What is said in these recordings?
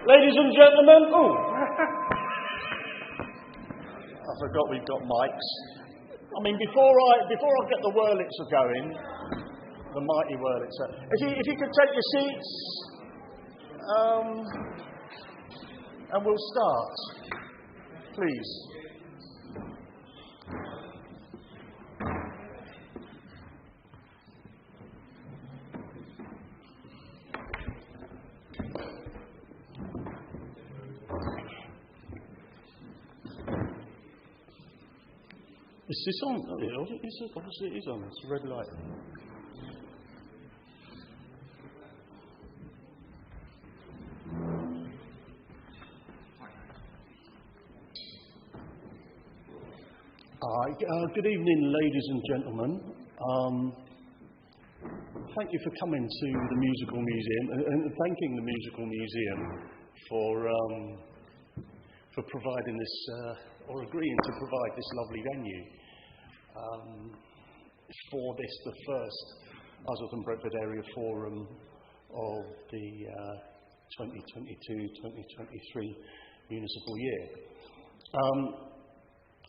Ladies and gentlemen, I forgot we've got mics. I mean, before I get the Wurlitzer going, the mighty Wurlitzer, if you could take your seats, and we'll start, please. Is this on? Obviously it is on. It's a red light. Good evening, ladies and gentlemen. Thank you for coming to the Musical Museum and thanking the Musical Museum for providing this, or agreeing to provide this lovely venue for this, the first Isleworth and Brentford Area Forum of the 2022-2023 municipal year.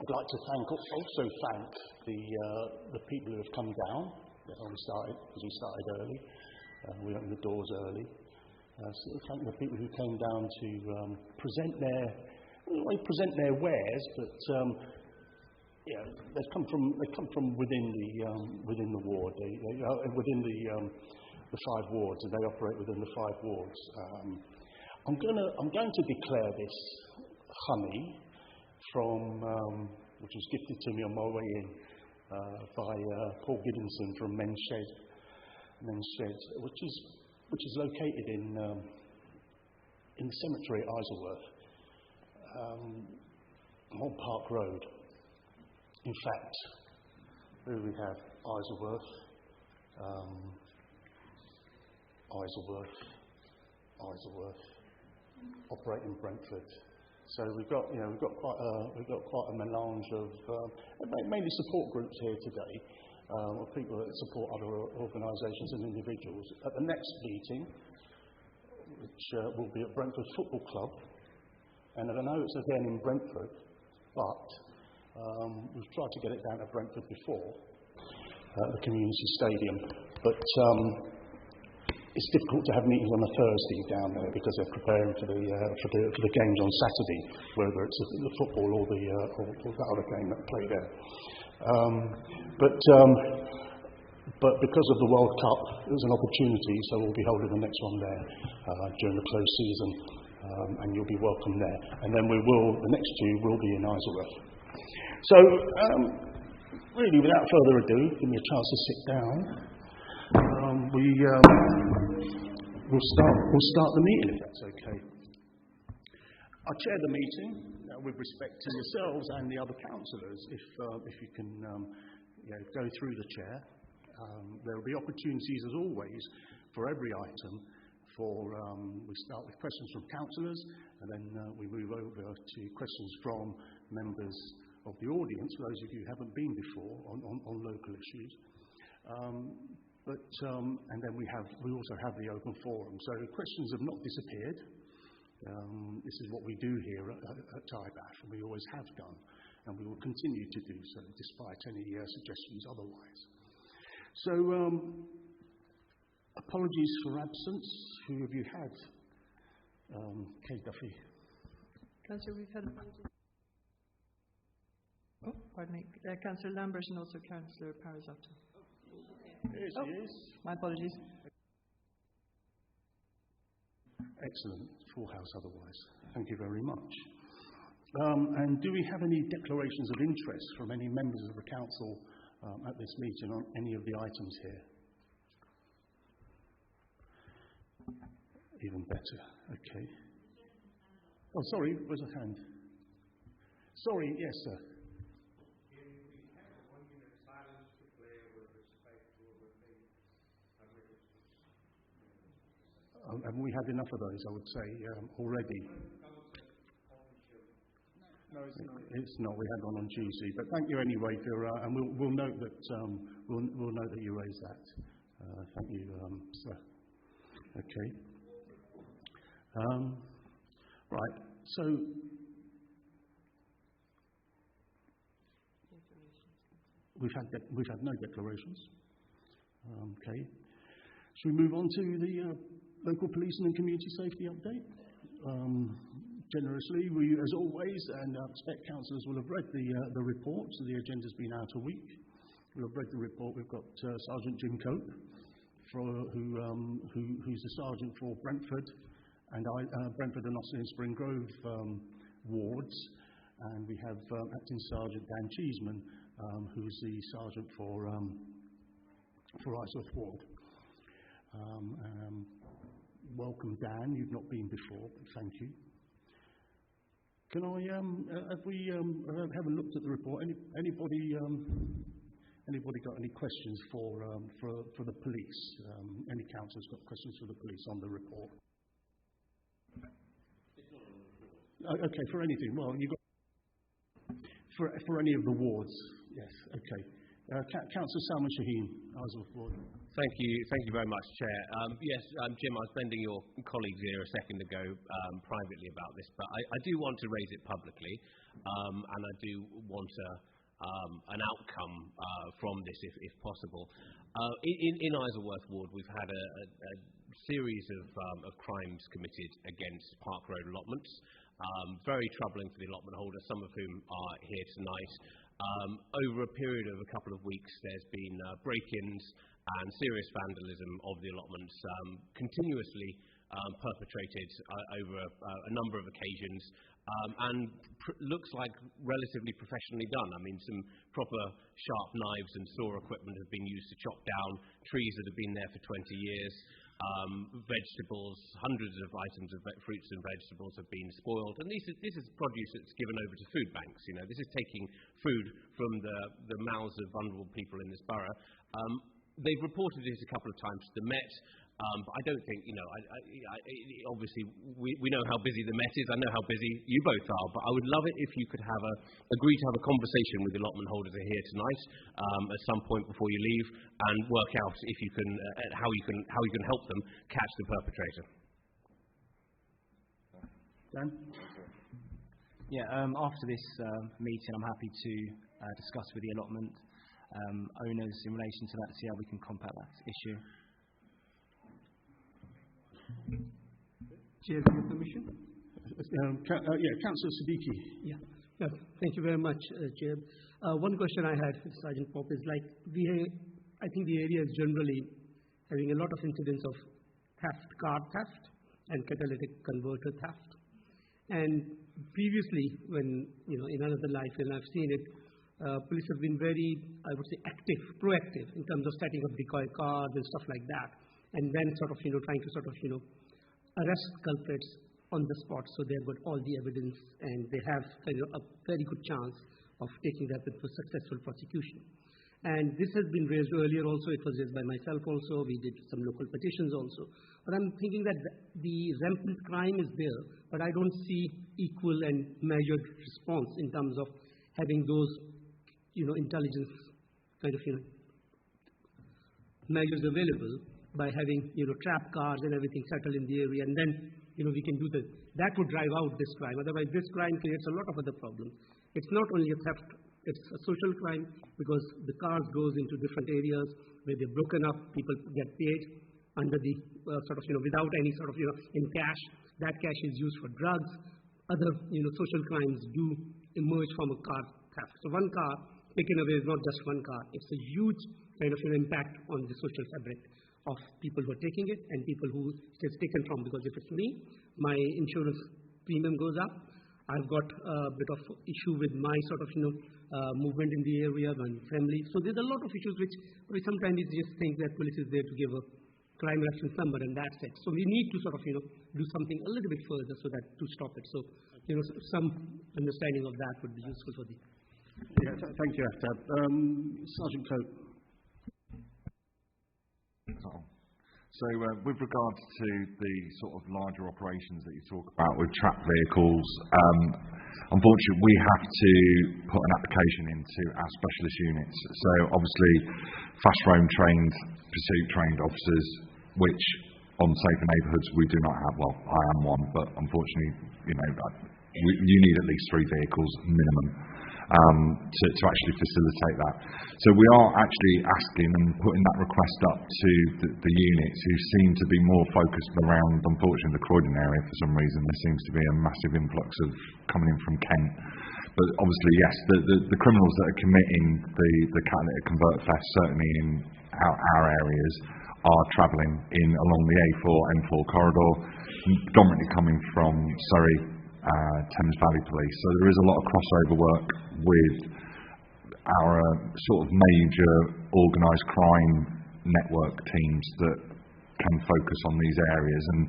I'd like to also thank the people who have come down. We started early. We opened the doors early. So thank the people who came down to present their wares, but they come from within the ward, within the 5 wards, and they operate within the 5 wards. I'm going to declare this honey from which was gifted to me on my way in by Paul Giddinson from Men's Shed, which is located in the cemetery at Isleworth. On Park Road. In fact, here we have Isleworth, operating Brentford. So we've got quite a melange of mainly support groups here today, of people that support other organisations and individuals. At the next meeting, which will be at Brentford Football Club. And I know it's again in Brentford, but we've tried to get it down at Brentford before, at the community stadium. But it's difficult to have meetings on a Thursday down there because they're preparing for the games on Saturday, whether it's the football or the other game that play there. But because of the World Cup, it was an opportunity, so we'll be holding the next one there during the close season. And you'll be welcome there. And then the next 2 will be in Isleworth. So, really, without further ado, give me a chance to sit down. We'll start the meeting, if that's okay. I'll chair the meeting with respect to yourselves and the other councillors. If you can go through the chair. There will be opportunities, as always, for every item. We start with questions from councillors, and then we move over to questions from members of the audience, for those of you who haven't been before, on local issues. And then we also have the open forum. So questions have not disappeared. This is what we do here at IBAF, and we always have done, and we will continue to do so, despite any suggestions otherwise. So, apologies for absence. Who have you had? Kate Duffy. Councillor, we've had apologies. Oh, pardon me. Councillor Lambert and also Councillor Parazotto. Yes, yes. My apologies. Excellent. Full house otherwise. Thank you very much. And do we have any declarations of interest from any members of the council at this meeting on any of the items here? Even better. Okay. Oh, sorry. Where's a hand? Sorry. Yes, sir. And we had enough of those, I would say, already. No, it's not. It's not. We had one on Tuesday, but thank you anyway for, and we'll note that we'll note that you raised that. Thank you, sir. Okay. Right. So we've had no declarations. Okay. Should we move on to the local policing and community safety update? Generously, we, as always, and I expect councillors will have read the report. So the agenda's been out a week. We'll have read the report. We've got Sergeant Jim Cope, who's the sergeant for Brentford and Brentford and Oxley and Spring Grove wards, and we have Acting Sergeant Dan Cheeseman, who's the sergeant for Isleworth ward. Welcome, Dan. You've not been before, but thank you. Can I, have we haven't looked at the report? Anybody got any questions for the police? Any councillors got questions for the police on the report? Okay, for anything. Well, you got for any of the wards. Yes. Okay. Councillor Salman Shaheen, Isleworth ward. Thank you very much, Chair. Yes, Jim, I was bending your colleagues here a second ago privately about this, but I do want to raise it publicly, and I do want an outcome from this, if possible. In Isleworth ward, we've had a series of crimes committed against Park Road allotments, very troubling for the allotment holders, some of whom are here tonight. Over a period of a couple of weeks, there's been break-ins and serious vandalism of the allotments, continuously perpetrated over a number of occasions, and looks like relatively professionally done. I mean, some proper sharp knives and saw equipment have been used to chop down trees that have been there for 20 years. Vegetables, hundreds of items of fruits and vegetables have been spoiled, and this is produce that's given over to food banks. You know, this is taking food from the mouths of vulnerable people in this borough. They've reported this a couple of times to the Met, but I don't think, obviously we know how busy the Met is. I know how busy you both are, but I would love it if you could agree to have a conversation with the allotment holders who are here tonight at some point before you leave, and work out if you can how you can help them catch the perpetrator. Dan? Yeah. After this meeting, I'm happy to discuss with the allotment owners in relation to that, see how we can combat that issue. Chair, with your permission? Councillor Siddiqui. Yeah. Thank you very much, Chair. One question I had, Sergeant Pop, is like I think the area is generally having a lot of incidents of theft, card theft, and catalytic converter theft. And previously, when in another life, and I've seen it, police have been very, I would say, proactive in terms of setting up decoy cards and stuff like that, and then sort of trying to sort of arrest culprits on the spot, so they've got all the evidence and they have a very good chance of taking that into successful prosecution. And this has been raised earlier also. It was raised by myself also. We did some local petitions also. But I'm thinking that the rampant crime is there, but I don't see equal and measured response in terms of having those intelligence kind of measures available, by having trap cards and everything settled in the area, and then we can do that would drive out this crime. Otherwise, this crime creates a lot of other problems. It's not only a theft, it's a social crime, because the cars goes into different areas where they're broken up, people get paid under the without any sort of in cash. That cash is used for drugs. Other social crimes do emerge from a car theft. So one car taken away is not just one car. It's a huge kind of impact on the social fabric of people who are taking it and people who it is taken from. Because if it's me, my insurance premium goes up. I've got a bit of issue with my sort of movement in the area, my family. So there's a lot of issues which sometimes we just think that police is there to give a crime reference number and that's it. So we need to sort of do something a little bit further so that to stop it. So some understanding of that would be useful for the. Yeah, thank you, Aftab. Sergeant Cope. So with regards to the sort of larger operations that you talk about with trapped vehicles, unfortunately we have to put an application into our specialist units. So obviously fast roam trained, pursuit trained officers, which on safer neighbourhoods, we do not have. Well, I am one, but unfortunately, you need at least 3 vehicles minimum to actually facilitate that. So we are actually asking and putting that request up to the units who seem to be more focused around, unfortunately, the Croydon area for some reason. There seems to be a massive influx of coming in from Kent. But obviously, yes, the criminals that are committing the catalytic converter theft, certainly in our areas, are travelling in along the A4, M4 corridor, predominantly coming from Surrey, Thames Valley Police. So there is a lot of crossover work with our sort of major organised crime network teams that can focus on these areas. And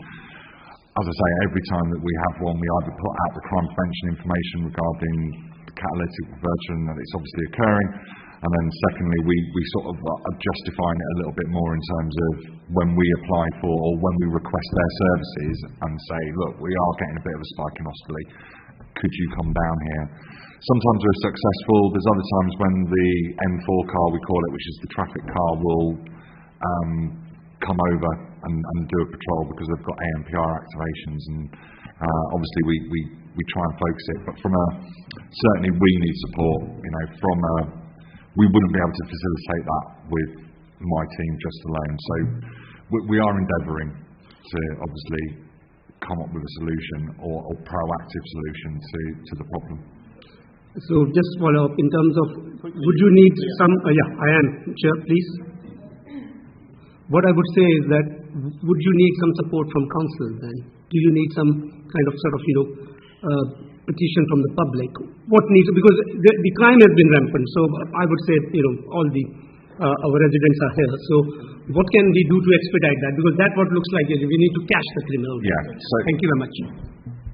as I say, every time that we have one, we either put out the crime prevention information regarding the catalytic conversion that it's obviously occurring, and then secondly, we sort of are justifying it a little bit more in terms of when we apply for or when we request their services and say, look, we are getting a bit of a spike in Osterley, could you come down here? Sometimes we're successful. There's other times when the M4 car, we call it, which is the traffic car, will come over and do a patrol because they've got ANPR activations, and obviously we try and focus it. But certainly we need support. We wouldn't be able to facilitate that with my team just alone. So we are endeavouring to obviously come up with a solution or proactive solution to the problem. So just follow up in terms of, would you need some, I am, Chair, please. What I would say is that, would you need some support from council then? Do you need some kind of sort of, petition from the public? What needs, because the crime has been rampant, so I would say, all our residents are here. So what can we do to expedite that? Because that's what looks like we need to catch the criminal. Yeah. So thank you very much.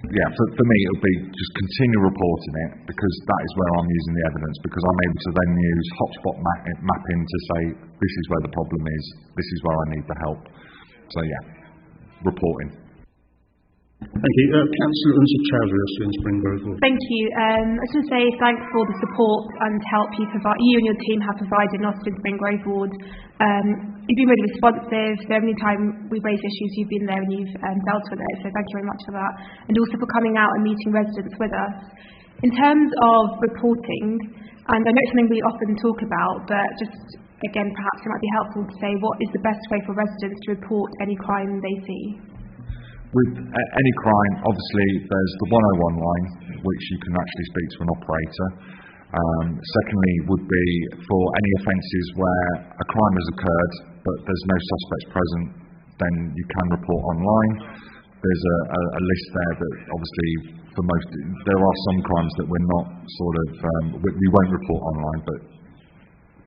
Yeah, for me it'll be just continue reporting it, because that is where I'm using the evidence, because I'm able to then use hotspot mapping to say this is where the problem is, this is where I need the help. So yeah, reporting. Thank you. Councillor Untitled in Spring Grove. Thank you. I just want to say thanks for the support and help you and your team have provided in Austin Spring Grove Ward. You've been really responsive. So every time we've raised issues, you've been there and you've dealt with it. So thank you very much for that. And also for coming out and meeting residents with us. In terms of reporting, and I know it's something we often talk about, but just again, perhaps it might be helpful to say what is the best way for residents to report any crime they see? With any crime, obviously, there's the 101 line, which you can actually speak to an operator. Secondly, would be for any offences where a crime has occurred, but there's no suspects present, then you can report online. There's a list there that obviously, for most, there are some crimes that we're not we won't report online, but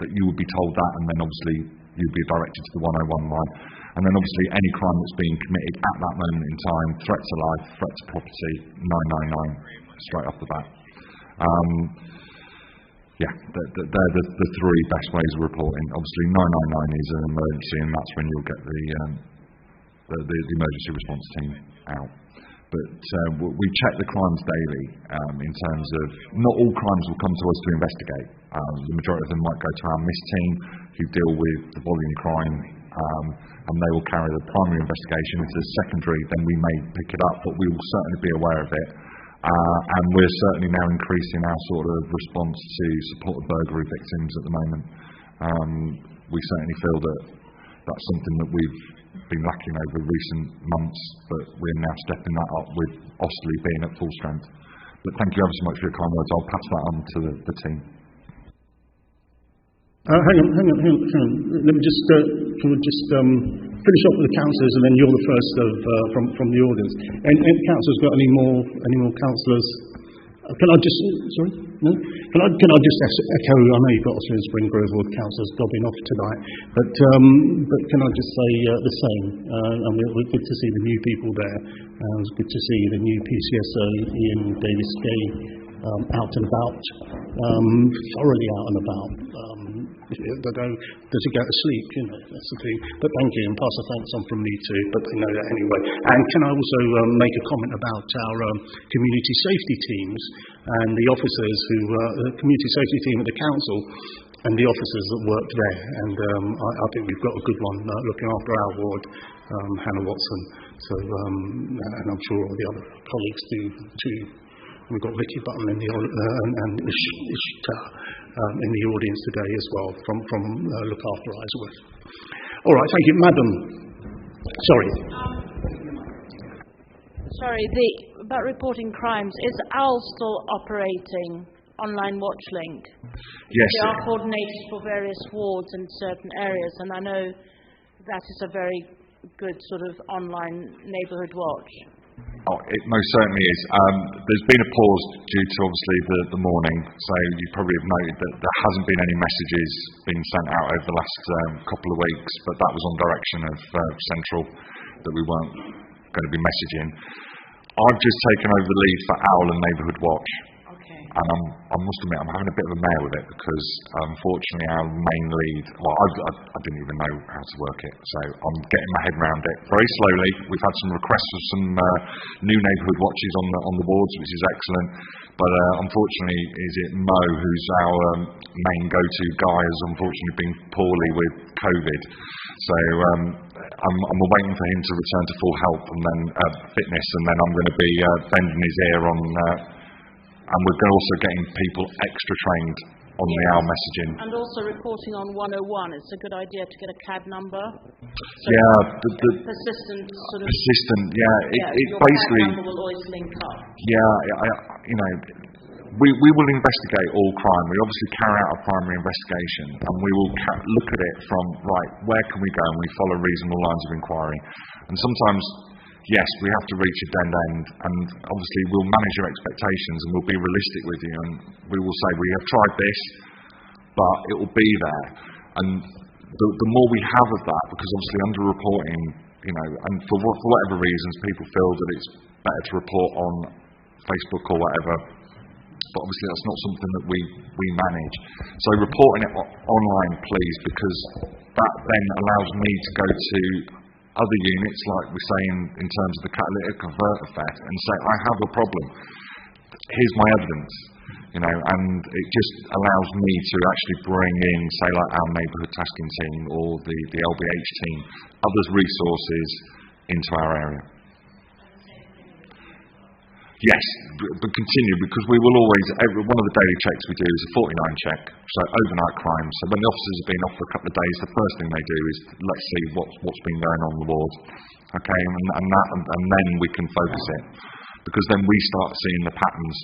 that you would be told that, and then obviously you'd be directed to the 101 line. And then obviously any crime that's being committed at that moment in time, threat to life, threat to property, 999, straight off the bat. They're the 3 best ways of reporting. Obviously 999 is an emergency, and that's when you'll get the emergency response team out. But we check the crimes daily in terms of, not all crimes will come to us to investigate. The majority of them might go to our MIS team, who deal with the volume crime, and they will carry the primary investigation. If there's secondary, then we may pick it up, but we will certainly be aware of it. And we're certainly now increasing our sort of response to support the burglary victims at the moment. We certainly feel that that's something that we've been lacking over recent months, but we're now stepping that up with Osterley being at full strength. But thank you ever so much for your kind words. I'll pass that on to the team. Hang on. Let me just finish off with the councillors, and then you're the first from the audience. And councillors got any more councillors? Can I just no? Can I just echo? I know you've got us in Spring Grove Ward councillors dobbing off tonight, but can I just say the same? And we're good to see the new people there. It was good to see the new PCSO Ian Davis-Gay out and about, thoroughly out and about. Does he go to sleep? That's the thing. But thank you, and pass a thanks on from me too, but they know that anyway. And can I also make a comment about our community safety teams and the officers the community safety team at the council and the officers that work there. And I think we've got a good one looking after our ward. Hannah Watson. So, and I'm sure all the other colleagues do too. We've got Vicky Button in the and Ishta in the audience today as well from Look After Isleworth. All right, thank you, Madam. Sorry. Sorry, about reporting crimes, is OWL still operating online watch link? Yes. They are coordinated for various wards in certain areas, and I know that is a very good sort of online neighbourhood watch. Oh, it most certainly is. There's been a pause due to obviously the morning, so you probably have noted that there hasn't been any messages being sent out over the last couple of weeks, but that was on direction of Central that we weren't going to be messaging. I've just taken over the lead for OWL and Neighbourhood Watch. And I must admit, I'm having a bit of a mare with it because, unfortunately, our main lead, well, I didn't even know how to work it, so I'm getting my head around it very slowly. We've had some requests for some new neighbourhood watches on the boards, which is excellent, but unfortunately, is it Mo, who's our main go-to guy, has unfortunately been poorly with COVID, so I'm waiting for him to return to full health and then fitness, and then I'm going to be bending his ear on. And we're also getting people extra trained on the OWL messaging. And also reporting on 101. It's a good idea to get a CAD number. So yeah, the persistent sort of. Persistent, yeah. It your basically. CAD number will always link up. Yeah, we will investigate all crime. We obviously carry out a primary investigation, and we will look at it from right. Where can we go? And we follow reasonable lines of inquiry. And sometimes. Yes, we have to reach a dead end, and obviously we'll manage your expectations and we'll be realistic with you, and we will say we have tried this, but it will be there. And the more we have of that, because obviously under-reporting, and for whatever reasons people feel that it's better to report on Facebook or whatever, but obviously that's not something that we manage. So reporting it online, please, because that then allows me to go to other units, like we say in terms of the catalytic converter theft, and say, I have a problem, here's my evidence, and it just allows me to actually bring in, say, like our neighbourhood tasking team or the LBH team, others' resources into our area. Yes, but continue, because we will always, one of the daily checks we do is a 49 check, so overnight crime. So when the officers have been off for a couple of days, the first thing they do is let's see what's been going on the ward, okay, and then we can focus it, because then we start seeing the patterns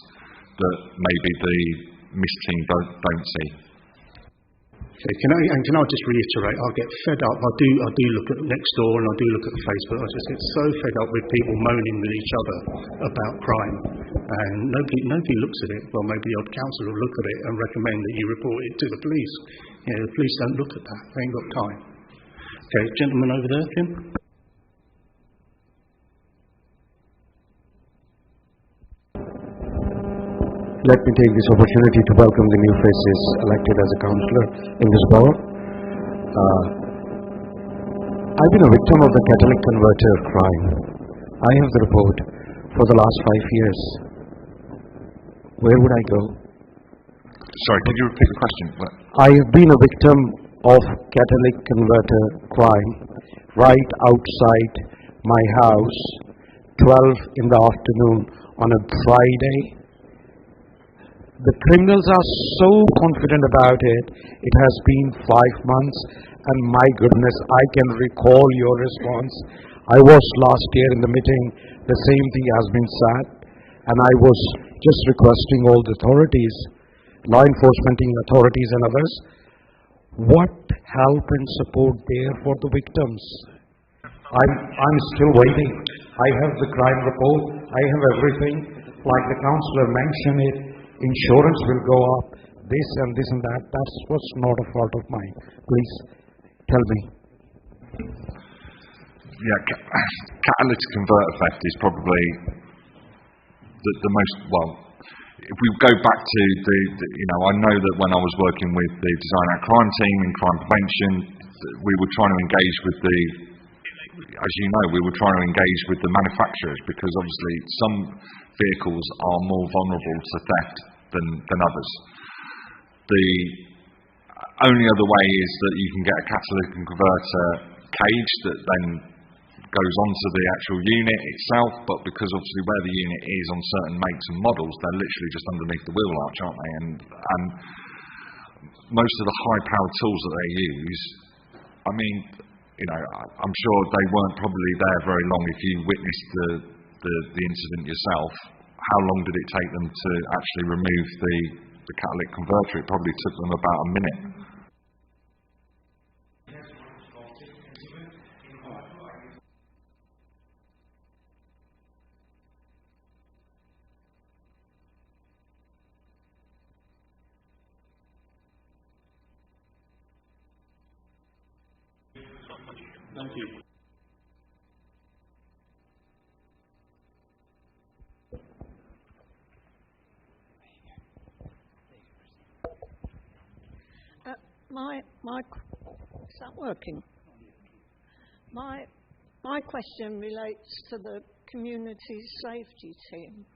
that maybe the MIST team don't see. Okay, can I just reiterate? I get fed up. I do look at Nextdoor and I do look at Facebook. I just get so fed up with people moaning with each other about crime, and nobody looks at it. Well, maybe the odd council will look at it and recommend that you report it to the police. The police don't look at that. They ain't got time. Okay, gentleman over there, Kim. Let me take this opportunity to welcome the new faces elected as a councillor in this borough. I've been a victim of the catalytic converter crime. I have the report for the last 5 years. Where would I go? Sorry, could you repeat the question? I have been a victim of catalytic converter crime right outside my house, 12 in the afternoon on a Friday. The criminals are so confident about it. It has been 5 months, and my goodness, I can recall your response. I was last year in the meeting, the same thing has been said, and I was just requesting all the authorities, law enforcement authorities and others, what help and support there for the victims. I'm still waiting. I have the crime report, I have everything. Like the councillor mentioned it, insurance will go up, this and that. That was not a fault of mine. Please tell me. Yeah, catalytic converter theft is probably the most, well, if we go back to I know that when I was working with the Design Out Crime team in crime prevention, we were trying to engage with we were trying to engage with the manufacturers, because obviously some vehicles are more vulnerable to theft than others. The only other way is that you can get a catalytic converter cage that then goes onto the actual unit itself, but because obviously where the unit is on certain makes and models, they're literally just underneath the wheel arch, aren't they? And most of the high-powered tools that they use, I mean, you know, I'm sure they weren't probably there very long. If you witnessed the incident yourself, how long did it take them to actually remove the catalytic converter? It probably took them about a minute. Thank you. Is that working? My question relates to the community safety team.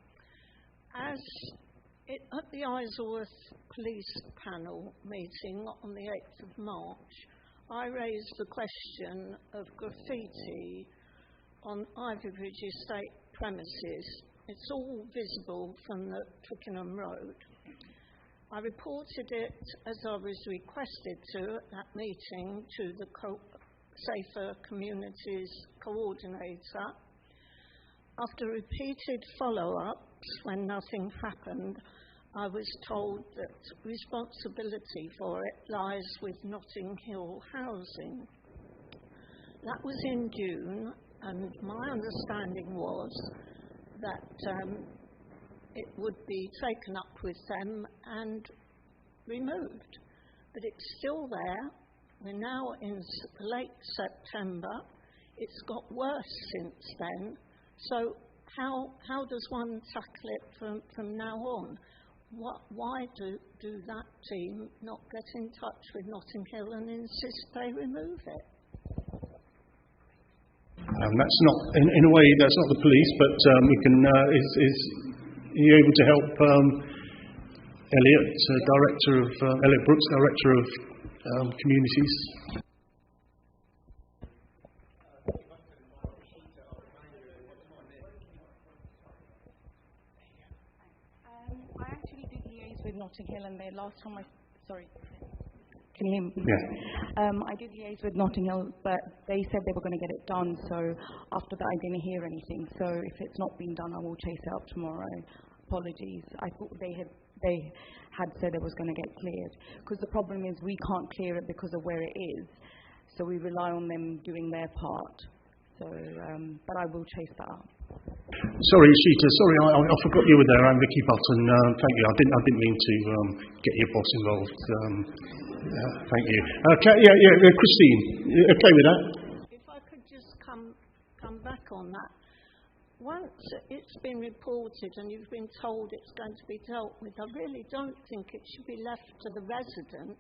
At the Isleworth Police Panel meeting on the 8th of March, I raised the question of graffiti on Ivybridge Estate premises. It's all visible from the Twickenham Road. I reported it, as I was requested to at that meeting, to the Safer Communities Coordinator. After repeated follow-ups, when nothing happened, I was told that responsibility for it lies with Notting Hill Housing. That was in June, and my understanding was that it would be taken up with them and removed. But it's still there. We're now in late September. It's got worse since then. So how does one tackle it from now on? Why do that team not get in touch with Notting Hill and insist they remove it? That's not, in a way, that's not the police, but we can. Are you able to help Elliot, Elliot Brooks, Director of Communities? With Notting Hill, and the last time can you hear me? Yeah. I did liaise with Notting Hill, but they said they were going to get it done, so after that I didn't hear anything. So if it's not been done, I will chase it up tomorrow. Apologies. I thought they had said it was going to get cleared, because the problem is we can't clear it because of where it is, so we rely on them doing their part. So, but I will chase that up. Sorry, Sheeta. Sorry, I forgot you were there. I'm Vicky Button. Thank you. I didn't mean to get your boss involved. Thank you. Okay. Yeah. Christine, you okay with that? If I could just come back on that. Once it's been reported and you've been told it's going to be dealt with, I really don't think it should be left to the resident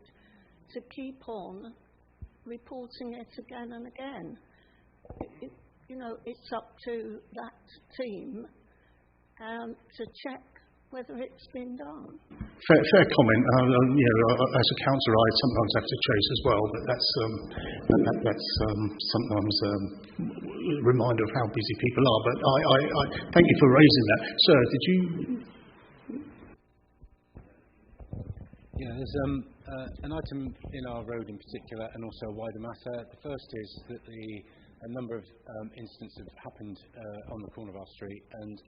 to keep on reporting it again and again. It's up to that team to check whether it's been done. Fair comment. As a councillor, I sometimes have to chase as well, but that's sometimes a reminder of how busy people are. But I thank you for raising that. Sir, did you? Yeah, there's an item in our road in particular, and also a wider matter. The first is that a number of incidents have happened on the corner of our street, and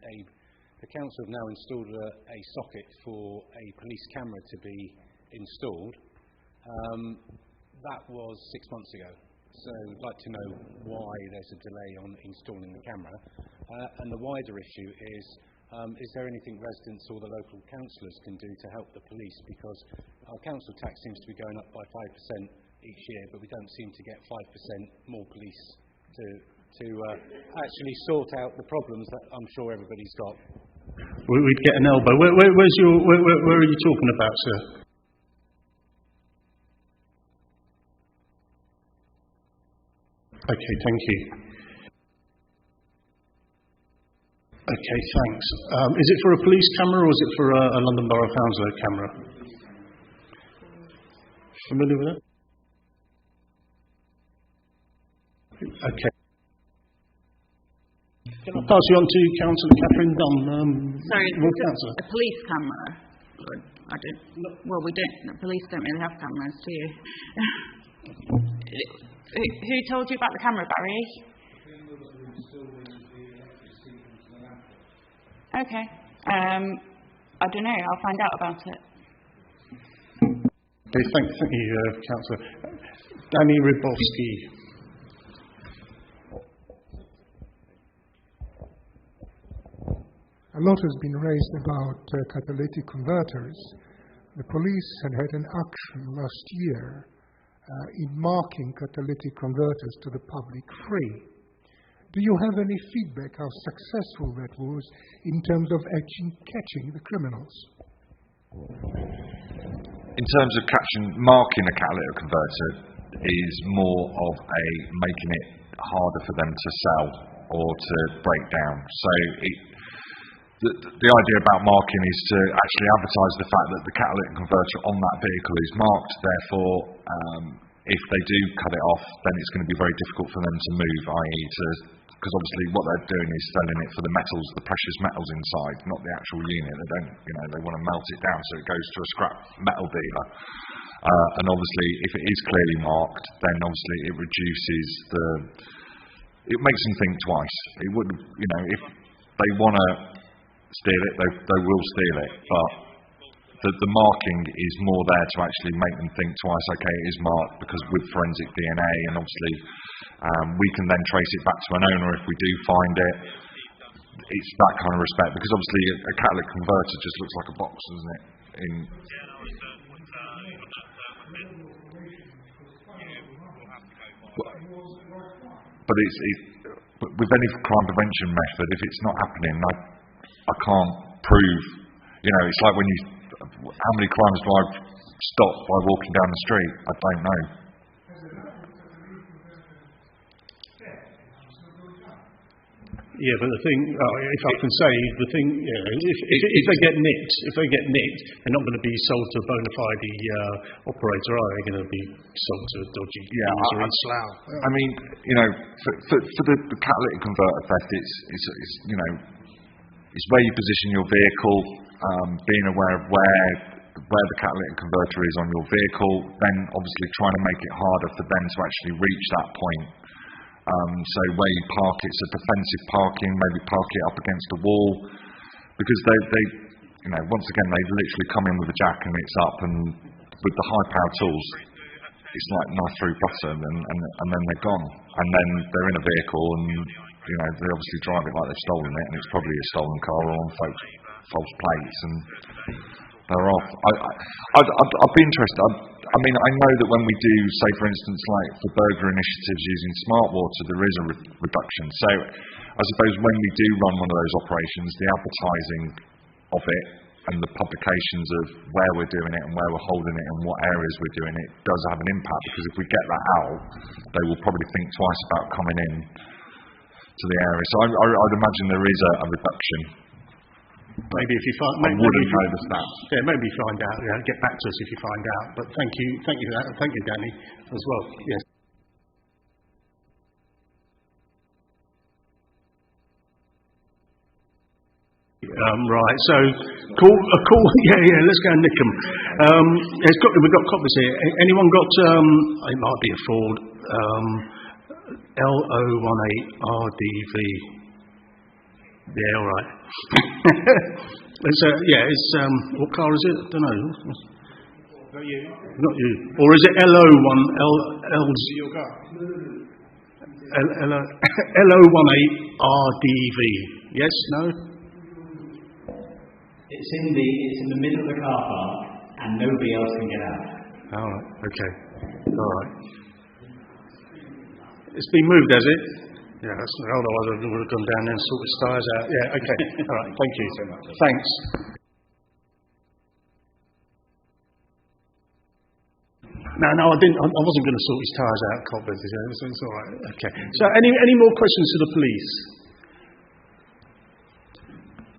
the council have now installed a socket for a police camera to be installed. That was 6 months ago, so I'd like to know why there's a delay on installing the camera. And the wider issue is there anything residents or the local councillors can do to help the police, because our council tax seems to be going up by 5% each year, but we don't seem to get 5% more police to actually sort out the problems that I'm sure everybody's got. We'd get an elbow. Where are you talking about, sir? Okay, thank you. Okay, thanks. Is it for a police camera or is it for a London Borough Council camera? Familiar with that? Okay. Can I pass you on to Councillor Catherine Dunn? Sorry, Lord Councillor. a police camera. I don't. Well, we don't. The police don't really have cameras, do you? Who told you about the camera, Barry? Okay. I don't know. I'll find out about it. Okay, thank you, Councillor. Danny Rybowski. A lot has been raised about catalytic converters. The police had an action last year in marking catalytic converters to the public free. Do you have any feedback how successful that was in terms of catching the criminals? In terms of marking a catalytic converter is more of making it harder for them to sell or to break down. So the idea about marking is to actually advertise the fact that the catalytic converter on that vehicle is marked. Therefore, if they do cut it off, then it's going to be very difficult for them to move, because obviously what they're doing is selling it for the metals, the precious metals inside, not the actual unit. They don't, they want to melt it down so it goes to a scrap metal dealer. And obviously, if it is clearly marked, then obviously it reduces it makes them think twice. It would, if they want to steal it, they will steal it, but the marking is more there to actually make them think twice. Okay, it is marked, because with forensic DNA, and obviously we can then trace it back to an owner if we do find it. It's that kind of respect, because obviously a catalytic converter just looks like a box, doesn't it? But with any crime prevention method, if it's not happening, I can't prove. It's like how many crimes do I stop by walking down the street? I don't know. Yeah, but the thing, if I can say, if they get nicked, they're not going to be sold to a bona fide operator, are they? Going to be sold to a dodgy user in Slough. I mean, for the catalytic converter theft, it's where you position your vehicle, being aware of where the catalytic converter is on your vehicle, then obviously trying to make it harder for them to actually reach that point. So where you park, it's a defensive parking, maybe park it up against a wall, because they once again, they literally come in with a jack and it's up, and with the high power tools, it's like knife through butter, and then they're gone, and then they're in a vehicle, and they obviously drive it like they've stolen it, and it's probably a stolen car or on false plates, and they're off. I'd be interested. I mean, I know that when we do, say for instance, like for burglar initiatives using smart water, there is a reduction. So I suppose when we do run one of those operations, the advertising of it and the publications of where we're doing it and where we're holding it and what areas we're doing it does have an impact, because if we get that out, they will probably think twice about coming in to the area. So I'd imagine there is a reduction. Maybe if you find, maybe know the stats. Yeah, maybe find out. Yeah, get back to us if you find out. But thank you for that, and thank you, Danny, as well. Yes. Right. So, cool. Yeah. Let's go and nick them. We've got copies here. Anyone got? It might be a Ford. L018RDV. Yeah, all right. What car is it? I don't know. Not you. Not you. Or is it LO1? Your car. L018RDV. Yes? No? It's in the middle of the car park, and nobody else can get out. All right. Okay. All right. It's been moved, has it? Yeah, otherwise I would have gone down there and sort his tyres out. Yeah, okay. All right, thank you so much. Thanks. No, I didn't. I wasn't going to sort his tyres out, Cobblers. So it's all right. Okay. So, any more questions to the police?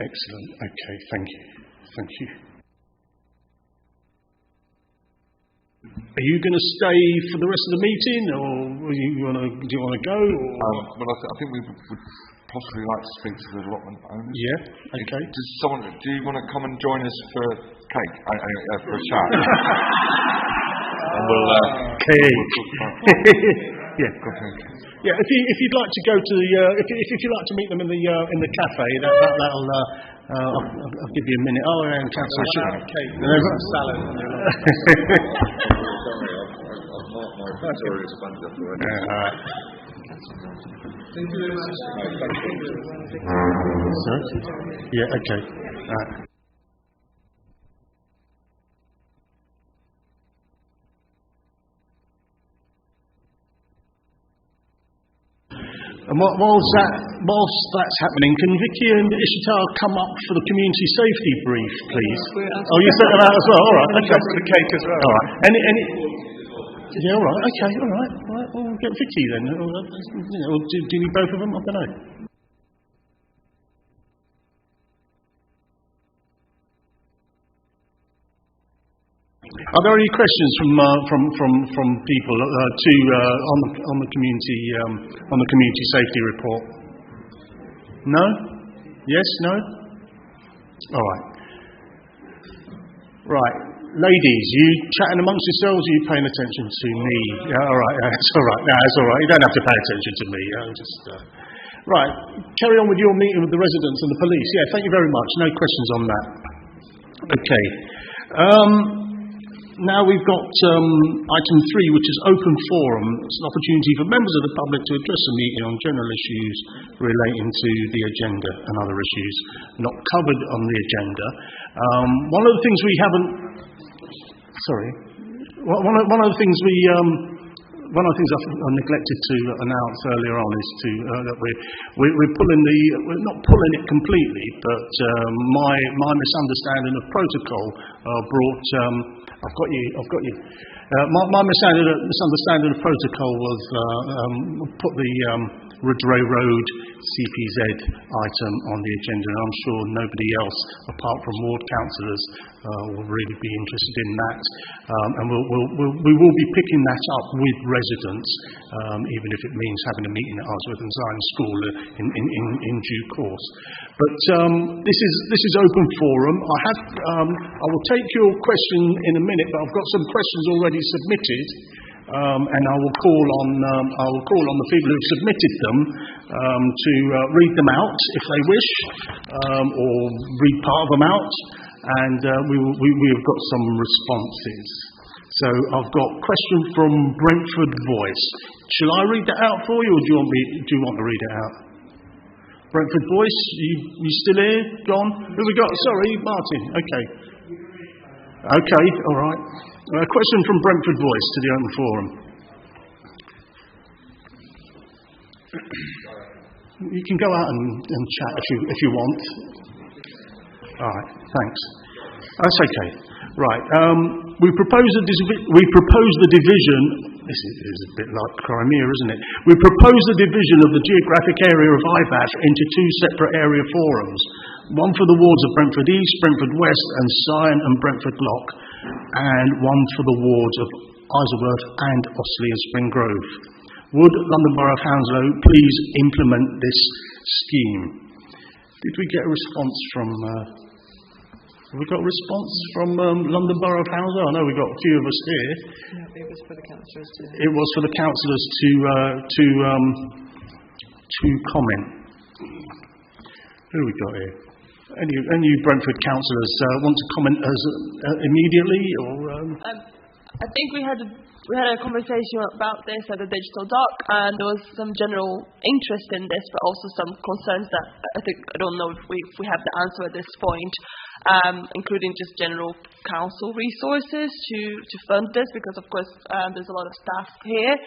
Excellent. Okay, thank you. Are you going to stay for the rest of the meeting, or do you want to go? Well, I think we would possibly like to speak to the allotment owners. Yeah. Okay. Do you want to come and join us for cake? For a chat? And cake. Yeah. Yeah. If you'd like to go to the, if you'd like to meet them in the cafe, that'll. I'll give you a minute. Oh, and Councillor Short. Cake. There's salad. Thank you very much. Sorry? Yeah, okay. And whilst that's happening, can Vicky and Ishitar come up for the community safety brief, please? Oh, you said that as well. All right. Okay. For the cake as well. All right. Yeah, all right. Okay. All right. Well, we'll get Vicky then. Do you need both of them? I don't know. Are there any questions from people on the community safety report? No? Yes? No? All right. Right, ladies, you chatting amongst yourselves? Or are you paying attention to me? Yeah, all right. That's all right. No, that's all right. You don't have to pay attention to me. Right. Carry on with your meeting with the residents and the police. Yeah. Thank you very much. No questions on that. Okay. Now we've got item 3, which is open forum. It's an opportunity for members of the public to address a meeting on general issues relating to the agenda and other issues not covered on the agenda. One of the things we haven't... Sorry. One of the things I neglected to announce earlier on is that we're not pulling it completely, but my misunderstanding of protocol brought... I've got you. My misunderstanding of protocol was put the Ridgeway Road CPZ item on the agenda, and I'm sure nobody else, apart from ward councillors, will really be interested in that. And we will be picking that up with residents, even if it means having a meeting at Isleworth and Zion School in due course. But this is open forum. I will take your question in a minute, but I've got some questions already submitted. And I will call on the people who've submitted them to read them out if they wish, or read part of them out, and we have got some responses. So I've got a question from Brentford Voice. Shall I read that out for you, or do you want to read it out? Brentford Voice, you still here? John? Who we got? Sorry, Martin. Okay. Okay, all right. A question from Brentford Voice to the Open Forum. You can go out and chat if you want. All right, thanks. That's okay. Right. We propose the division. This is a bit like Crimea, isn't it? We propose the division of the geographic area of IBAF into 2 separate area forums. One for the wards of Brentford East, Brentford West and Sion and Brentford Lock, and one for the wards of Isleworth and Ostley and Spring Grove. Would London Borough of Hounslow please implement this scheme? Did we get a response from... have we got a response from London Borough of Hounslow? I know we've got a few of us here. No, it was for the councillors to... It was for the councillors to comment. Who have we got here? Any Brentford councillors want to comment immediately, or? I think we had a conversation about this at the Digital Doc, and there was some general interest in this, but also some concerns that I don't know if we have the answer at this point, including just general council resources to fund this, because of course there's a lot of staff here.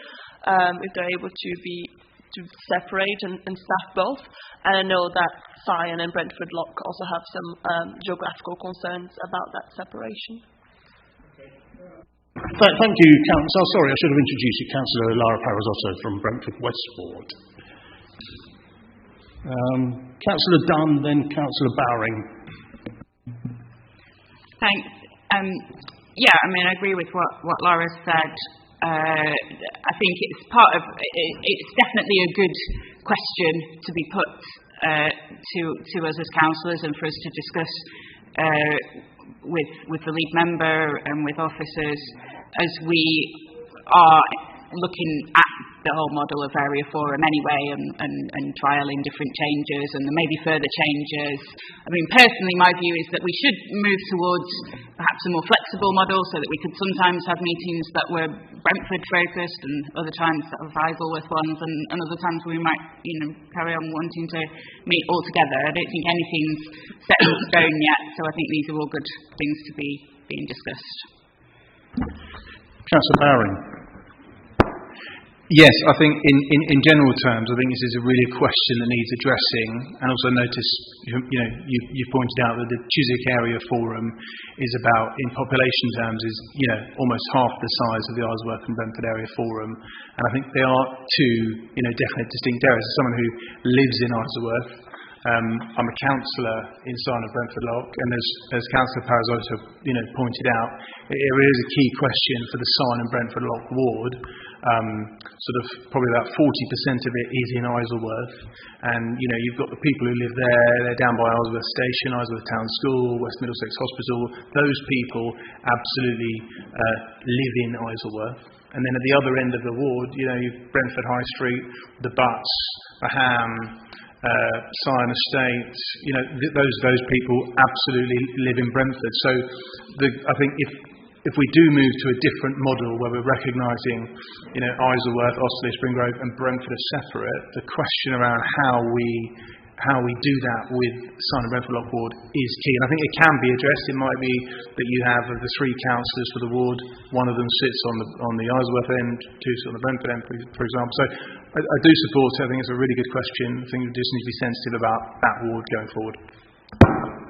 If they're able to separate and staff both. And I know that Sion and Brentford Lock also have some geographical concerns about that separation. Thank you, Councillor. Sorry, I should have introduced you. Councillor Lara Parazotto from Brentford West Ward. Councillor Dunn, then Councillor Bowring. Thanks. Yeah, I mean, I agree with what Laura said. I think it's it's definitely a good question to be put to us as councillors and for us to discuss with the lead member and with officers as we are looking at the whole model of area forum anyway and trialling different changes and there may be further changes. I mean, personally, my view is that we should move towards perhaps a more flexible model so that we could sometimes have meetings that were Brentford focused and other times that were Isleworth ones and other times we might, carry on wanting to meet all together. I don't think anything's set in stone yet, so I think these are all good things to be being discussed. Councillor Bowring. Yes, I think in general terms, I think this is a really question that needs addressing. And also notice, you've pointed out that the Chiswick Area Forum is about, in population terms, is almost half the size of the Isleworth and Brentford Area Forum. And I think they are two, definite distinct areas. As someone who lives in Isleworth, I'm a councillor in Sign of Brentford Lock, and as Councillor Parazotto, pointed out, it is a key question for the Sign and Brentford Lock ward. Probably about 40% of it is in Isleworth, and you've got the people who live there. They're down by Isleworth Station, Isleworth Town School, West Middlesex Hospital. Those people absolutely live in Isleworth. And then at the other end of the ward, you've Brentford High Street, the Butts, the Ham, Scion Estate. Those people absolutely live in Brentford. So I think if we do move to a different model where we're recognising, Isleworth, Osterley, Springgrove and Brentford are separate, the question around how we do that with Sign and Brentford Lock ward is key. And I think it can be addressed. It might be that you have of the three councillors for the ward, one of them sits on the Isleworth end, two sit on the Brentford end, for example. So I do support it. I think it's a really good question. I think we just need to be sensitive about that ward going forward.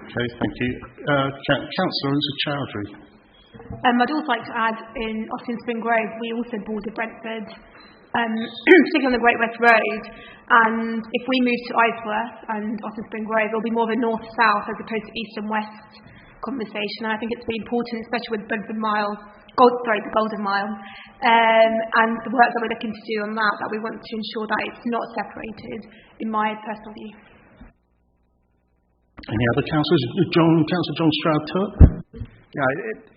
Okay, thank you. Councillor Chowdhury. I'd also like to add, in Austin Spring Grove, we also border Brentford, particularly on the Great West Road. And if we move to Isleworth and Austin Spring Grove, it'll be more of a north-south as opposed to east and west conversation. And I think it's really important, especially with Brentford Mile, the Golden Mile, and the work that we're looking to do on that we want to ensure that it's not separated, in my personal view. Any other councillors? Councillor John Stroud-Turp. Yeah,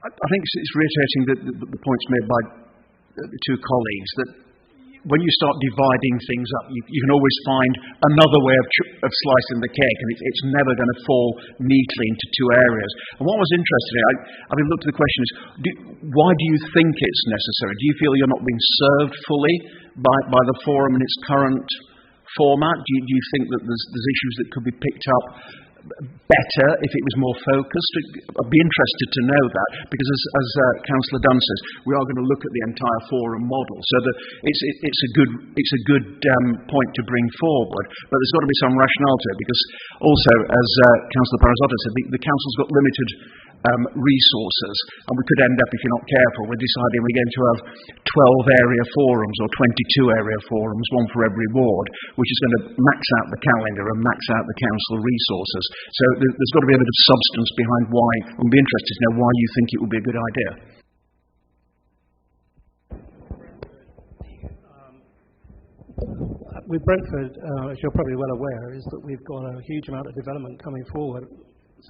I think it's reiterating the points made by the two colleagues that when you start dividing things up, you can always find another way of slicing the cake, and it's never going to fall neatly into two areas. And what was interesting, I looked at the question is, why do you think it's necessary? Do you feel you're not being served fully by the forum in its current format? Do you think that there's issues that could be picked up better if it was more focused? I'd be interested to know that, because as Councillor Dunn says, we are going to look at the entire forum model, so that it's a good point to bring forward, but there's got to be some rationale to it, because also, as Councillor Parazotto said, the council's got limited resources, and we could end up, if you're not careful, we're deciding we're going to have 12 area forums or 22 area forums, one for every ward, which is going to max out the calendar and max out the council resources. So there's got to be a bit of substance behind why. We'll be interested to know why you think it would be a good idea. With Brentford, as you're probably well aware, is that we've got a huge amount of development coming forward,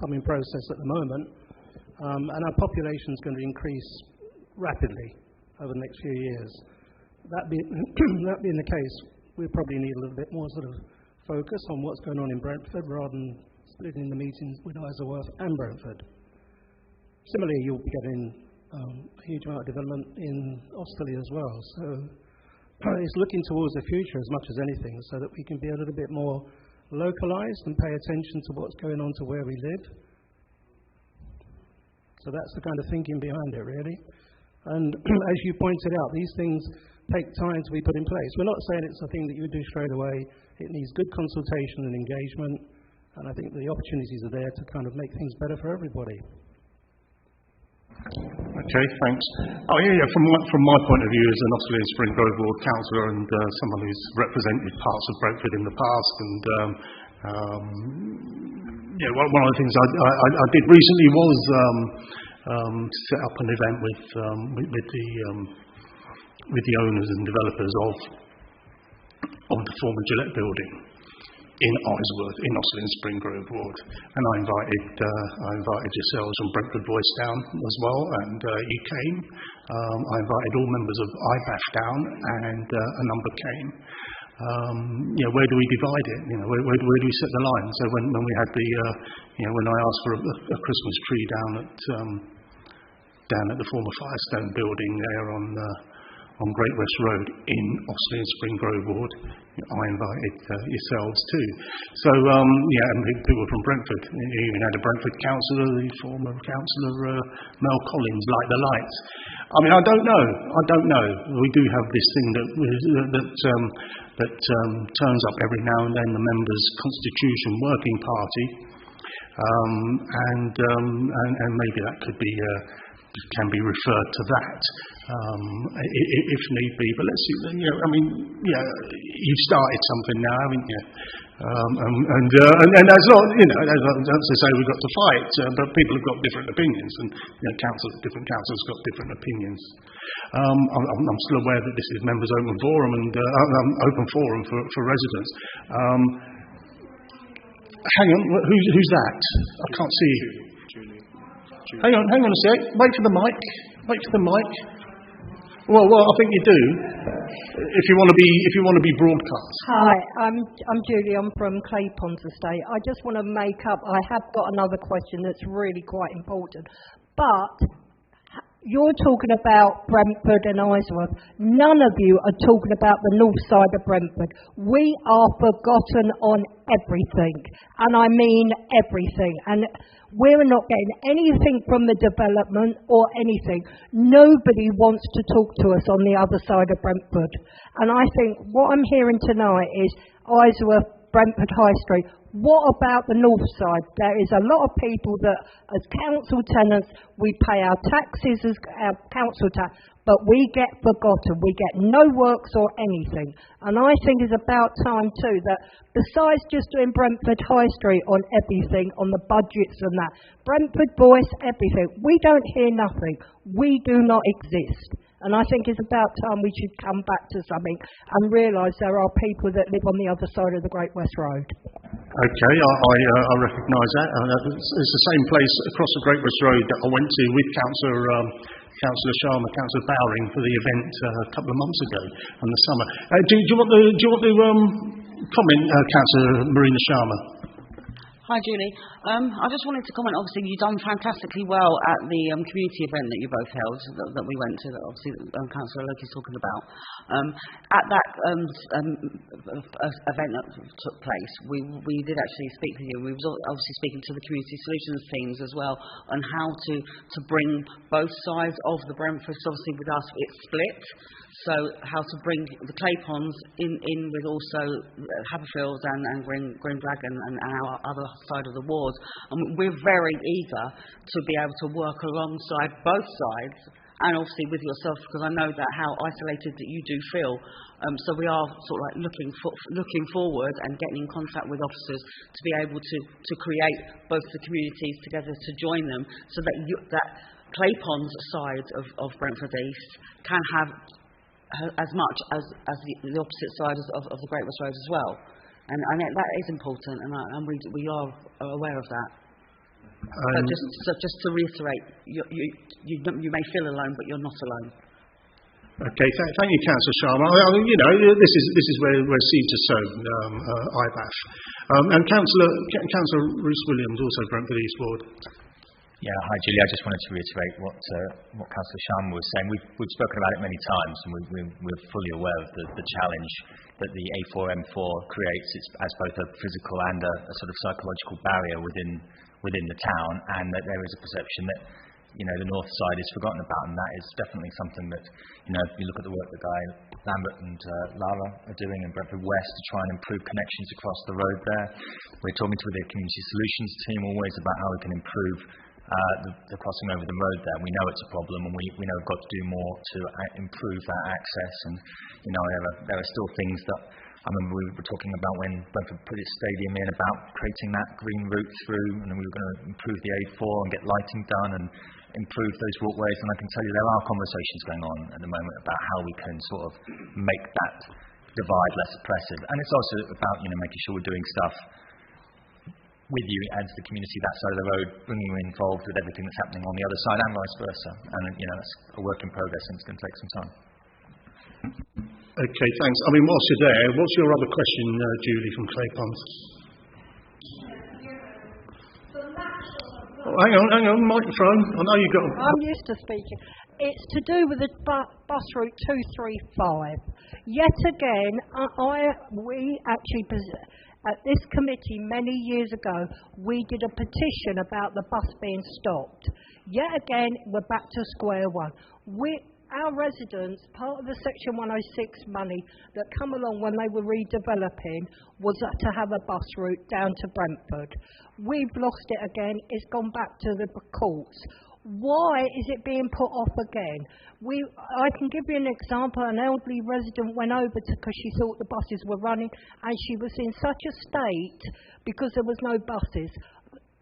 some in process at the moment, and our population is going to increase rapidly over the next few years. That being the case, we probably need a little bit more sort of focus on what's going on in Brentford rather than splitting the meetings with Isleworth and Brentford. Similarly, you'll be getting a huge amount of development in Osterley as well. So it's looking towards the future as much as anything, so that we can be a little bit more localised and pay attention to what's going on to where we live. So that's the kind of thinking behind it, really. And as you pointed out, these things take time to be put in place. We're not saying it's a thing that you would do straight away. It needs good consultation and engagement, and I think the opportunities are there to kind of make things better for everybody. Okay, thanks. From my point of view as an Osterley and Spring Grove ward councillor and someone who's represented parts of Brentford in the past, and one of the things I did recently was to set up an event with the owners and developers of the former Gillette building in Isleworth, in Oxley and Spring Grove Ward. And I invited yourselves from Brentford Voice down as well, and you came. I invited all members of IBAF down, and a number came. Where do we divide it? Where do we set the line? So when we had when I asked for a Christmas tree down at the former Firestone building there on Great West Road in Oxley and Spring Grove Ward, I invited yourselves too. So and people from Brentford. You even had a Brentford councillor, the former councillor Mel Collins, light the lights. I mean, I don't know. We do have this thing that turns up every now and then, the Members' Constitution Working Party, and maybe that can be referred to that if need be. But let's see. You've started something now, haven't you? And that's not, that's to say we've got to fight, but people have got different opinions, and different councils got different opinions. I'm still aware that this is members' open forum and open forum for residents. Hang on, who's that? I can't see you. Hang on a sec. Wait for the mic. Well, I think you do. If you want to be broadcast. Hi, I'm Julie. I'm from Clay Ponds Estate. I just want to make up. I have got another question that's really quite important, but you're talking about Brentford and Isleworth. None of you are talking about the north side of Brentford. We are forgotten on everything, and I mean everything. And we're not getting anything from the development or anything. Nobody wants to talk to us on the other side of Brentford. And I think what I'm hearing tonight is Isleworth, Brentford High Street. What about the north side? There is a lot of people that, as council tenants, we pay our taxes as our council tax, but we get forgotten. We get no works or anything. And I think it's about time too that besides just doing Brentford High Street on everything, on the budgets and that, Brentford Voice, everything, we don't hear nothing. We do not exist. And I think it's about time we should come back to something and realise there are people that live on the other side of the Great West Road. Okay, I recognise that. It's the same place across the Great West Road that I went to with Councillor Sharma, Councillor Bowring for the event a couple of months ago in the summer. Do you want to comment, Councillor Marina Sharma? Hi, Julie. I just wanted to comment. Obviously, you've done fantastically well at the community event that you both held, that we went to, that obviously Councillor Loki's talking about. At that event that took place, we did actually speak with you. We was obviously speaking to the community solutions teams as well on how to bring both sides of the Brentford. Obviously, with us, it's split. So how to bring the clay ponds in with also Haberfield and Green Dragon and our other side of the ward. And we're very eager to be able to work alongside both sides, and obviously with yourself, because I know that how isolated that you do feel. So we are sort of like looking forward and getting in contact with officers to be able to create both the communities together to join them, so that that clay ponds side of Brentford East can have as much as the opposite side of the Great West Road as well, and that is important, and we are aware of that. Just to reiterate, you may feel alone, but you're not alone. Okay, thank you, Councillor Sharma. This is where seeds are sown, IBAF, and Councillor Rhys Williams, also Brentford East Ward. Yeah, hi Julie. I just wanted to reiterate what Councillor Sharma was saying. We've spoken about it many times, and we're fully aware of the challenge that the A4M4 creates as both a physical and a sort of psychological barrier within the town, and that there is a perception that the north side is forgotten about, and that is definitely something that if you look at the work that Guy Lambert and Lara are doing in Brentford West to try and improve connections across the road there. We're talking to the community solutions team always about how we can improve the crossing over the road there. We know it's a problem, and we know we've got to do more to improve that access. And there are still things that I remember we were talking about when Brentford put its stadium in, about creating that green route through, and we were going to improve the A4 and get lighting done, and improve those walkways, and I can tell you there are conversations going on at the moment about how we can sort of make that divide less oppressive. And it's also about, making sure we're doing stuff with you as the community that side of the road, bringing you involved with everything that's happening on the other side and vice versa. And, that's a work in progress and it's going to take some time. Okay, thanks. Whilst you're there, what's your other question, Julie from Clay Ponds? Oh, hang on, microphone. I know you've got... I'm used to speaking. It's to do with the bus route 235. Yet again, we actually, at this committee many years ago, we did a petition about the bus being stopped. Yet again, we're back to square one. Our residents, part of the Section 106 money that come along when they were redeveloping was to have a bus route down to Brentford. We've lost it again. It's gone back to the courts. Why is it being put off again? I can give you an example. An elderly resident went over because she thought the buses were running, and she was in such a state because there was no buses.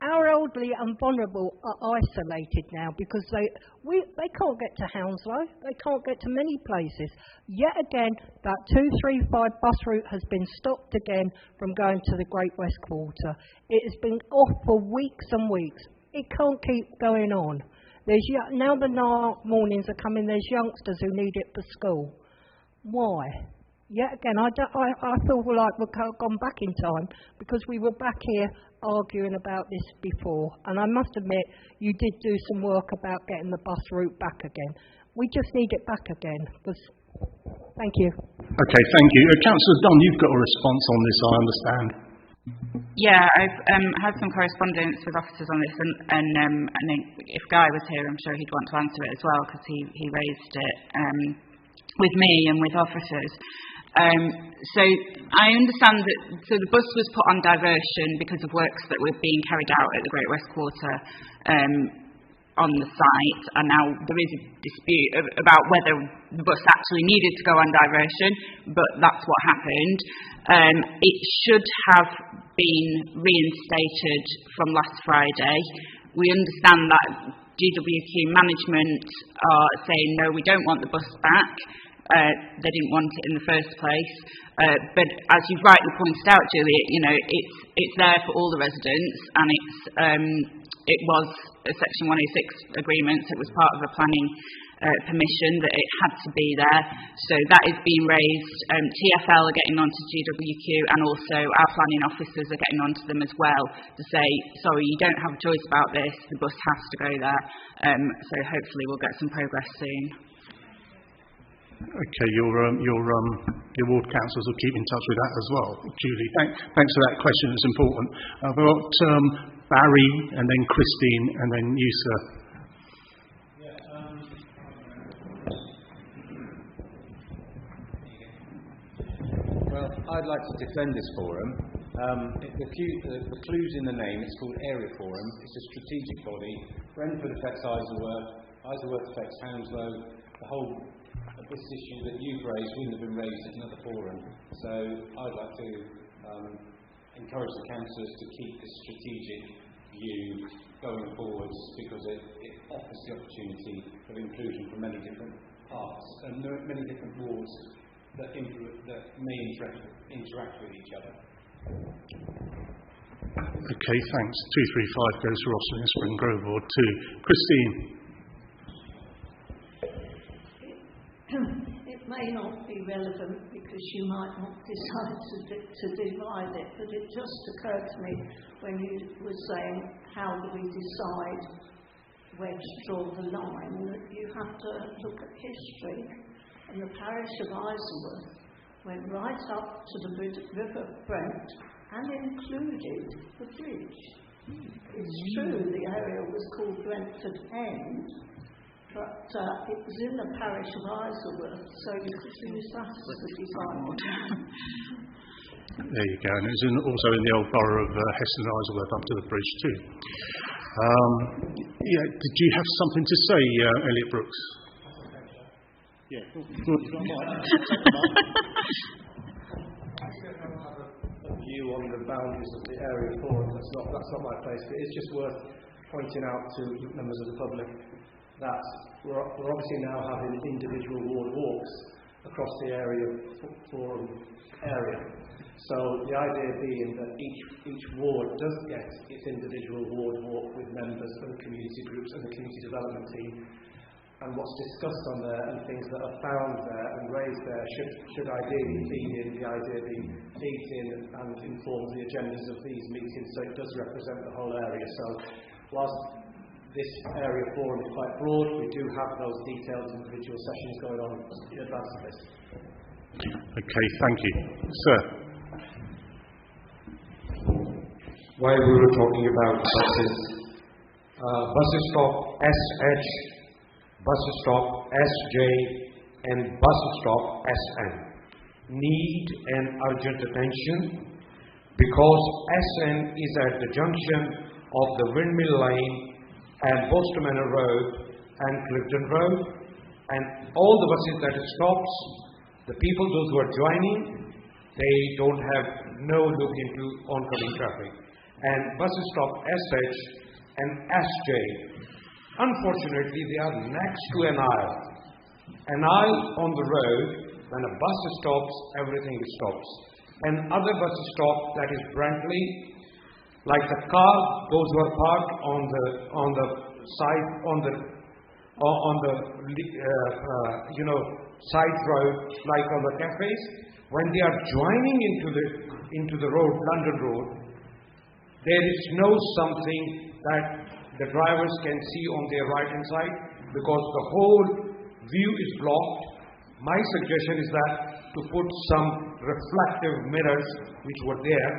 Our elderly and vulnerable are isolated now because they can't get to Hounslow, they can't get to many places. Yet again, that 235 bus route has been stopped again from going to the Great West Quarter. It has been off for weeks and weeks. It can't keep going on. Now the mornings are coming, there's youngsters who need it for school. Why? Yet again, I feel like we've gone back in time because we were back here arguing about this before. And I must admit, you did do some work about getting the bus route back again. We just need it back again. Thank you. Okay, thank you. Councillor Dunn, you've got a response on this, I understand. Yeah, I've had some correspondence with officers on this, and if Guy was here, I'm sure he'd want to answer it as well because he raised it with me and with officers. So I understand that the bus was put on diversion because of works that were being carried out at the Great West Quarter on the site, and now there is a dispute about whether the bus actually needed to go on diversion, but that's what happened. It should have been reinstated from last Friday. We understand that GWQ management are saying, no, we don't want the bus back. They didn't want it in the first place. But as you've rightly pointed out, Julie, it's there for all the residents, and it was a Section 106 agreement, so it was part of a planning permission that it had to be there. So that is being raised. TfL are getting onto GWQ, and also our planning officers are getting onto them as well to say, sorry, you don't have a choice about this, the bus has to go there. So hopefully we'll get some progress soon. Okay, your ward councillors will keep in touch with that as well. Julie, thanks for that question, it's important. We've got Barry, and then Christine, and then you, sir. Well, I'd like to defend this forum. The clue's in the name. It's called Area Forum. It's a strategic body. Brentford affects Isleworth. Isleworth affects Hounslow. The whole this issue that you've raised wouldn't have been raised at another forum. So I'd like to encourage the councillors to keep this strategic view going forwards because it offers the opportunity of inclusion from many different parts and many different wards that may interact with each other. Okay, thanks. 235 goes for Rosslyn and Spring Grove Ward 2. Christine. It may not be relevant because you might not decide to divide it, but it just occurred to me when you were saying how do we decide where to draw the line, that you have to look at history. And the parish of Isleworth went right up to the River Brent and included the bridge. It's true the area was called Brentford End, but it was in the parish of Isleworth, so you could use that as the design. There you go, and it was also in the old borough of Heston Isleworth up to the bridge too. Did you have something to say, Elliot Brooks? Yeah. I don't have a view on the boundaries of the area forum. That's not my place. But it's just worth pointing out to members of the public that we're obviously now having individual ward walks across the forum area. So the idea being that each ward does get its individual ward walk with members of the community groups and the community development team, and what's discussed on there and things that are found there and raised there should ideally feed in, the idea being feeds in and informs the agendas of these meetings, so it does represent the whole area. So whilst this area forum is quite broad, we do have those detailed individual sessions going on in advance of this. Okay, thank you. Sir. While we were talking about buses, buses stop SH, buses stop SJ, and buses stop SN need an urgent attention, because SN is at the junction of the Windmill Lane and Boston Manor Road and Clifton Road, and all the buses that it stops, the people, those who are joining, they don't have no look into oncoming traffic. And buses stop SH and SJ, unfortunately, they are next to an aisle. An aisle on the road, when a bus stops, everything stops. And other buses stop, that is Brentford, like the car, those who are parked on the side, side road, like on the cafes, when they are joining into the road, London Road, there is no something that the drivers can see on their right hand side, because the whole view is blocked. My suggestion is that to put some reflective mirrors which were there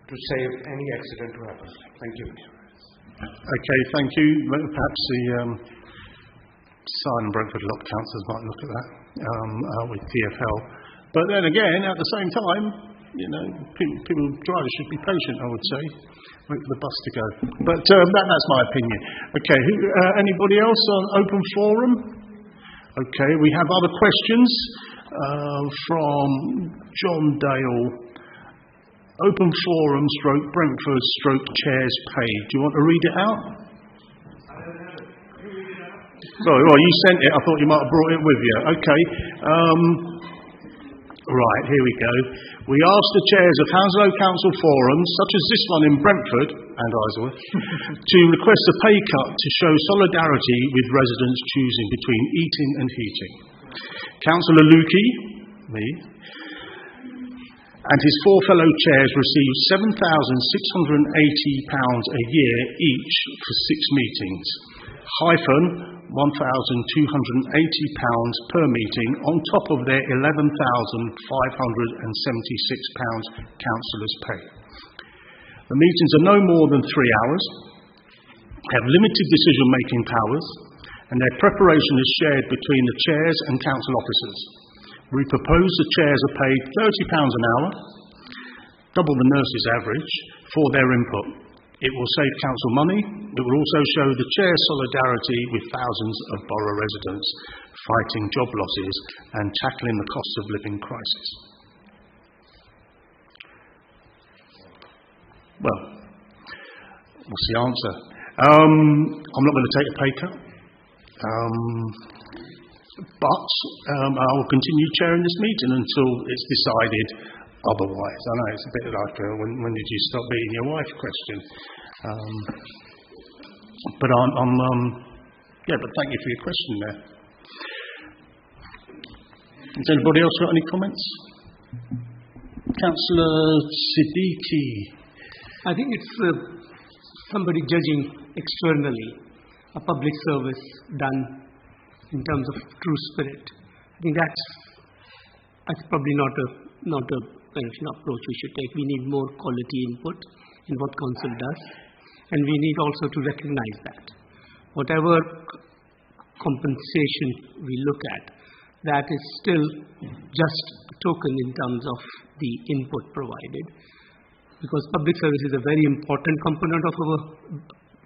to save any accident to happen. Thank you. Okay, thank you. Perhaps the Simon Brentford Lock councillors might look at that with TfL. But then again, at the same time, people drivers should be patient, I would say. Wait for the bus to go. But that's my opinion. Okay, anybody else on open forum? Okay, we have other questions from John Dale. Open forum / Brentford / chairs paid. Do you want to read it out? Sorry, well, you sent it. I thought you might have brought it with you. Okay. Right, here we go. We asked the chairs of Hounslow Council forums, such as this one in Brentford and Isleworth, to request a pay cut to show solidarity with residents choosing between eating and heating. Councillor Lukey, me, and his four fellow chairs received £7,680 a year each for 6 meetings, hyphen £1,280 per meeting on top of their £11,576 councillors' pay. The meetings are no more than 3 hours, have limited decision-making powers, and their preparation is shared between the chairs and council officers. We propose the chairs are paid £30 an hour, double the nurses' average, for their input. It will save council money. It will also show the chair's solidarity with thousands of borough residents fighting job losses and tackling the cost of living crisis. Well, what's the answer? I'm not going to take a pay cut. But I will continue chairing this meeting until it's decided otherwise. I know it's a bit like when did you stop beating your wife question. But but thank you for your question there. Has anybody else got any comments? Councillor Siddiqui. I think it's somebody judging externally a public service done in terms of true spirit. I think that's probably not a kind of approach we should take. We need more quality input in what council does, and we need also to recognize that whatever compensation we look at, that is still just a token in terms of the input provided, because public service is a very important component of our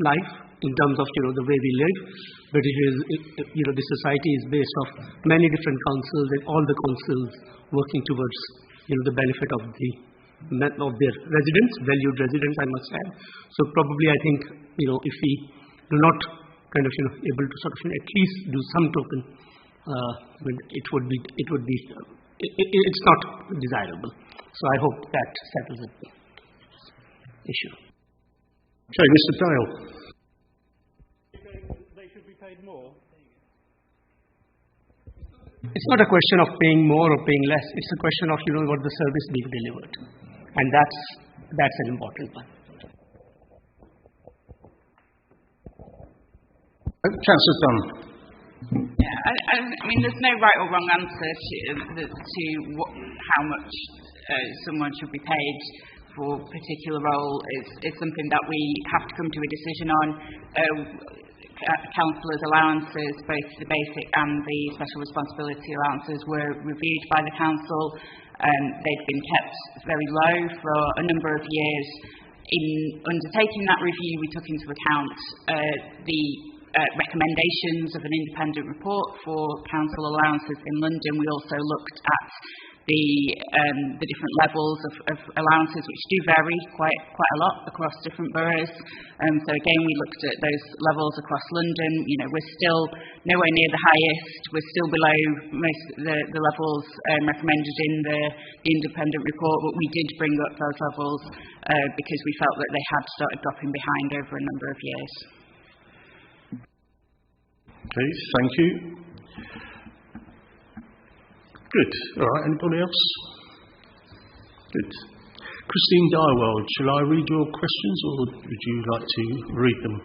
life in terms of the way we live. But it is the society is based off many different councils, and all the councils working towards the benefit of their residents, valued residents, I must add. So probably I think if we do not kind of able to sort of at least do some token, it's not desirable. So I hope that settles the issue. Okay, Mr. Dale. They should be paid more. It's not a question of paying more or paying less. It's a question of what the service being delivered, and that's an important one. Councillor Dunn. Yeah, I mean, there's no right or wrong answer to how much someone should be paid for a particular role. It's something that we have to come to a decision on. Councillors' allowances, both the basic and the special responsibility allowances, were reviewed by the council. They've been kept very low for a number of years. In undertaking that review, we took into account the recommendations of an independent report for council allowances in London. We also looked at the different levels of allowances, which do vary quite a lot across different boroughs. So again, we looked at those levels across London. We're still nowhere near the highest. We're still below most of the levels recommended in the independent report, but we did bring up those levels because we felt that they had started dropping behind over a number of years. Okay, thank you. Good. All right, anybody else? Good. Christine Dyrwell, shall I read your questions or would you like to read them?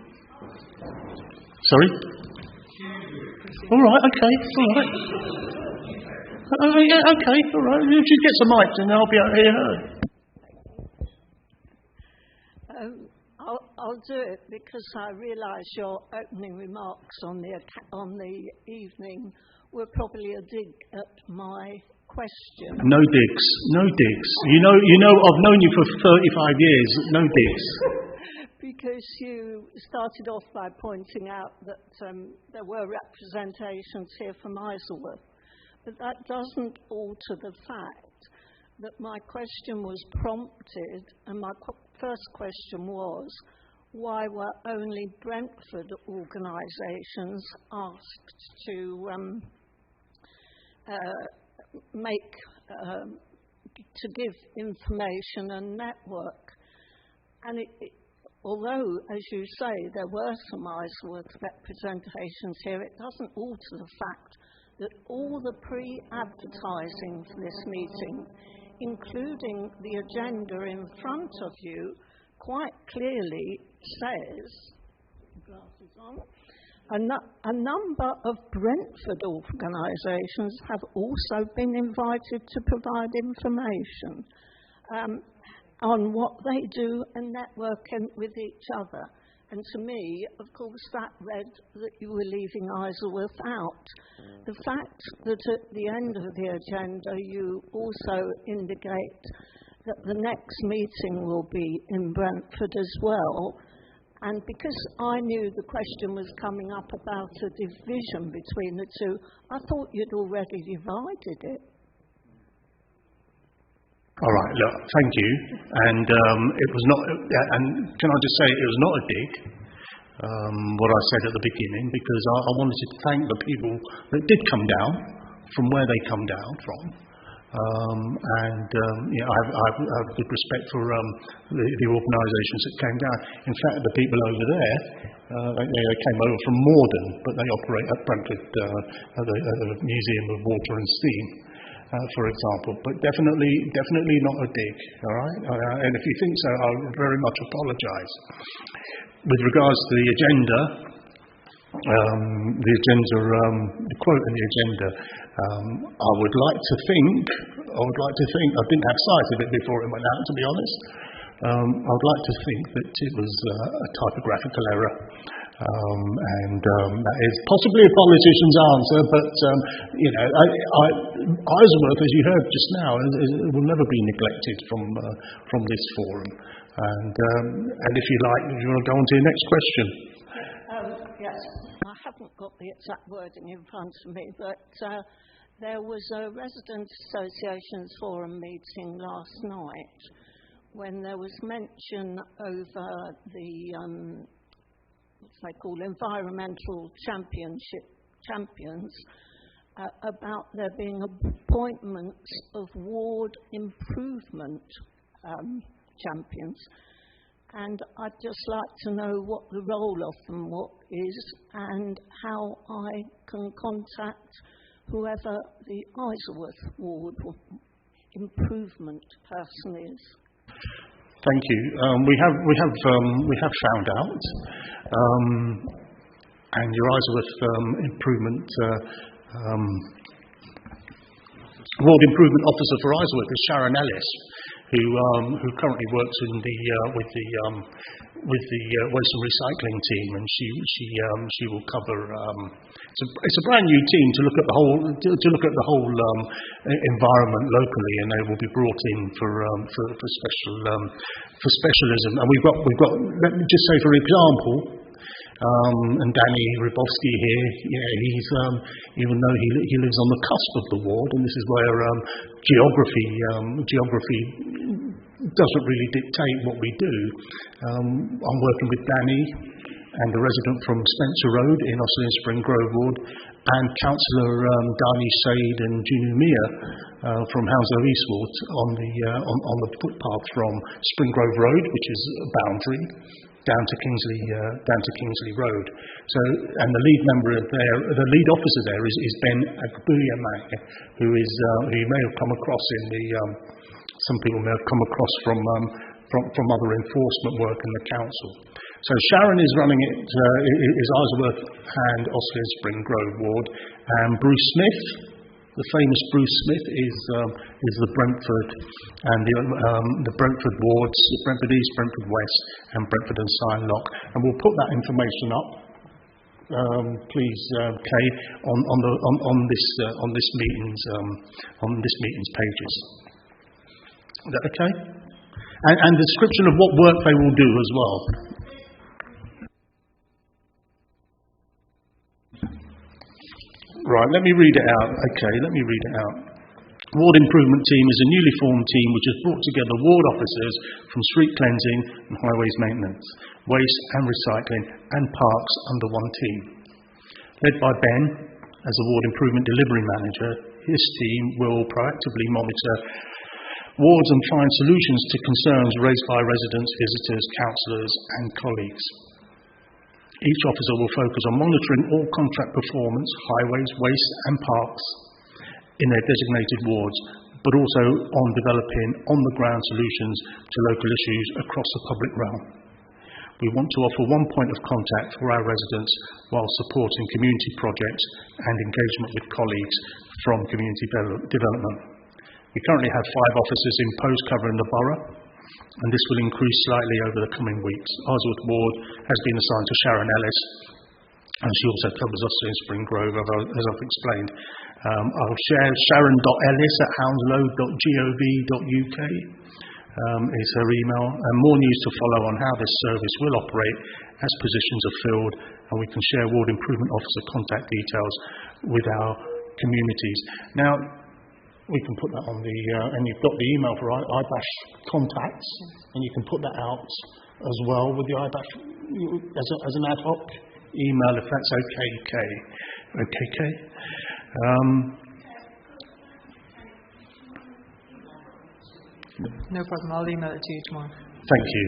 Sorry? All right, okay, all right. Yeah, okay, all right. If you get some mics and I'll be out here. I'll do it because I realise your opening remarks on the evening were probably a dig at my question. No digs. You know, I've known you for 35 years. No digs. Because you started off by pointing out that there were representations here from Isleworth, but that doesn't alter the fact that my question was prompted, and my first question was, why were only Brentford organisations asked to to give information and network? And although, as you say, there were some Isleworth representations here, it doesn't alter the fact that all the pre-advertising for this meeting, including the agenda in front of you, quite clearly says, glasses on, a number of Brentford organisations have also been invited to provide information on what they do and networking with each other. And to me, of course, that read that you were leaving Isleworth out. The fact that at the end of the agenda you also indicate that the next meeting will be in Brentford as well, and because I knew the question was coming up about a division between the two, I thought you'd already divided it. All right, look, thank you. And it was not, and can I just say it was not a dig, what I said at the beginning, because I wanted to thank the people that did come down from where they come down from. I have good respect for the organisations that came down. In fact, the people over there, they came over from Morden, but they operate at Brentford, at the Museum of Water and Steam, for example. But definitely not a dig, all right? And if you think so, I'll very much apologise. With regards to the agenda, the quote in the agenda, I would like to think, I didn't have sight of it before it went out, to be honest. I would like to think that it was a typographical error, and that is possibly a politician's answer, but Isleworth, as you heard just now, will never be neglected from this forum. And if you like, if you want to go on to your next question. Yes, I haven't got the exact wording in front of me, but there was a Residents' Associations Forum meeting last night when there was mention over the they call environmental champions, about there being appointments of ward improvement champions. And I'd just like to know what the role of them is and how I can contact whoever the Isleworth ward improvement person is. Thank you. We have found out, and your Isleworth improvement ward improvement officer for Isleworth is Sharon Ellis, who currently works in with the waste and recycling team, and she will cover. It's a brand new team to look at the whole environment locally, and they will be brought in for specialism. And we've got. Let me just say, for example. And Danny Rybowski here, he's even though he lives on the cusp of the ward, and this is where geography doesn't really dictate what we do. I'm working with Danny and a resident from Spencer Road in Osley and Spring Grove ward, and Councillor Dani Said and Junu Mia from Hounslow Eastward on the footpath from Spring Grove Road, which is a boundary, down to Kingsley Road. So, and the lead officer there is Ben Agbuyamang, who you may have come across some people may have come across from other enforcement work in the council. So Sharon is running it, is Isleworth and Osley and Spring Grove ward, and Bruce Smith, the famous Bruce Smith, is the Brentford and the Brentford wards, Brentford East, Brentford West, and Brentford and Signlock. And we'll put that information up, please, Kay, on this meeting's pages. Is that okay? And the description of what work they will do as well. Right, let me read it out. Okay, let me read it out. Ward Improvement Team is a newly formed team which has brought together ward officers from street cleansing and highways maintenance, waste and recycling, and parks under one team. Led by Ben as a Ward Improvement Delivery Manager, his team will proactively monitor wards and find solutions to concerns raised by residents, visitors, councillors, and colleagues. Each officer will focus on monitoring all contract performance, highways, waste and parks in their designated wards, but also on developing on-the-ground solutions to local issues across the public realm. We want to offer one point of contact for our residents while supporting community projects and engagement with colleagues from community development. We currently have 5 officers in post covering the borough, and this will increase slightly over the coming weeks. Isleworth Ward has been assigned to Sharon Ellis, and she also covers Osley and Spring Grove, as I've explained. I'll share sharon.ellis@hounslow.gov.uk is her email, and more news to follow on how this service will operate as positions are filled, and we can share Ward Improvement Officer contact details with our communities. Now, we can put that on and you've got the email for IBASH contacts, and you can put that out as well with the IBASH as an ad hoc email, if that's okay, Kay. Okay, Kay? No problem, I'll email it to you tomorrow. Thank you.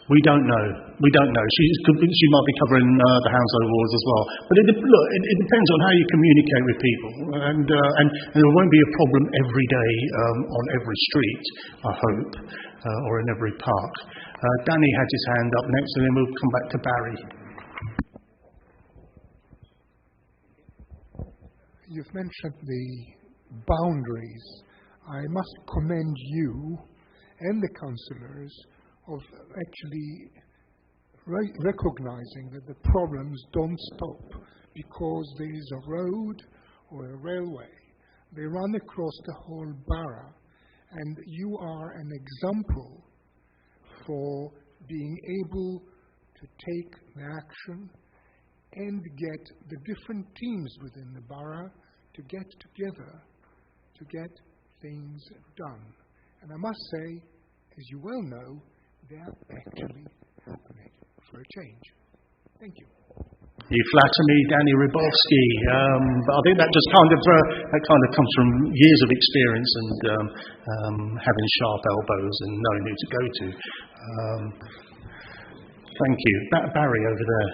We don't know. She might be covering the Hounslow wards as well. But it depends on how you communicate with people, and there won't be a problem every day on every street, I hope, or in every park. Danny had his hand up next, and then we'll come back to Barry. You've mentioned the boundaries. I must commend you and the councillors of actually recognizing that the problems don't stop because there is a road or a railway. They run across the whole borough, and you are an example for being able to take the action and get the different teams within the borough to get together to get things done. And I must say, as you well know, they are actually happening for a change. Thank you. You flatter me, Danny Rybowski, but I think that just kind of comes from years of experience and having sharp elbows and knowing who to go to. Thank you, Barry over there.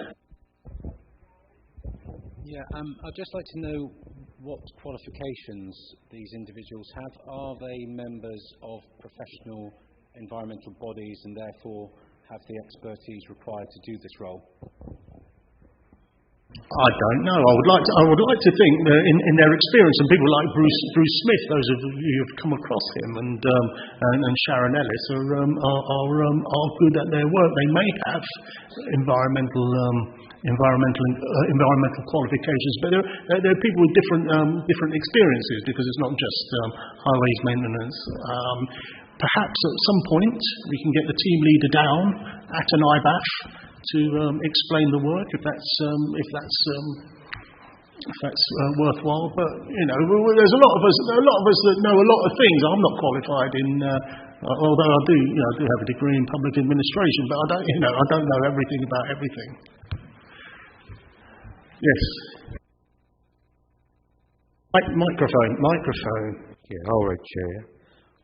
Yeah, I'd just like to know what qualifications these individuals have. Are they members of professional environmental bodies and therefore have the expertise required to do this role? I don't know. I would like to think that in their experience, and people like Bruce Smith, those of you who have come across him, and Sharon Ellis are good at their work. They may have environmental qualifications, but there are people with different experiences, because it's not just highways maintenance. Perhaps at some point we can get the team leader down at an IBAF to explain the work, if that's worthwhile. But there's a lot of us that know a lot of things. I'm not qualified in, although I do have a degree in public administration, but I don't know everything about everything. Yes. Microphone. Yeah, all right, Chair.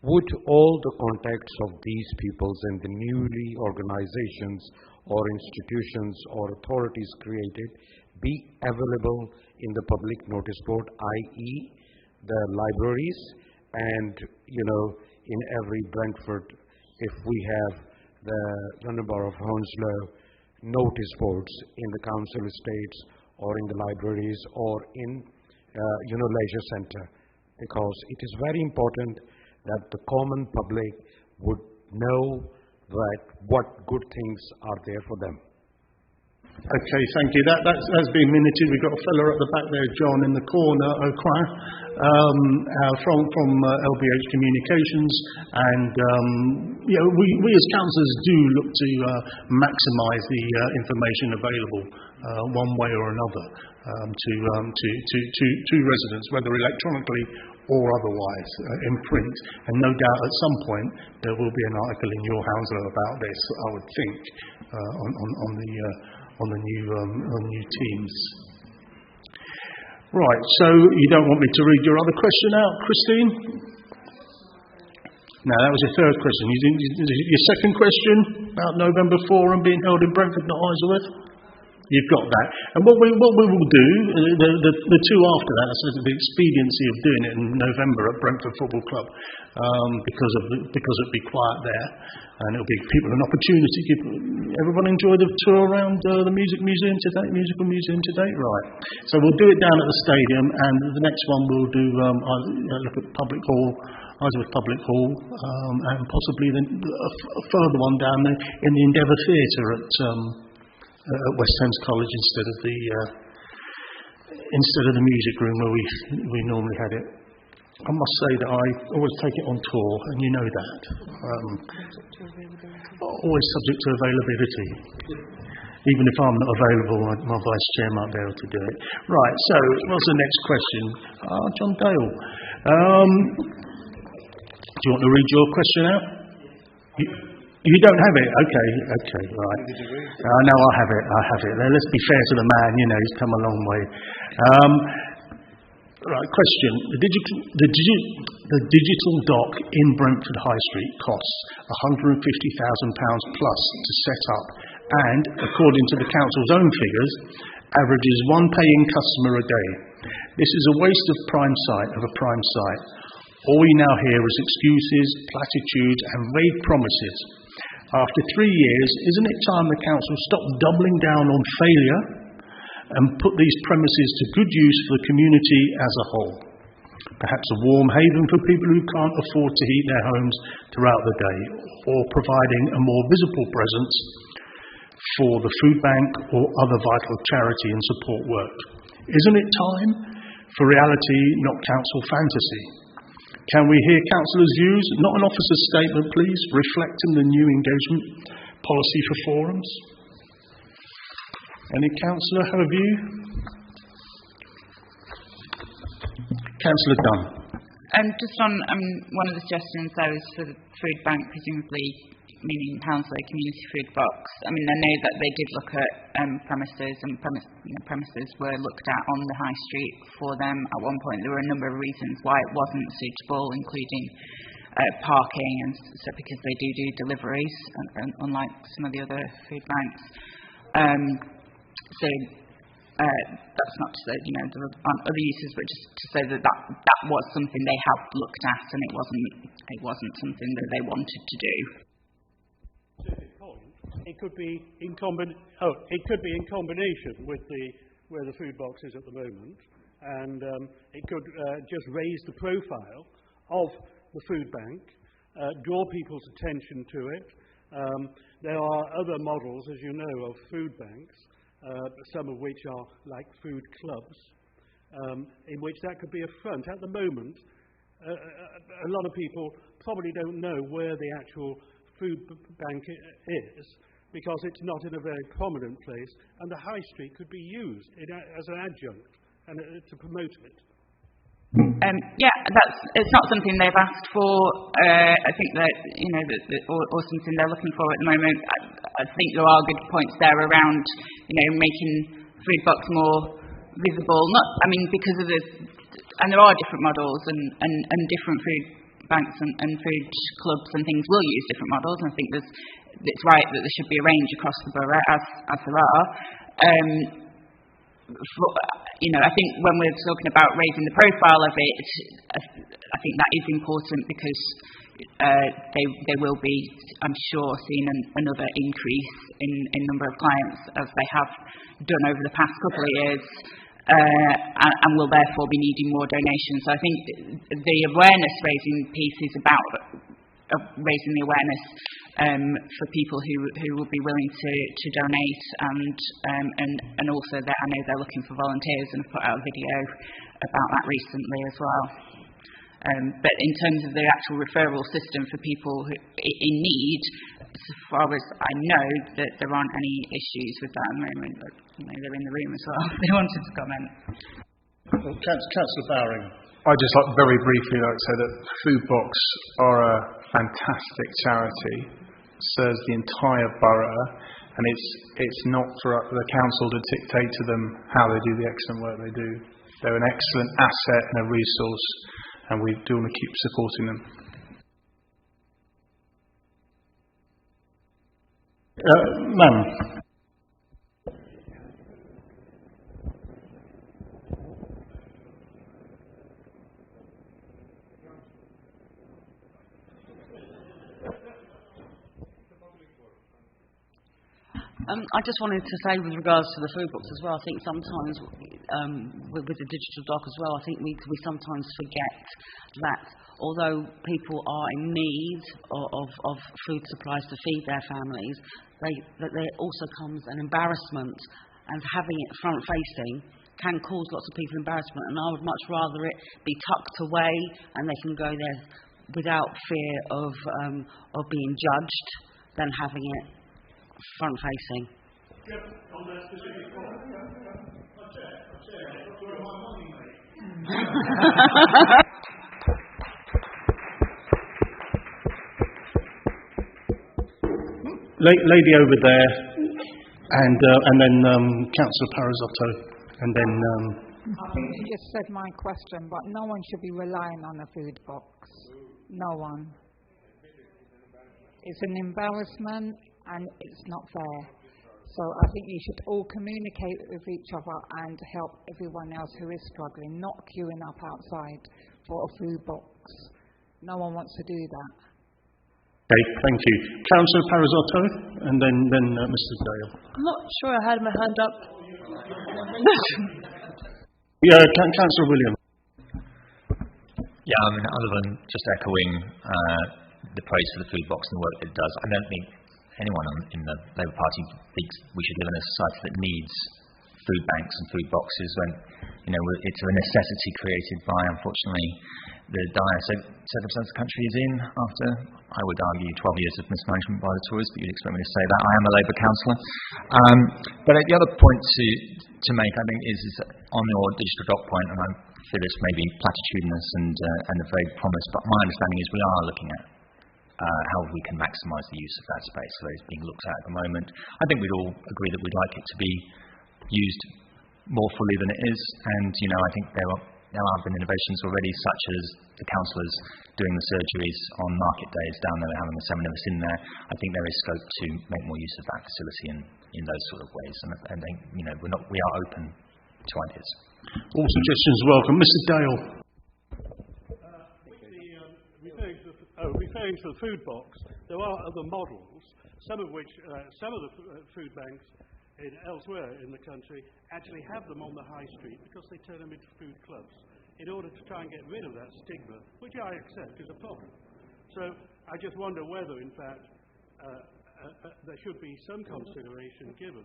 Would all the contacts of these peoples and the newly organizations or institutions or authorities created be available in the public notice board, i.e. the libraries, and in every Brentford, if we have the London Borough of Hounslow notice boards in the council estates or in the libraries or in leisure centre, because it is very important that the common public would know that what good things are there for them. Okay, thank you. That's been minuted. We've got a fellow at the back there, John, in the corner, O'Quire, from LBH Communications, and we as councillors do look to maximise the information available one way or another to residents, whether electronically or otherwise, in print. And no doubt at some point there will be an article in your Hounslow about this, I would think, on the new teams. Right, so you don't want me to read your other question out, Christine? No, that was your third question. Your second question about November Forum being held in Brentford, not Isleworth? You've got that. And what we will do, the two after that, is the expediency of doing it in November at Brentford Football Club, because it'll be quiet there, and it'll give people an opportunity. Give everyone enjoy the tour around the musical museum today, right? So we'll do it down at the stadium, and the next one we'll do look at Public Hall, Isleworth Public Hall, and possibly then a further one down there in the Endeavour Theatre at West Thames College instead of the music room where we normally had it. I must say that I always take it on tour, and you know that. Always subject to availability. Even if I'm not available, my vice chair might be able to do it. Right, so what's the next question? John Dale. Do you want to read your question out? You don't have it? Okay, right. No, I have it. Let's be fair to the man, he's come a long way. Right, question. The digital dock in Brentford High Street costs £150,000 plus to set up, and, according to the council's own figures, averages one paying customer a day. This is a waste of a prime site. All we now hear is excuses, platitudes and vague promises. After 3 years, isn't it time the council stopped doubling down on failure and put these premises to good use for the community as a whole? Perhaps a warm haven for people who can't afford to heat their homes throughout the day, or providing a more visible presence for the food bank or other vital charity and support work. Isn't it time for reality, not council fantasy? Can we hear councillors' views, not an officer's statement, please, reflecting the new engagement policy for forums? Any councillor have a view? Councillor Dunn. Just on one of the suggestions there was for the food bank, presumably meaning Hounslow Community Food Box. I mean, I know that they did look at premises, and premises were looked at on the high street for them at one point. There were a number of reasons why it wasn't suitable, including parking, and so because they do deliveries, unlike some of the other food banks. That's not to say, there aren't other uses, but just to say that was something they have looked at, and it wasn't something that they wanted to do. It could be in combination with where the food box is at the moment, and it could just raise the profile of the food bank, draw people's attention to it. There are other models, as you know, of food banks, some of which are like food clubs, in which that could be a front. At the moment, a lot of people probably don't know where the actual food bank is, because it's not in a very prominent place, and the high street could be used as an adjunct and to promote it. It's not something they've asked for. I think that or something they're looking for at the moment. I think there are good points there around making food box more visible. Because of and there are different models and different food banks and food clubs and things will use different models. And I think it's right that there should be a range across the borough as there are. I think when we're talking about raising the profile of it, I think that is important because they will be, I'm sure, seeing another increase in number of clients as they have done over the past couple of years, and will therefore be needing more donations. So I think the awareness raising piece is about raising the awareness for people who will be willing to donate, and also that I know they're looking for volunteers and have put out a video about that recently as well. But in terms of the actual referral system for people in need, so far as I know, that there aren't any issues with that at the moment. But they're in the room as well. They wanted to comment. Well, Councillor Bowring. I'd just very briefly like to say that Food Box are a fantastic charity, serves the entire borough, and it's not for the council to dictate to them how they do the excellent work they do. They're an excellent asset and a resource, and we do want to keep supporting them. Ma'am. I just wanted to say with regards to the food books as well, I think sometimes with the digital doc as well, I think we sometimes forget that although people are in need of food supplies to feed their families, that there also comes an embarrassment, and having it front-facing can cause lots of people embarrassment, and I would much rather it be tucked away and they can go there without fear of being judged than having it front-facing. On that specific point. Lady over there, and then Councillor Parisotto, and then. I think you just said my question, but no one should be relying on a food box. No one. It's an embarrassment. And it's not fair. So I think you should all communicate with each other and help everyone else who is struggling, not queuing up outside for a food box. No one wants to do that. Okay, thank you. Councillor Parisotto, and then Mr. Dale. I'm not sure I had my hand up. Yeah, Councillor William. Yeah, other than just echoing the praise for the food box and the work it does, I don't think anyone in the Labour Party thinks we should live in a society that needs food banks and food boxes when, it's a necessity created by, unfortunately, the dire circumstance the country is in after, I would argue, 12 years of mismanagement by the Tories, but you'd expect me to say that. I am a Labour councillor. But the other point to make, I think, is on your digital doc point, and I Phyllis may be platitudinous and a vague promise, but my understanding is we are looking at how we can maximise the use of that space. So it's being looked at the moment. I think we'd all agree that we'd like it to be used more fully than it is, and I think there have been innovations already, such as the councillors doing the surgeries on market days down there, having the seminarists in there. I think there is scope to make more use of that facility in those sort of ways, and I think we are open to ideas. All suggestions welcome. Mr. Dale. Referring to the food box, there are other models, some of the food banks elsewhere in the country actually have them on the high street because they turn them into food clubs in order to try and get rid of that stigma, which I accept is a problem. So I just wonder whether, in fact, there should be some consideration given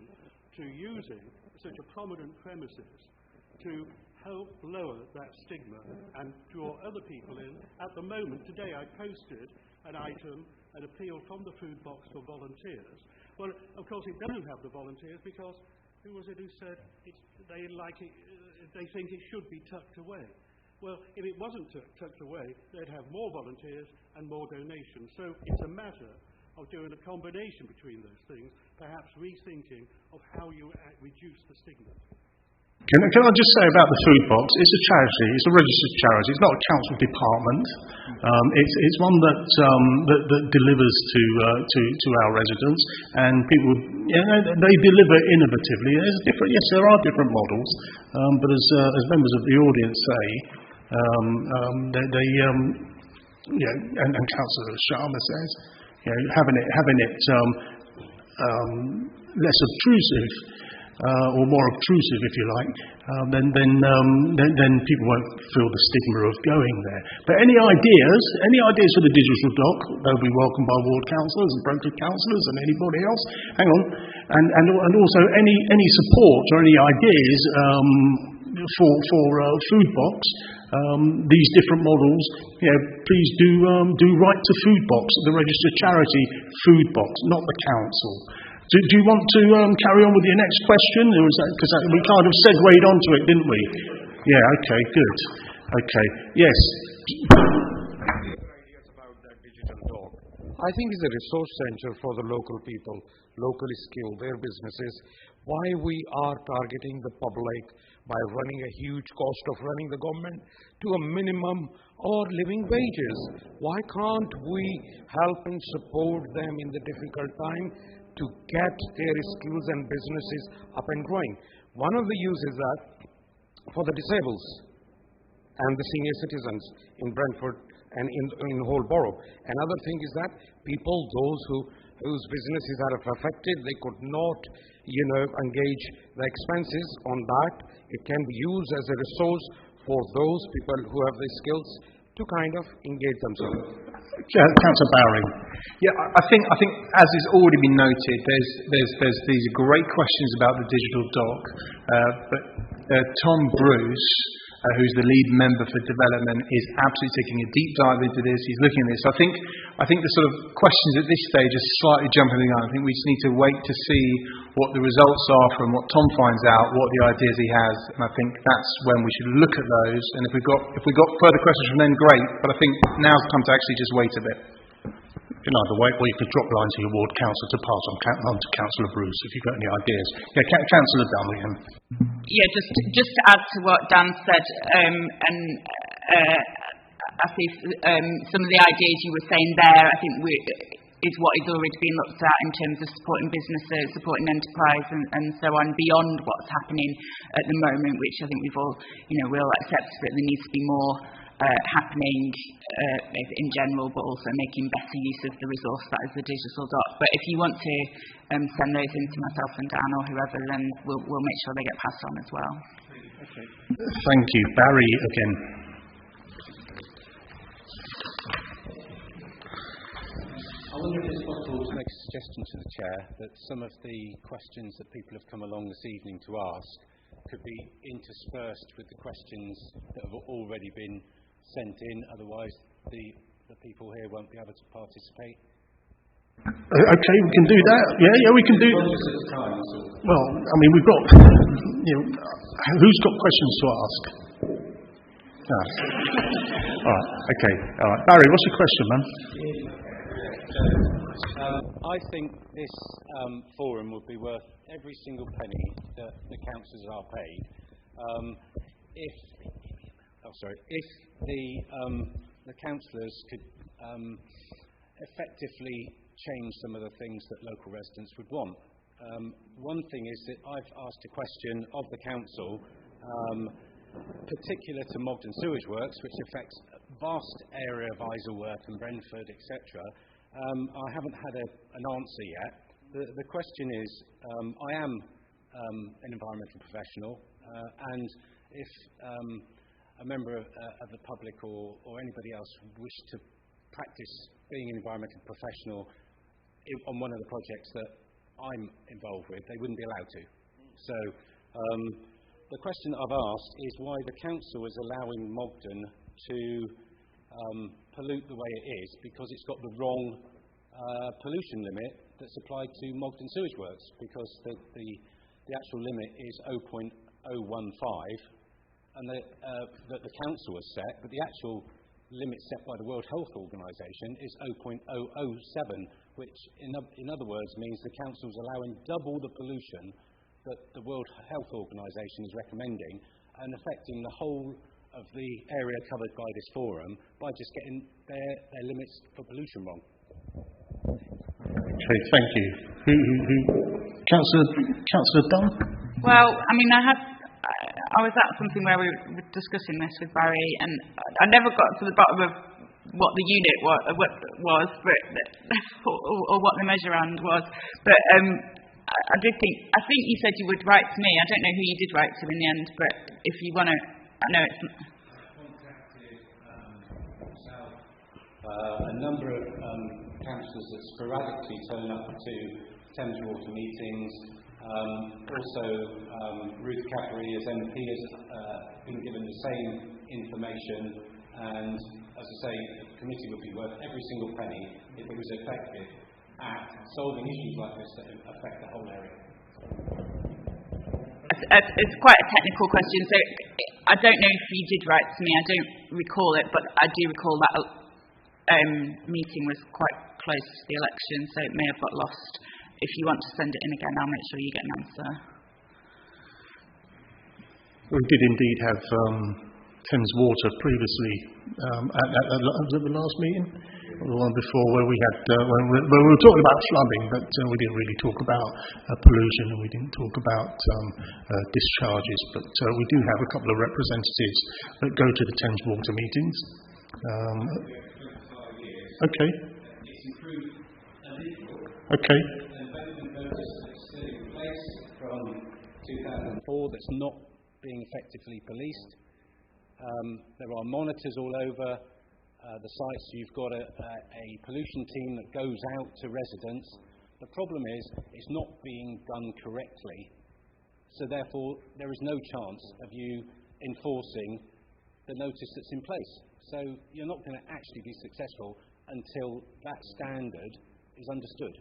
to using such a prominent premises to help lower that stigma and draw other people in. At the moment, today I posted an appeal from the food box for volunteers. Well, of course, it doesn't have the volunteers because who was it who said they think it should be tucked away? Well, if it wasn't tucked away, they'd have more volunteers and more donations. So it's a matter of doing a combination between those things, perhaps rethinking of how you reduce the stigma. Can I just say about the food box? It's a charity. It's a registered charity. It's not a council department. It's one that delivers to our residents, and people. They deliver innovatively. There are different models, but as members of the audience say, and Councillor Sharma says, having it less obtrusive. Or more obtrusive, if you like, then people won't feel the stigma of going there. But any ideas for the digital dock, they'll be welcomed by ward councillors and Brentford councillors and anybody else. Hang on, and also any support or any ideas for food box. These different models, please do write to Food Box, the registered charity Food Box, not the council. Do you want to carry on with your next question? Or is that because we kind of segued onto it, didn't we? Yeah. Okay. Good. Okay. Yes. Ideas about that digital dock. I think it's a resource center for the local people, locally skilled, their businesses. Why we are targeting the public by running a huge cost of running the government to a minimum or living wages? Why can't we help and support them in the difficult time to get their skills and businesses up and growing? One of the uses is that for the disabled and the senior citizens in Brentford and in the whole borough. Another thing is that those whose businesses are affected, they could not, engage the expenses on that. It can be used as a resource for those people who have the skills to kind of engage themselves. Councillor Bowring. Yeah, I think as has already been noted, there's these great questions about the digital dock, but Tom Bruce, who's the lead member for development, is absolutely taking a deep dive into this. He's looking at this. I think the sort of questions at this stage are slightly jumping the gun. I think we just need to wait to see what the results are from what Tom finds out, what the ideas he has, and I think that's when we should look at those. And if we've got further questions from then, great. But I think now's the time to actually just wait a bit. You can either wait, or you could drop lines to your ward councillor to pass on to Councillor Bruce if you've got any ideas. Yeah, Councillor Dunningham. Yeah, just to add to what Dan said, and I think some of the ideas you were saying there, I think is what is already being looked at in terms of supporting businesses, supporting enterprise, and so on, beyond what's happening at the moment, which I think we've all, we all accept that there needs to be more happening in general, but also making better use of the resource that is the digital dock. But if you want to send those in to myself and Dan or whoever, then we'll make sure they get passed on as well. Okay. Thank you. Barry again. I wonder if it's possible to make a suggestion to the Chair that some of the questions that people have come along this evening to ask could be interspersed with the questions that have already been sent in, otherwise the people here won't be able to participate. Okay, we can do that. Yeah, we can do. Well, I mean, we've got. Who's got questions to ask? All right. Okay. All right. Barry, what's your question, man? I think this forum would be worth every single penny that the councillors are paid. If the councillors could effectively change some of the things that local residents would want. One thing is that I've asked a question of the council, particular to Mogden Sewage Works, which affects a vast area of Isleworth and Brentford, etc. I haven't had an answer yet. The question is, I am an environmental professional, and if a member of the public or anybody else wish to practice being an environmental professional on one of the projects that I'm involved with, they wouldn't be allowed to. So the question that I've asked is why the council is allowing Mogden to pollute the way it is, because it's got the wrong pollution limit that's applied to Mogden Sewage Works, because the actual limit is 0.015, and that the council has set, but the actual limit set by the World Health Organization is 0.007, which in other words means the council is allowing double the pollution that the World Health Organization is recommending, and affecting the whole of the area covered by this forum by just getting their limits for pollution wrong. Okay, thank you. Councillor Dunn? Well, I mean, I was at something where we were discussing this with Barry, and I never got to the bottom of what the unit was, but or what the measurand was. But I think you said you would write to me. I don't know who you did write to in the end, but if you want to, I know it's. A number of councillors that sporadically turn up to Thames Water meetings. Also, Ruth Cadbury as MP has been given the same information, and as I say, the committee would be worth every single penny if it was effective at solving issues like this that affect the whole area. It's quite a technical question, so I don't know if you did write to me. I don't recall it, but I do recall that meeting was quite close to the election, so it may have got lost. If you want to send it in again, I'll make sure you get an answer. We did indeed have Thames Water previously at the last meeting, or the one before, where we had where we were talking about flooding, but we didn't really talk about pollution, and we didn't talk about discharges. But we do have a couple of representatives that go to the Thames Water meetings. Okay. Okay. From 2004 that's not being effectively policed. There are monitors all over the sites. You've got a pollution team that goes out to residents. The problem is it's not being done correctly. So therefore there is no chance of you enforcing the notice that's in place. So you're not going to actually be successful until that standard is understood.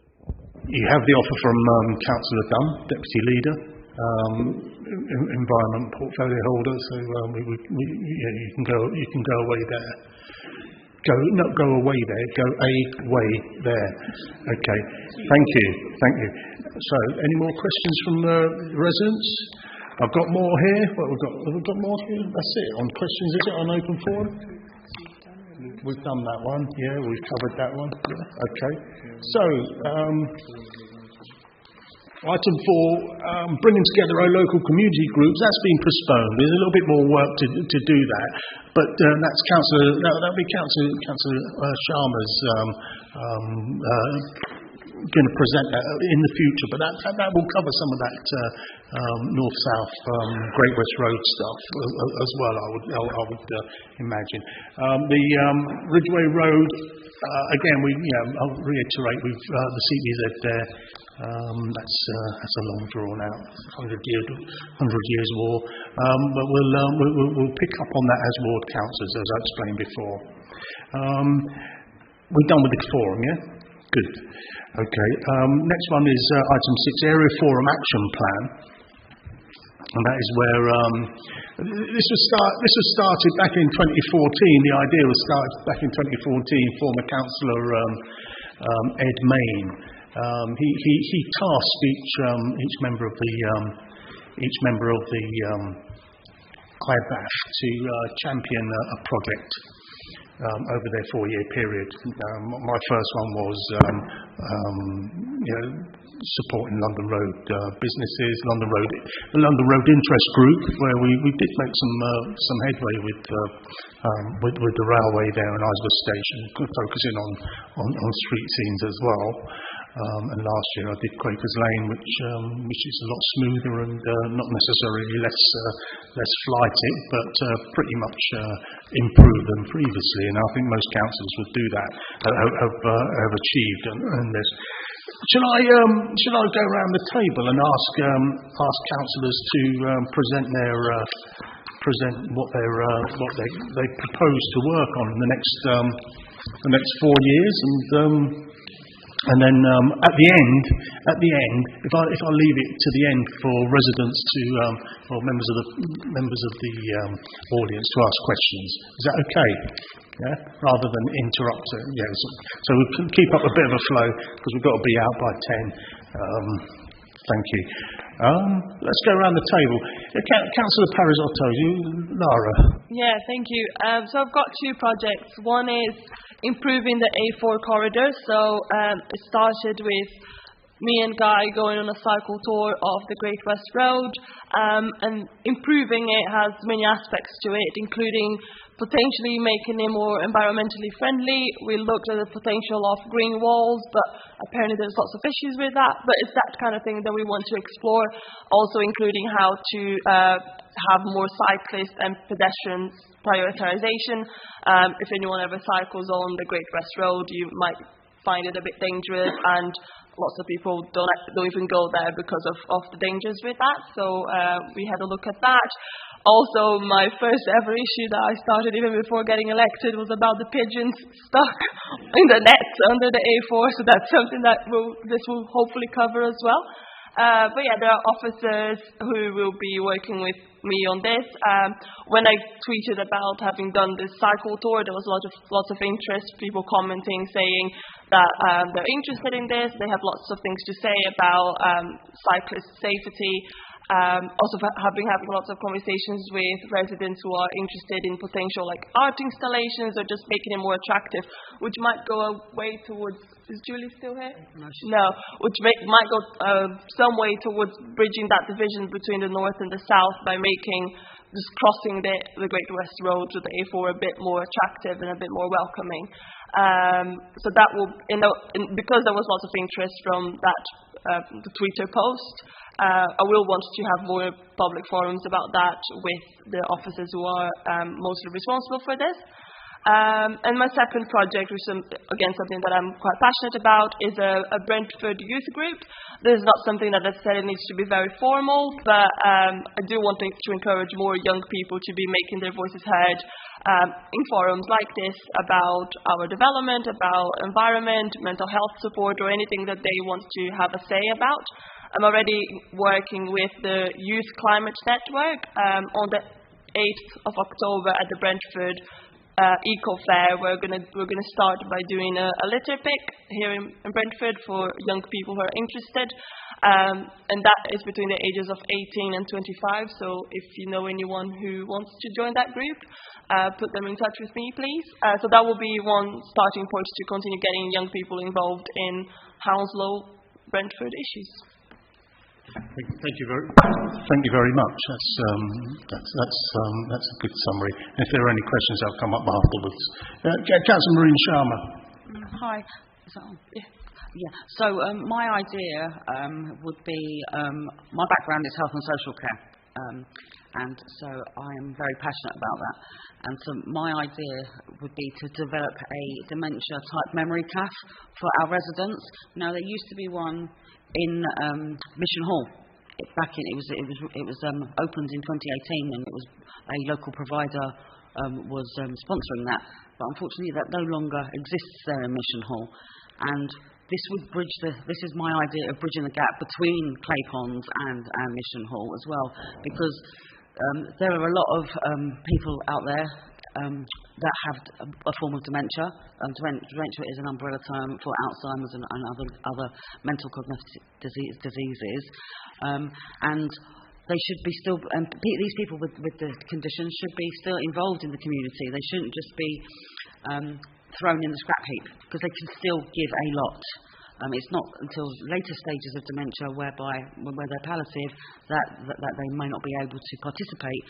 You have the offer from Councillor Dunn, Deputy Leader, Environment Portfolio Holder, so you can go away there. Not go away there, go away there. Okay, thank you. So, any more questions from residents? I've got more here. We've got more here. That's it. On questions, is it on open forum? We've done that one. Yeah, we've covered that one. Yeah. Okay. So, item 4, bringing together our local community groups. That's been postponed. There's a little bit more work to do that, but that's that'll be Councillor Sharma's going to present that in the future. But that will cover some of that north-south Great West Road stuff as well. I would imagine the Ridgeway Road. Again, I'll reiterate. The CBZ there. That's a long drawn out 100 years war. But we'll pick up on that as ward councillors, as I explained before. We're done with the forum, yeah? Good. Okay. Next one is item 6, Area Forum Action Plan. And that is where this was started back in 2014. The idea was started back in 2014. Former councillor Ed Main. He tasked each member of the IBAF to champion a project over their 4-year period. My first one was supporting London Road businesses, the London Road Interest Group, where we did make some headway with the railway there in Isleworth Station, focusing on street scenes as well. And last year I did Quakers Lane, which is a lot smoother and not necessarily less flighted, but pretty much improved than previously. And I think most councils would do that, have achieved and this. Should I go around the table and ask councillors to present what they propose to work on in the next 4 years, and then at the end, if I leave it to the end for residents or members of the audience to ask questions, is that okay? Yeah, rather than interrupt it. Yeah, so we can keep up a bit of a flow because we've got to be out by 10. Thank you. Let's go around the table. Councillor Parisotto, Lara. Yeah, thank you. So I've got 2 projects. One is improving the A4 corridor. So it started with me and Guy going on a cycle tour of the Great West Road, and improving it has many aspects to it, including potentially making it more environmentally friendly. We looked at the potential of green walls, but apparently there's lots of issues with that. But it's that kind of thing that we want to explore, also including how to have more cyclists and pedestrians prioritization. If anyone ever cycles on the Great West Road, you might find it a bit dangerous, and lots of people don't even go there because of the dangers with that. So we had a look at that. Also, my first ever issue that I started even before getting elected was about the pigeons stuck in the nets under the A4, so that's something that this will hopefully cover as well. But yeah, there are officers who will be working with me on this. When I tweeted about having done this cycle tour, there was lots of interest, people commenting, saying that they're interested in this. They have lots of things to say about cyclist safety. Also having lots of conversations with residents who are interested in potential art installations or just making it more attractive, which might go away towards. Is Julie still here? No, which might go some way towards bridging that division between the north and the south by making just crossing the Great West Road to the A4 a bit more attractive and a bit more welcoming. So that will, because there was lots of interest from that the Twitter post. I will want to have more public forums about that with the officers who are mostly responsible for this. And my second project, which is again something that I'm quite passionate about, is a Brentford youth group. This is not something that necessarily needs to be very formal, but I do want to encourage more young people to be making their voices heard in forums like this about our development, about environment, mental health support, or anything that they want to have a say about. I'm already working with the Youth Climate Network on the 8th of October at the Brentford Eco Fair. We're gonna start by doing a litter pick here in Brentford for young people who are interested, and that is between the ages of 18 and 25. So if you know anyone who wants to join that group, put them in touch with me, please. So that will be one starting point to continue getting young people involved in Hounslow Brentford issues. Thank you very much. That's a good summary. If there are any questions, I'll come up afterwards. Councillor Marine Sharma. Hi. Yeah. So my idea would be my background is health and social care, and so I am very passionate about that. And so my idea would be to develop a dementia type memory cafe for our residents. Now there used to be one in Mission Hall. It was opened in 2018, and it was a local provider was sponsoring that. But unfortunately, that no longer exists there in Mission Hall. And this is my idea of bridging the gap between Clay Ponds and Mission Hall as well, because there are a lot of people out there that have a form of dementia. Dementia is an umbrella term for Alzheimer's and other mental cognitive diseases, and they should be still. These people with the conditions should be still involved in the community. They shouldn't just be thrown in the scrap heap, because they can still give a lot. It's not until later stages of dementia where they're palliative that they may not be able to participate.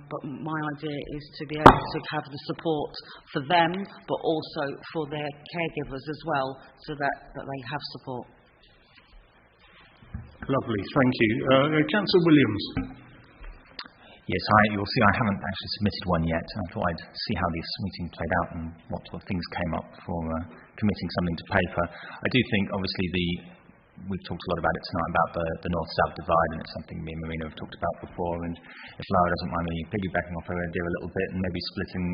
But my idea is to be able to have the support for them, but also for their caregivers as well, so that they have support. Lovely, thank you. Councillor Williams. Yes, you'll see I haven't actually submitted one yet. I thought I'd see how this meeting played out and what sort of things came up for committing something to paper. I do think, obviously, we've talked a lot about it tonight, about the north-south divide, and it's something me and Marina have talked about before. And if Lara doesn't mind me piggybacking off her idea a little bit and maybe splitting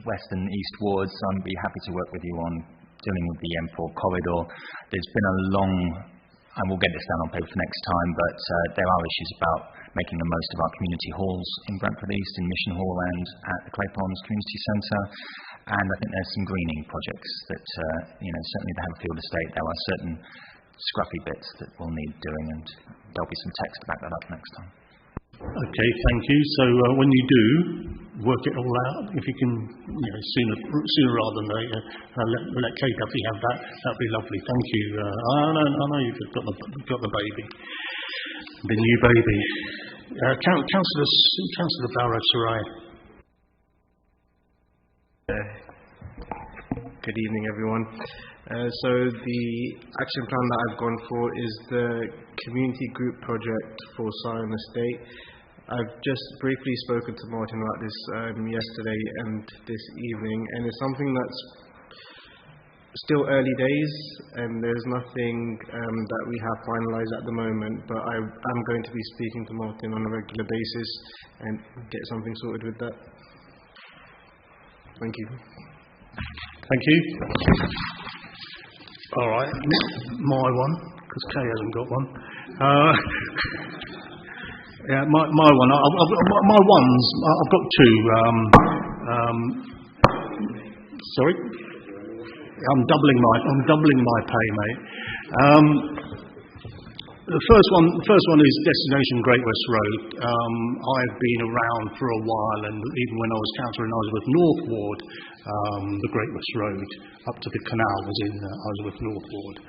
west and east wards, I'd be happy to work with you on dealing with the M4 corridor. There's been a long, and we'll get this down on paper for next time, but there are issues about making the most of our community halls in Brentford East, in Mission Hall and at the Clay Ponds Community Centre. And I think there's some greening projects that, certainly the Haverfield estate, there are certain scruffy bits that will need doing, and there'll be some text to back that up next time. Okay, thank you. So when you do work it all out, if you can, sooner rather than later, let Kate Duffy have that. That'd be lovely. Thank you. I know you've got the baby, the new baby. Councillor Barrow-Sarai. Good evening, everyone. So the action plan that I've gone for is the community group project for Sion Estate. I've just briefly spoken to Martin about this yesterday and this evening, and it's something that's still early days, and there's nothing that we have finalised at the moment, but I'm going to be speaking to Martin on a regular basis and get something sorted with that. Thank you. Thank you. All right, my one, because Kay hasn't got one. Yeah, my one. My ones. I've got two. Sorry, I'm doubling my pay, mate. The first one is Destination Great West Road. I've been around for a while, and even when I was councillor in Isleworth North Ward, the Great West Road up to the canal was in Isleworth North Ward.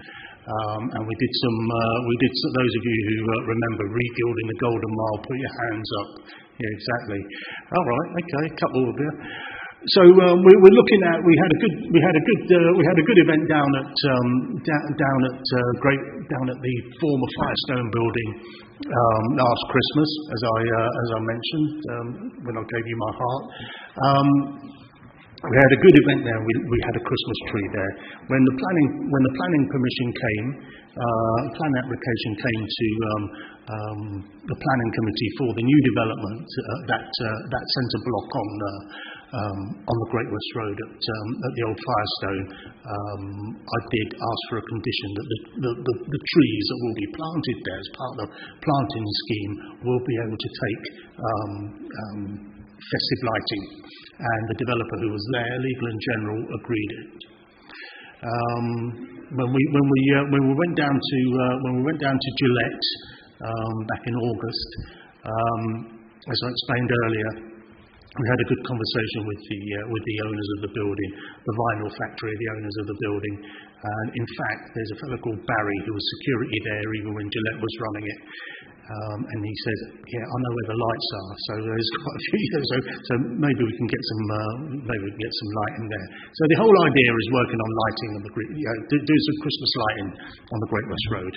And we did those of you who remember regilding the Golden Mile, put your hands up. Yeah, exactly. All right, okay, a couple of you. So we're looking at. We had a good event down at the former Firestone building last Christmas, as I mentioned when I gave you my heart. We had a good event there. We had a Christmas tree there. When the planning permission came, plan application came to the planning committee for the new development, that centre block on the Great West Road at the old Firestone. I did ask for a condition that the trees that will be planted there as part of the planting scheme will be able to take festive lighting, and the developer who was there, Legal and General, agreed it. When we went down to Gillette back in August, as I explained earlier, we had a good conversation with the owners of the building, the vinyl factory, the owners of the building. And in fact, there's a fellow called Barry who was security there even when Gillette was running it. And he says, "Yeah, I know where the lights are." So there's quite a few. So maybe we can get some lighting there. So the whole idea is working on lighting on the do some Christmas lighting on the Great West Road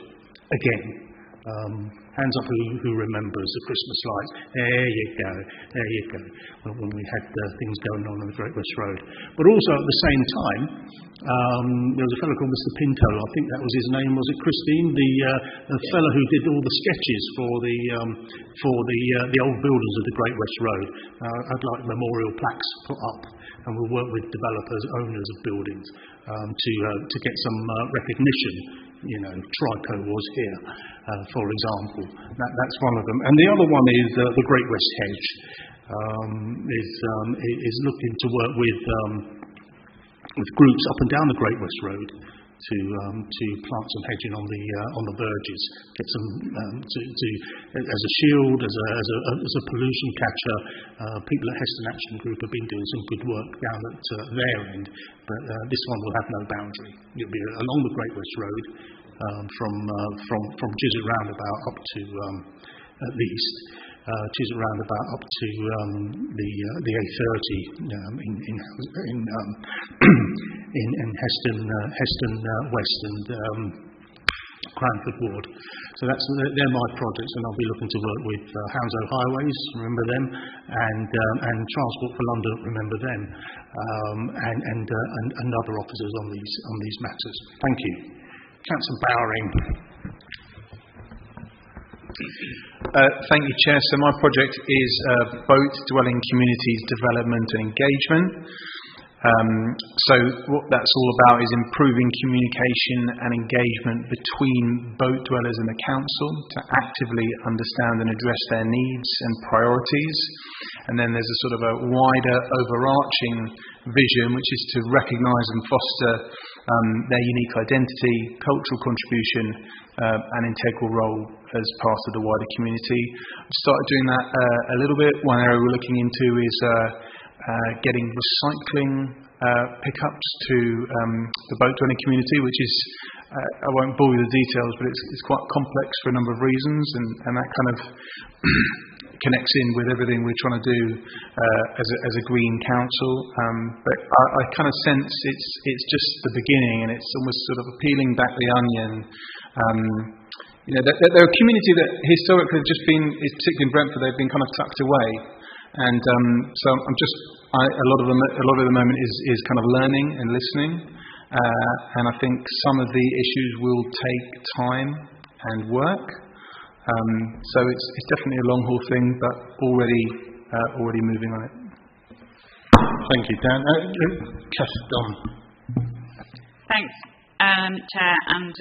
again. Hands up who remembers the Christmas lights. There you go. When we had things going on the Great West Road. But also at the same time, there was a fellow called Mr. Pinto, I think that was his name, was it Christine? The fellow who did all the sketches for the old buildings of the Great West Road. I'd like memorial plaques put up and we'll work with developers, owners of buildings, to get some recognition. You know, Trico was here, for example. That's one of them. And the other one is the Great West Hedge. Is looking to work with groups up and down the Great West Road to plant some hedging on the verges, get some as a shield, as a pollution catcher. People at Heston Action Group have been doing some good work down at their end, but this one will have no boundary. It'll be along the Great West Road from Chiswick Roundabout up to at least. Chiswick Roundabout up to the A30 in Heston West and Cranford Ward. So they're my projects, and I'll be looking to work with Hounslow Highways, remember them, and Transport for London, remember them, and other officers on these matters. Thank you. Councillor Bowring. Thank you, Chair. So my project is Boat Dwelling Communities Development and Engagement. So what that's all about is improving communication and engagement between boat dwellers and the council to actively understand and address their needs and priorities. And then there's a sort of a wider overarching vision, which is to recognise and foster their unique identity, cultural contribution, and integral role as part of the wider community. I've started doing that a little bit. One area we're looking into is getting recycling pickups to the boat dwelling community, which is, I won't bore you with the details, but it's quite complex for a number of reasons, and that kind of connects in with everything we're trying to do as a green council. But I kind of sense it's just the beginning, and it's almost sort of peeling back the onion. You know, they're a community that historically have just been, particularly in Brentford, they've been kind of tucked away, and so a lot of the moment is kind of learning and listening, and I think some of the issues will take time and work. So it's definitely a long haul thing, but already moving on it. Thank you, Dan. Don. Thanks, Chair, and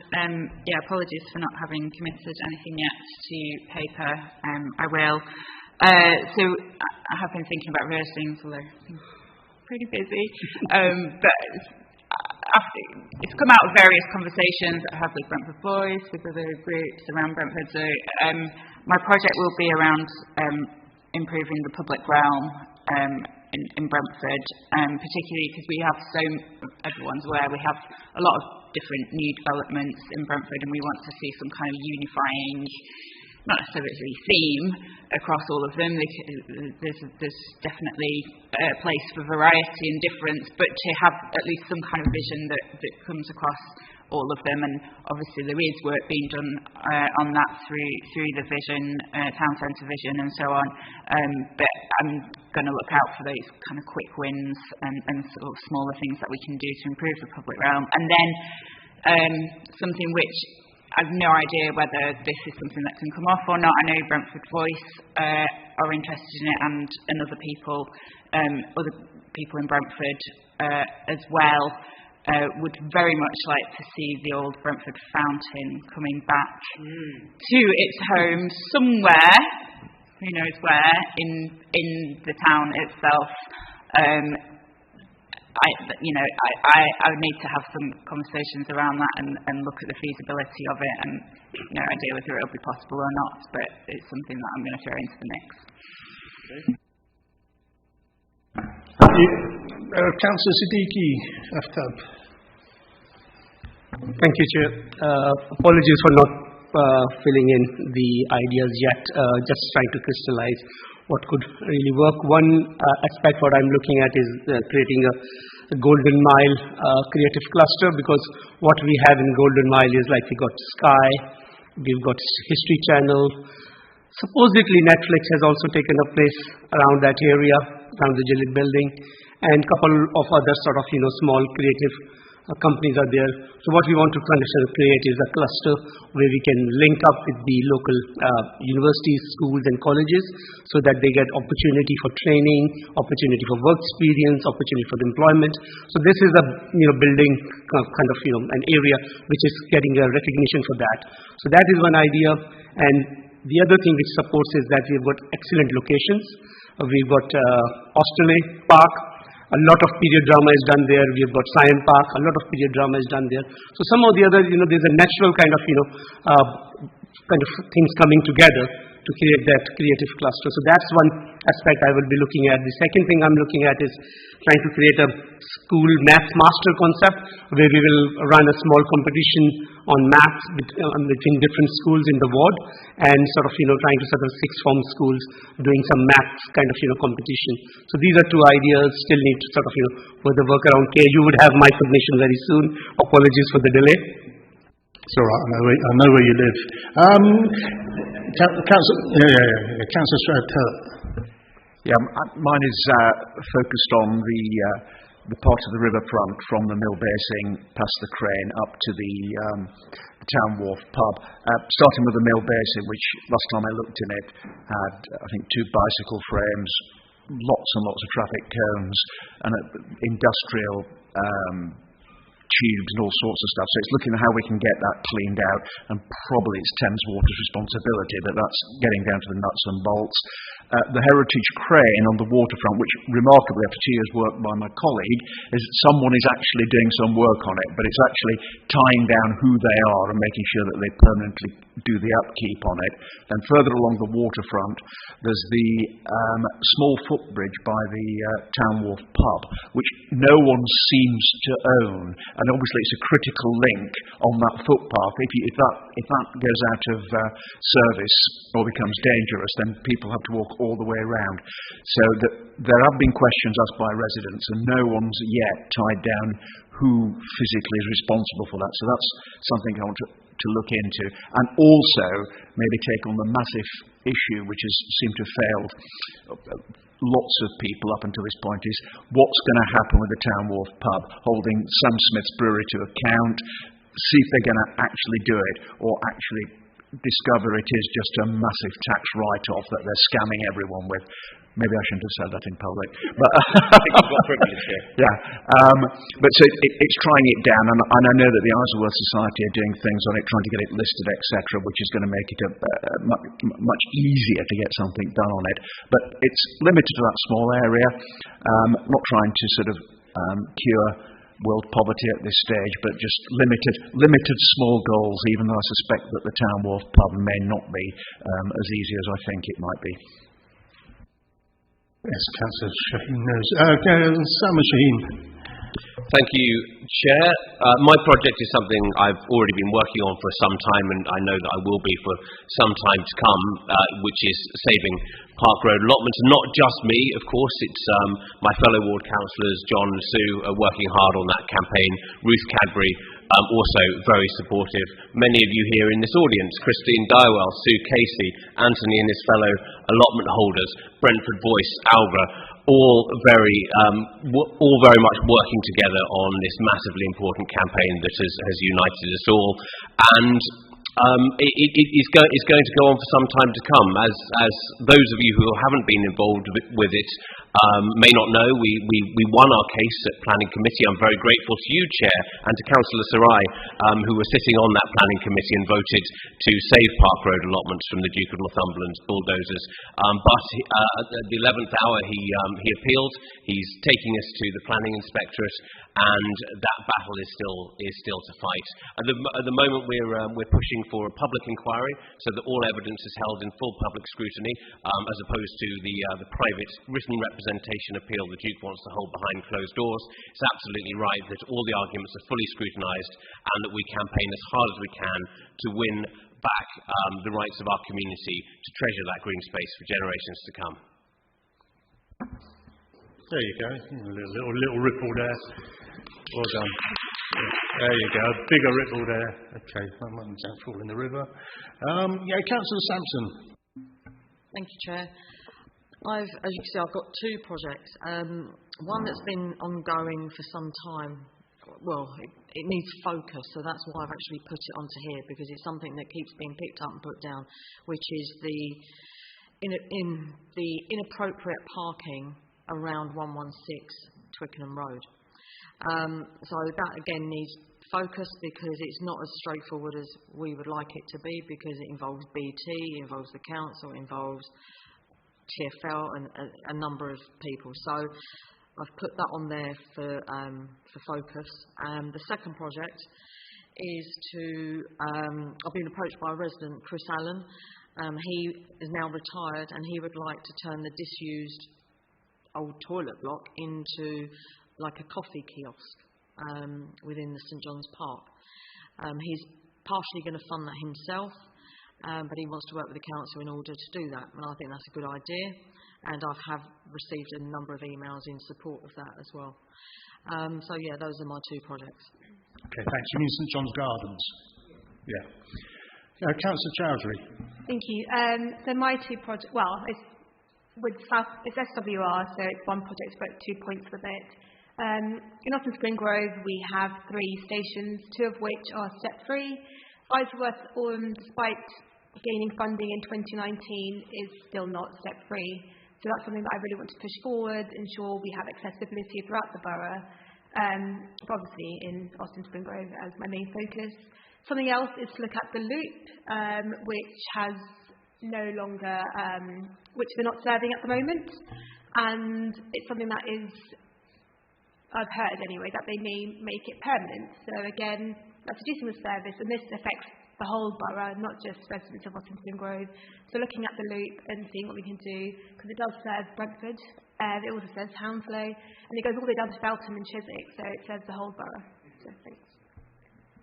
apologies for not having committed anything yet to paper. I will. So I have been thinking about various things, although I've been pretty busy. But it's come out of various conversations that I have with Brentford Boys, with other groups around Brentford. So my project will be around improving the public realm in Brentford, particularly because we have everyone's aware, we have a lot of different new developments in Brentford, and we want to see some kind of unifying, not necessarily theme across all of them. There's definitely a place for variety and difference, but to have at least some kind of vision that comes across all of them. And obviously there is work being done on that through the vision, town centre vision and so on. But I'm going to look out for those kind of quick wins and sort of smaller things that we can do to improve the public realm. And then something which I've no idea whether this is something that can come off or not. I know Brentford Voice are interested in it, and other people in Brentford as well would very much like to see the old Brentford fountain coming back to its home somewhere, who knows where, in the town itself. I need to have some conversations around that and look at the feasibility of it, and no idea whether it'll be possible or not, but it's something that I'm going to throw into the mix. Councillor Siddiqui, Aftab. Thank you, Chair. Apologies for not filling in the ideas yet, just trying to crystallize what could really work. One aspect what I'm looking at is creating a Golden Mile creative cluster, because what we have in Golden Mile is like we got Sky, we've got History Channel. Supposedly Netflix has also taken a place around that area, around the Gillett building, and a couple of other sort of small creative companies are there. So what we want to kind of create is a cluster where we can link up with the local universities, schools and colleges so that they get opportunity for training, opportunity for work experience, opportunity for employment. So this is a building kind of an area which is getting a recognition for that. So that is one idea. And the other thing which supports is that we've got excellent locations. We've got Austerley Park. A lot of period drama is done there. We've got Science Park. A lot of period drama is done there. So some of the other, there's a natural kind of things coming together to create that creative cluster. So that's one aspect I will be looking at. The second thing I'm looking at is trying to create a school maths master concept where we will run a small competition on maths between different schools in the ward and sort of, trying to sort of sixth form schools doing some maths kind of, competition. So these are two ideas, still need to sort of, further work around. Kay, you would have my submission very soon. Apologies for the delay. It's all right, I know where you live. Councillor Sept. Yeah, mine is focused on the part of the riverfront from the mill basing past the crane up to the Town Wharf pub. Starting with the mill basin, which last time I looked in it had, I think, 2 bicycle frames, lots and lots of traffic cones, and industrial tubes and all sorts of stuff. So it's looking at how we can get that cleaned out, and probably it's Thames Water's responsibility, but that's getting down to the nuts and bolts. The heritage crane on the waterfront, which remarkably after 2 years' work by my colleague, is that someone is actually doing some work on it, but it's actually tying down who they are and making sure that they permanently do the upkeep on it. Then further along the waterfront, there's the small footbridge by the Town Wharf pub, which no one seems to own, and obviously it's a critical link on that footpath. If that goes out of service or becomes dangerous, then people have to walk all the way around. So there have been questions asked by residents, and no one's yet tied down who physically is responsible for that. So that's something I want to look into, and also maybe take on the massive issue which has seemed to have failed lots of people up until this point, is what's going to happen with the Town Wharf pub, holding Sam Smith's brewery to account, see if they're going to actually do it, or actually discover it is just a massive tax write-off that they're scamming everyone with. Maybe I shouldn't have said that in public, but I think you've got privilege here. Yeah, but so it's trying it down, and I know that the Isleworth Society are doing things on it, trying to get it listed, etc., which is going to make it much easier to get something done on it. But it's limited to that small area. Not trying to sort of cure world poverty at this stage, but just limited small goals, even though I suspect that the Town Wharf pub may not be as easy as I think it might be. Yes, Councillor Shaheen knows. Sam Shaheen. Thank you, Chair. My project is something I've already been working on for some time, and I know that I will be for some time to come, which is saving Park Road allotments. And not just me, of course, it's my fellow ward councillors, John and Sue, are working hard on that campaign. Ruth Cadbury, also very supportive. Many of you here in this audience, Christine Dywell, Sue Casey, Anthony and his fellow allotment holders, Brentford Voice, Alva, all very much working together on this massively important campaign that has united us all. And it's going to go on for some time to come. As those of you who haven't been involved with it may not know, we won our case at Planning Committee. I'm very grateful to you, Chair, and to Councillor Sarai, who were sitting on that Planning Committee and voted to save Park Road allotments from the Duke of Northumberland's bulldozers. But at the 11th hour, he appealed. He's taking us to the Planning Inspectorate, and that battle is still to fight. At the moment, we're pushing for a public inquiry, so that all evidence is held in full public scrutiny, as opposed to the private written representation appeal the Duke wants to hold behind closed doors. It's absolutely right that all the arguments are fully scrutinised, and that we campaign as hard as we can to win back the rights of our community to treasure that green space for generations to come. There you go. A little ripple there. Well done. There you go. A bigger ripple there. Okay, that mustn't fall in the river. Councillor Sampson. Thank you, Chair. As you can see, I've got 2 projects. One that's been ongoing for some time, it needs focus, so that's why I've actually put it onto here, because it's something that keeps being picked up and put down, which is the inappropriate parking around 116 Twickenham Road. So that again needs focus, because it's not as straightforward as we would like it to be, because it involves BT, it involves the council, it involves TfL and a number of people. So I've put that on there for focus. The second project is I've been approached by a resident, Chris Allen. He is now retired, and he would like to turn the disused old toilet block into like a coffee kiosk within the St John's Park. He's partially going to fund that himself, but he wants to work with the council in order to do that, and I think that's a good idea, and I have received a number of emails in support of that as well. So yeah, those are my two projects. Okay, thanks. You mean St John's Gardens? Yeah. Councillor Chowdhury. Thank you. So my two projects, it's SWR, so it's one project but 2 points with it. In Austin Spring Grove we have 3 stations, 2 of which are step-free. Isleworth, despite gaining funding in 2019, is still not step-free. So that's something that I really want to push forward, ensure we have accessibility throughout the borough, obviously in Austin Spring Grove as my main focus. Something else is to look at the loop, which has no longer, which we're not serving at the moment, and it's something that is, I've heard anyway, that they may make it permanent. So again, that's reducing the service, and this affects the whole borough, not just residents of Austin Spring Grove. So looking at the loop and seeing what we can do, because it does serve Brentford, it also serves Hounslow, and it goes all the way down to Feltham and Chiswick, so it serves the whole borough. So thanks.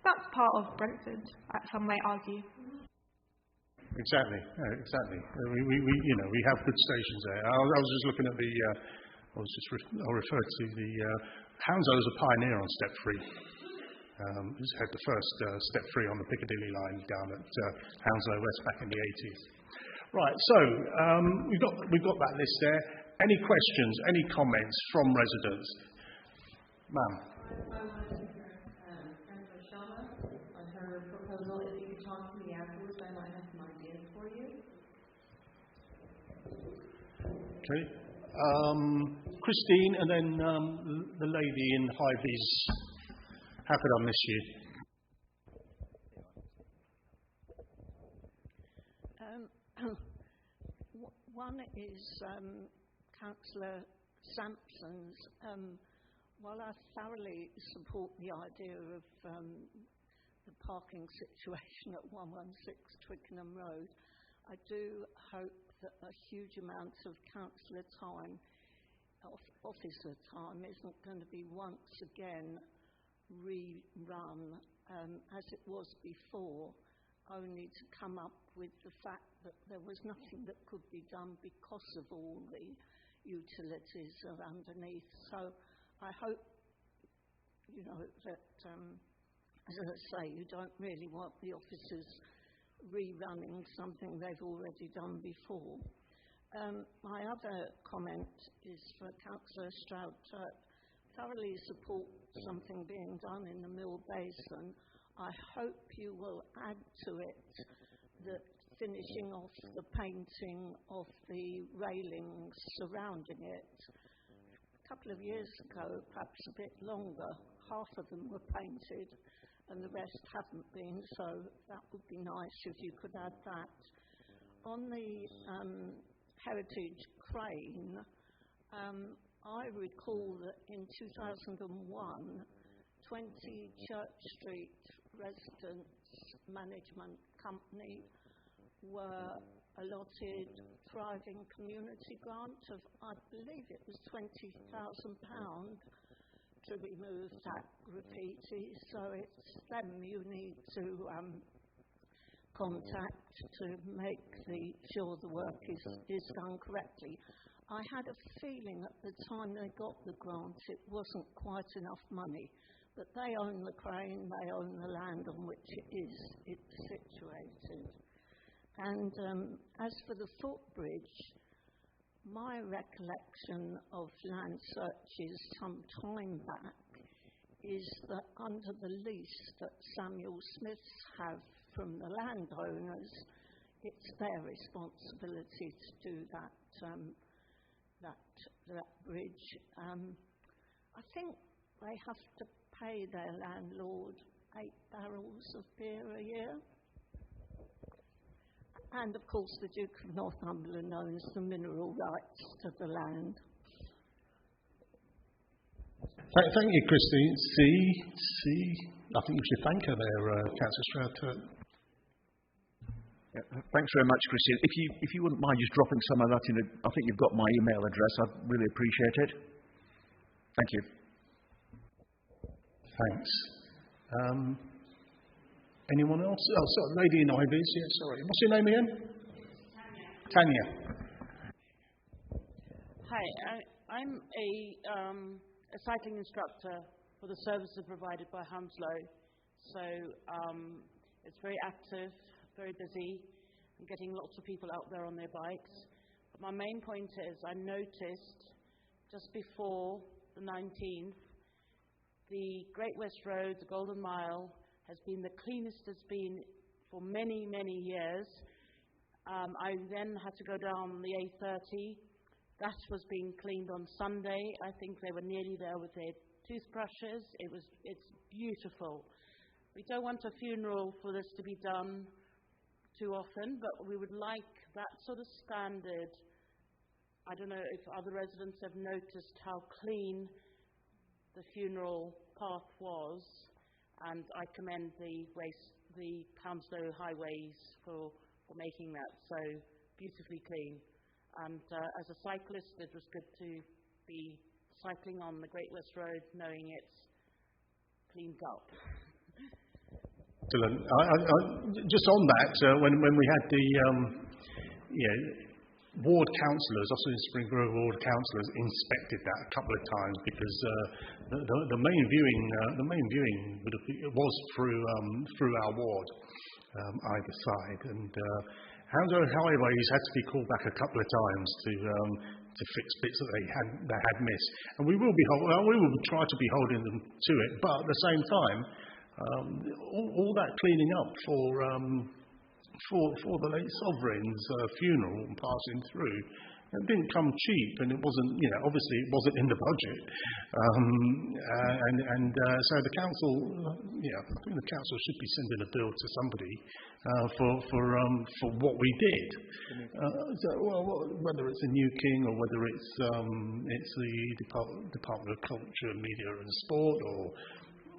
That's part of Brentford, some may argue. Exactly. We have good stations there. I was just looking at I'll refer to the Hounslow as a pioneer on step-free. He's had the first step-free on the Piccadilly line down at Hounslow West back in the 80s. Right, so we've got that list there. Any questions, any comments from residents? Ma'am. If you could talk to me afterwards, I might have some ideas for you. Okay. Christine, and then the lady in high vis. How could I miss you? One is Councillor Sampson's. While I thoroughly support the idea of the parking situation at 116 Twickenham Road, I do hope that a huge amount of councillor time, officer time, isn't going to be once again rerun as it was before, only to come up with the fact that there was nothing that could be done because of all the utilities are underneath. So I hope, that as I say, you don't really want the officers rerunning something they've already done before. My other comment is for Councillor Stroud-Turk. Thoroughly support something being done in the Mill Basin. I hope you will add to it that finishing off the painting of the railings surrounding it. A couple of years ago, perhaps a bit longer, half of them were painted and the rest haven't been, so that would be nice if you could add that. On the heritage crane, I recall that in 2001, 20 Church Street Residents Management Company were allotted Thriving Community grant of, I believe it was £20,000 to remove that graffiti, so it's them you need to contact to make sure the work is done correctly. I had a feeling at the time they got the grant it wasn't quite enough money, but they own the crane, they own the land on which it's situated. And as for the footbridge, my recollection of land searches some time back is that under the lease that Samuel Smiths have from the landowners, it's their responsibility to do that bridge. I think they have to pay their landlord 8 barrels of beer a year. And of course the Duke of Northumberland owns the mineral rights to the land. Thank you, Christine. I think you should thank her there, Councillor Stroud. Thanks very much, Christine. If you wouldn't mind just dropping some of that in, I think you've got my email address. I'd really appreciate it. Thank you. Thanks. Anyone else? Oh, sorry, lady in Ivies. Yeah, sorry. What's your name again? Tanya. Hi, I'm a cycling instructor for the services provided by Hounslow. So it's very active, very busy, and getting lots of people out there on their bikes. But my main point is I noticed just before the 19th, the Great West Road, the Golden Mile, has been the cleanest it's been for many, many years. I then had to go down the A30. That was being cleaned on Sunday. I think they were nearly there with their toothbrushes. It's beautiful. We don't want a funeral for this to be done too often, but we would like that sort of standard. I don't know if other residents have noticed how clean the funeral path was, and I commend the Hounslow Highways for making that so beautifully clean. And as a cyclist, it was good to be cycling on the Great West Road, knowing it's cleaned up. Excellent. Just on that, when we had the ward councillors, also the Spring Grove ward councillors, inspected that a couple of times because the main viewing was through our ward, either side, and Hounslow Highways had to be called back a couple of times to fix bits that they had missed, and we will try to be holding them to it, but at the same time, all that cleaning up for the late Sovereign's funeral and passing through, it didn't come cheap, and it wasn't, obviously it wasn't in the budget, so the council, I think the council should be sending a bill to somebody for what we did. Whether it's a New King or whether it's the Department of Culture, Media and Sport, or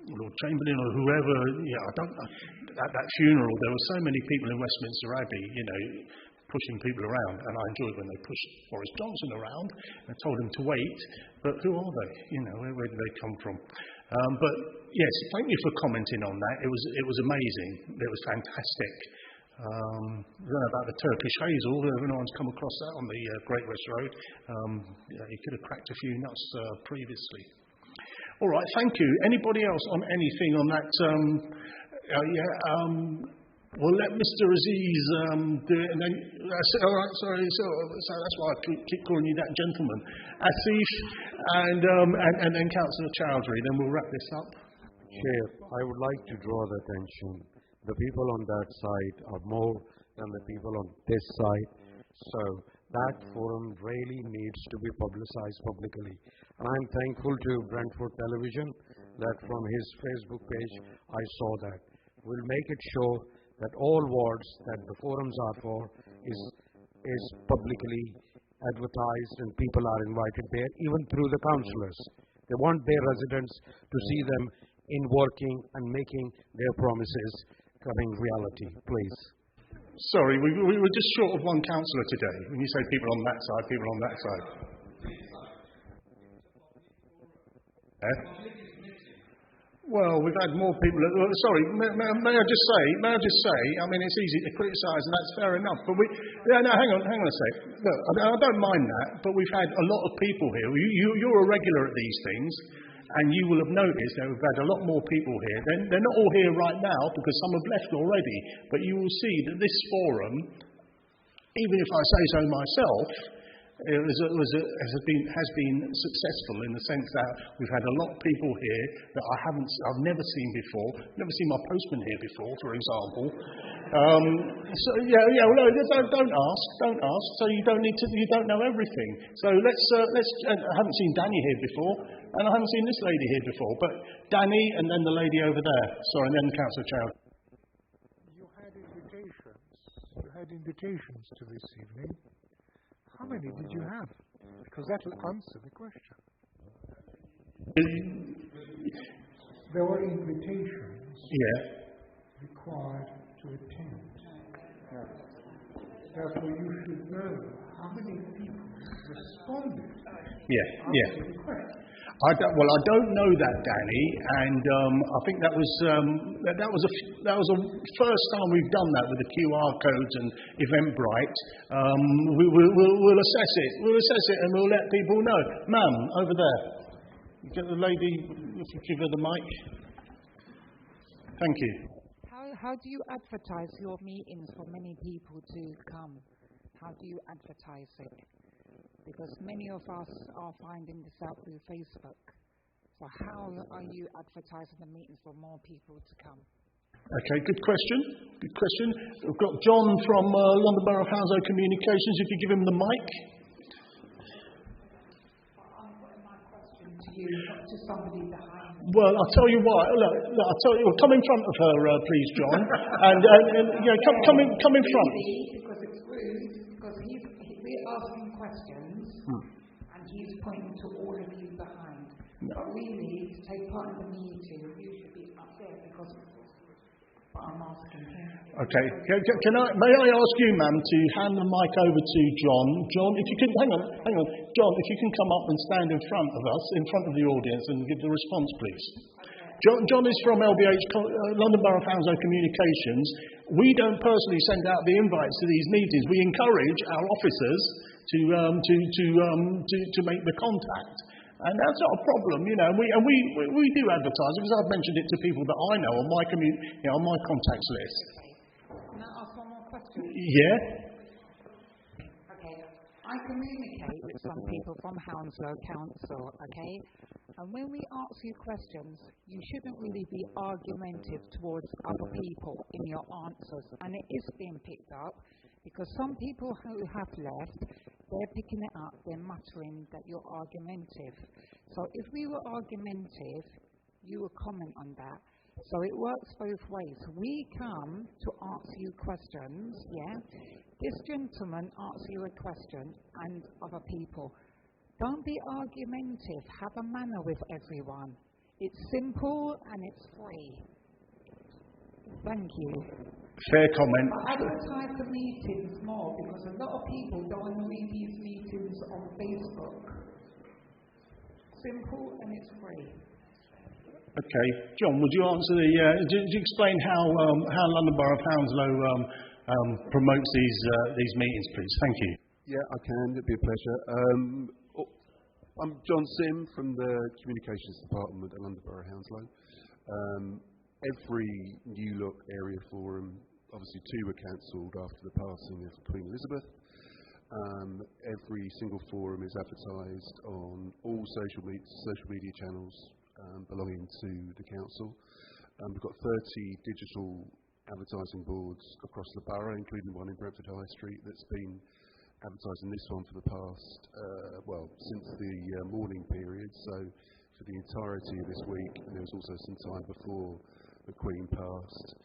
Lord Chamberlain or whoever, at that funeral there were so many people in Westminster Abbey, pushing people around, and I enjoyed when they pushed Boris Johnson around and told him to wait, but who are they? Where did they come from? But yes, thank you for commenting on that. It was amazing. It was fantastic. I don't know about the Turkish hazel, if anyone's come across that on the Great West Road. You could have cracked a few nuts previously. All right, thank you. Anybody else on anything on that? We'll let Mr. Aziz do it, and then all right. Sorry, so that's why I keep calling you that gentleman, Asif, and then Councillor Chowdhury. Then we'll wrap this up. Chair, I would like to draw the attention. The people on that side are more than the people on this side, so that forum really needs to be publicised publicly. And I'm thankful to Brentford Television that from his Facebook page I saw that. We'll make it sure that all wards that the forums are for is publicly advertised and people are invited there, even through the councillors. They want their residents to see them in working and making their promises coming reality. Please. Sorry, we were just short of one councillor today. When you say people on that side, people on that side. Well, we've had more people. Sorry, may I just say? I mean, it's easy to criticise, and that's fair enough. But hang on a sec. Look, I don't mind that, but we've had a lot of people here. You're a regular at these things, and you will have noticed that we've had a lot more people here. They're not all here right now because some have left already. But you will see that this forum, even if I say so myself, has been successful in the sense that we've had a lot of people here that I've never seen before. Never seen my postman here before, for example. So don't ask. So you don't know everything. So let's. I haven't seen Danny here before, and I haven't seen this lady here before. But Danny, and then the lady over there. Sorry, and then Councillor Chow. You had invitations to this evening. How many did you have? Because that will answer the question. There were invitations required to attend. Therefore, you should know how many people responded to the question. I don't know that, Danny, and I think that was a first time we've done that with the QR codes and Eventbrite. We'll assess it. We'll assess it, and we'll let people know. Ma'am, over there, get the lady. If you give her the mic. Thank you. How do you advertise your meetings for many people to come? How do you advertise it? Because many of us are finding this out through Facebook. So how are you advertising the meetings for more people to come? Okay, good question. Good question. We've got John from London Borough of Hounslow Communications. If you give him the mic. I'm putting my question to you, not to somebody behind me. Well, I'll tell you what. Look, I'll tell you. Come in front of her, please, John. and come in front. Because it's rude. Because we're asking questions, and he's pointing to all of you behind. No. But really, to take part in the meeting, you should be up there because I'm asking him. Okay. May I ask you, ma'am, to hand the mic over to John? John, if you can hang on. John, if you can come up and stand in front of us, in front of the audience, and give the response, please. John is from LBH, London Borough of Hounslow Communications. We don't personally send out the invites to these meetings. We encourage our officers to make the contact, and that's not a problem, you know. We do advertise because I've mentioned it to people that I know on my on my contacts list. Can I ask one more question? Yeah. Okay. I communicate with some people from Hounslow Council, okay? And when we ask you questions, you shouldn't really be argumentative towards other people in your answers. And it is being picked up because some people who have left, they're picking it up, they're muttering that you're argumentative. So if we were argumentative, you would comment on that. So it works both ways. We come to answer you questions, yeah? This gentleman asks you a question and other people. Don't be argumentative. Have a manner with everyone. It's simple and it's free. Thank you. Fair comment. Advertise the meetings more because a lot of people don't want to read these meetings on Facebook. Simple and it's free. Okay, John, would you answer do you explain how London Borough of Hounslow promotes these meetings, please? Thank you. Yeah, I can. It'd be a pleasure. I'm John Sim from the Communications Department at London Borough Hounslow. Every New Look area forum, obviously 2 were cancelled after the passing of Queen Elizabeth. Every single forum is advertised on all social media channels belonging to the council. We've got 30 digital advertising boards across the borough, including one in Brentford High Street that's been advertising this one for the past, since the morning period, so for the entirety of this week, and there was also some time before the Queen passed.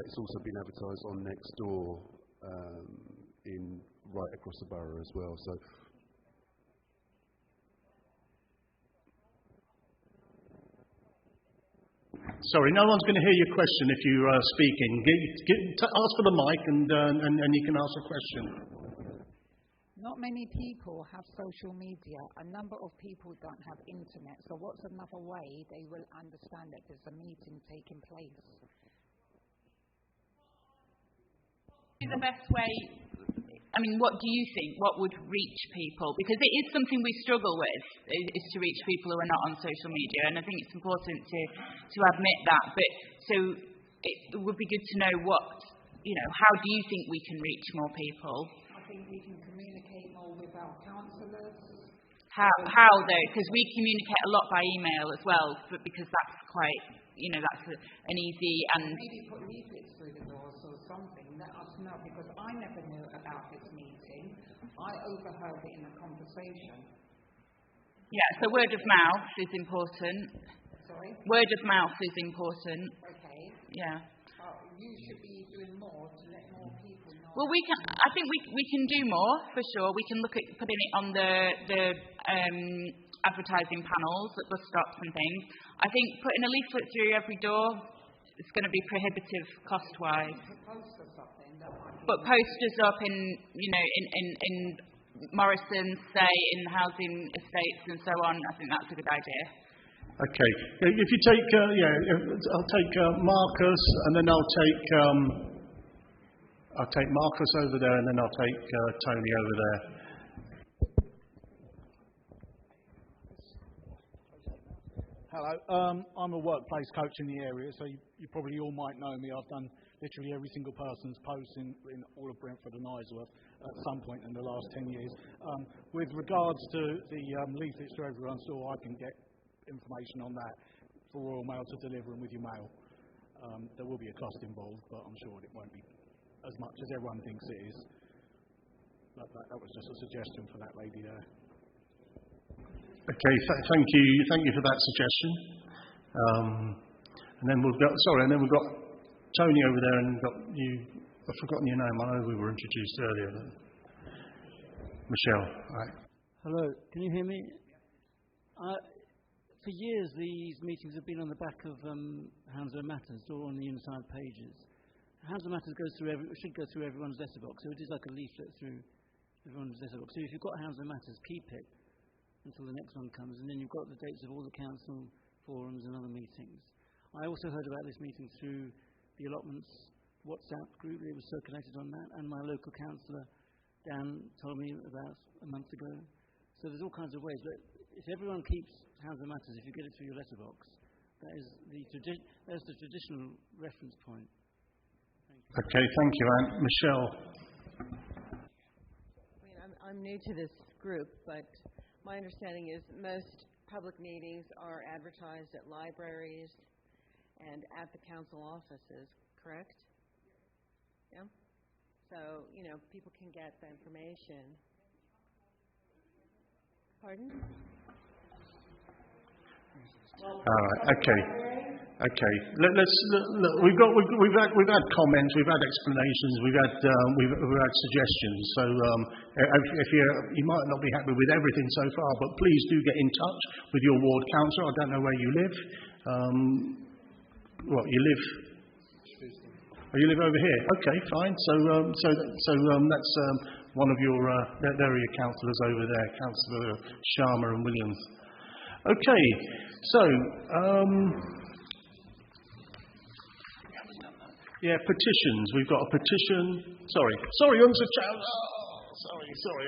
It's also been advertised on Nextdoor right across the borough as well. So. Sorry, no one's going to hear your question if you are speaking. Ask for the mic and you can ask a question. Not many people have social media. A number of people don't have internet. So what's another way they will understand that there's a meeting taking place? The best way, I mean, what do you think? What would reach people? Because it is something we struggle with, is to reach people who are not on social media. And I think it's important to admit that. But so it would be good to know how do you think we can reach more people? think we can communicate more with our councillors. How though? Because we communicate a lot by email as well, but because that's quite, that's an easy and... Maybe put leaflets through the doors or something, let us know, because I never knew about this meeting. I overheard it in a conversation. Yeah, so word of mouth is important. Sorry? Word of mouth is important. Okay. Yeah. You should be doing more to let more people know. Well, I think we can do more, for sure. We can look at putting it on the advertising panels at bus stops and things. I think putting a leaflet through every door is going to be prohibitive cost-wise. But posters up in Morrison's, say, in housing estates and so on, I think that's a good idea. Okay. If you take, I'll take Marcus, and then I'll take Marcus over there, and then I'll take Tony over there. Hello. I'm a workplace coach in the area, so you probably all might know me. I've done literally every single person's post in all of Brentford and Isleworth at some point in the last 10 years. With regards to the leaflets to everyone's door, I can get information on that for Royal Mail to deliver them with your mail. There will be a cost involved, but I'm sure it won't be as much as everyone thinks it is. That was just a suggestion for that lady there. Okay, thank you for that suggestion. And then we've got Tony over there, and we've got you. I've forgotten your name. I know we were introduced earlier. Michelle. Right. Hello. Can you hear me? For years, these meetings have been on the back of Hounslow Matters or on the inside pages. Hounslow Matters should go through everyone's letterbox, so it is like a leaflet through everyone's letterbox. So if you've got Hounslow Matters, keep it until the next one comes, and then you've got the dates of all the council forums and other meetings. I also heard about this meeting through the allotments WhatsApp group. It was circulated on that, and my local councillor, Dan, told me about a month ago. So there's all kinds of ways, but if everyone keeps Hounslow Matters, if you get it through your letterbox, that's the traditional reference point. Okay, thank you, Anne. Michelle. I'm new to this group, but my understanding is most public meetings are advertised at libraries and at the council offices, correct? Yeah? So, people can get the information. Pardon? All right. Okay. Let's look. We've had comments, we've had explanations, we've had suggestions. So if you might not be happy with everything so far, but please do get in touch with your ward councillor. I don't know where you live. You live? Oh, you live over here. Okay, fine. So that's one of your area councillors over there, Councillor Sharma and Williams. Okay, so petitions. We've got a petition. Sorry, Untitled Chapter. Sorry. I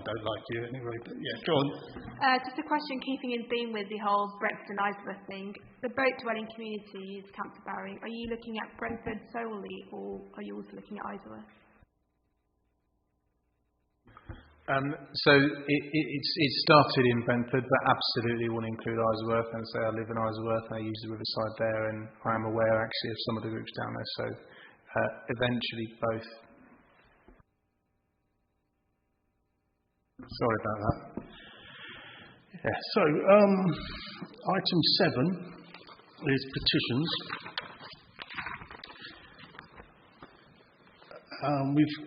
don't like you anyway. But go on. Just a question, keeping in theme with the whole Brentford and Isleworth thing. The boat dwelling communities, Councillor Barry, are you looking at Brentford solely, or are you also looking at Isleworth? So it started in Brentford, but absolutely will include Isleworth. And say I live in Isleworth, I use the riverside there, and I am aware actually of some of the groups down there. So eventually both. Sorry about that. Yeah. So item 7 is petitions.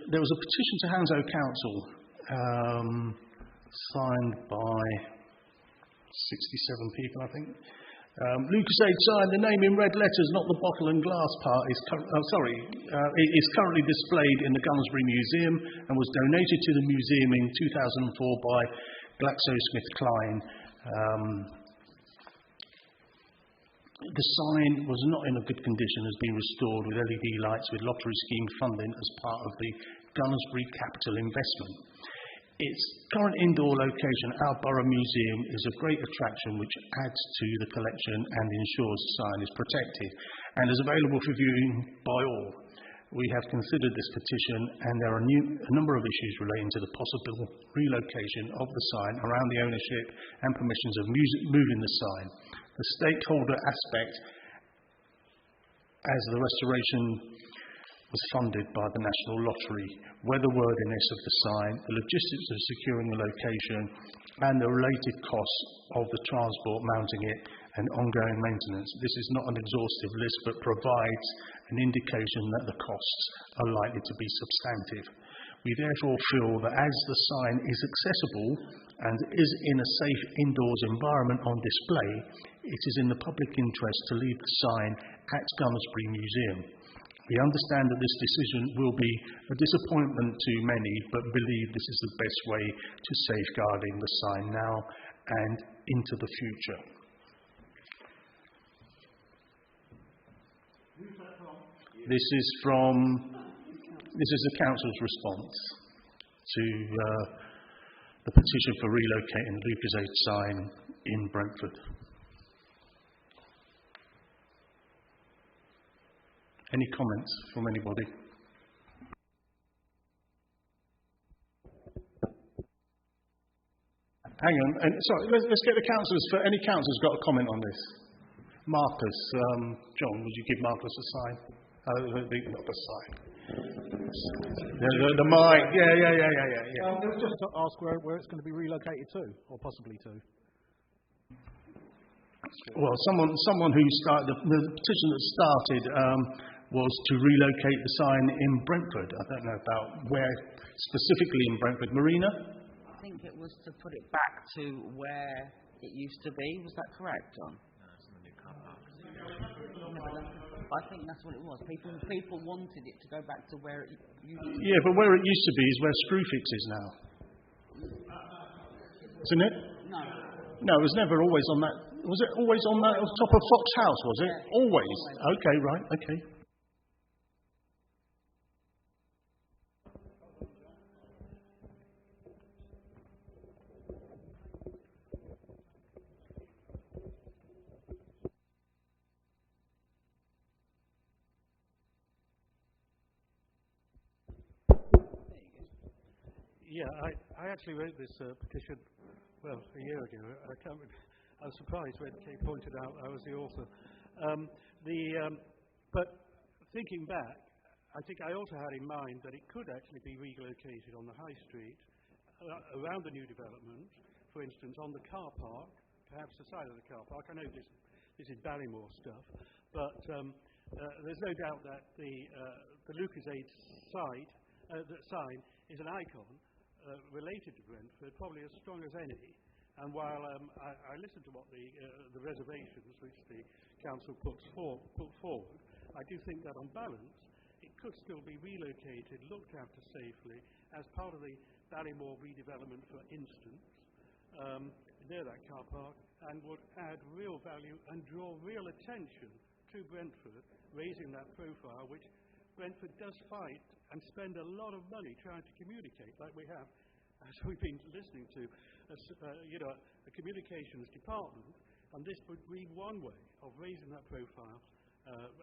There was a petition to Hounslow Council. Signed by 67 people, I think. Lucas Aid signed. The name in red letters, not the bottle and glass part, is currently displayed in the Gunnersbury Museum and was donated to the museum in 2004 by GlaxoSmithKline. The sign was not in a good condition, has been restored with LED lights with lottery scheme funding as part of the Gunnersbury Capital Investment. Its current indoor location, our Borough Museum, is a great attraction which adds to the collection and ensures the sign is protected and is available for viewing by all. We have considered this petition, and there are a number of issues relating to the possible relocation of the sign around the ownership and permissions of moving the sign. The stakeholder aspect, as the restoration was funded by the National Lottery, weatherworthiness of the sign, the logistics of securing the location, and the related costs of the transport mounting it and ongoing maintenance. This is not an exhaustive list, but provides an indication that the costs are likely to be substantive. We therefore feel that as the sign is accessible and is in a safe indoors environment on display, it is in the public interest to leave the sign at Gummersbury Museum. We understand that this decision will be a disappointment to many, but believe this is the best way to safeguarding the sign now and into the future. This is the council's response to the petition for relocating the Lucas Aid sign in Brentford. Any comments from anybody? Hang on, sorry, let's get the councillors. Any councillors got a comment on this? Marcus, John, would you give Marcus a sign? Not the sign. The mic. Yeah. Let's just ask where it's going to be relocated to, or possibly to. Well, someone who started the petition that started was to relocate the sign in Brentford. I don't know about where specifically in Brentford. Marina? I think it was to put it back to where it used to be. Was that correct, John? No, it's in the new car park. I think that's what it was. People wanted it to go back to where it used to be. Yeah, but where it used to be is where Screwfix is now. Isn't it? No. No, it was never always on that. Was it always on that top of Fox House, was it? Yeah, always. Okay, right, okay. Yeah, I actually wrote this petition, well, a year ago. I was surprised when Kate pointed out I was the author. But thinking back, I think I also had in mind that it could actually be relocated on the high street, around the new development, for instance, on the car park, perhaps the side of the car park. I know this is Barrymore stuff, but there's no doubt that the Lucas Aid sign is an icon related to Brentford, probably as strong as any. And while I listened to what the reservations which the council put forward, I do think that on balance it could still be relocated, looked after safely as part of the Barrymore redevelopment, for instance, near that car park, and would add real value and draw real attention to Brentford, raising that profile which Brentford does fight and spend a lot of money trying to communicate, like we have, as we've been listening to, a communications department, and this would be one way of raising that profile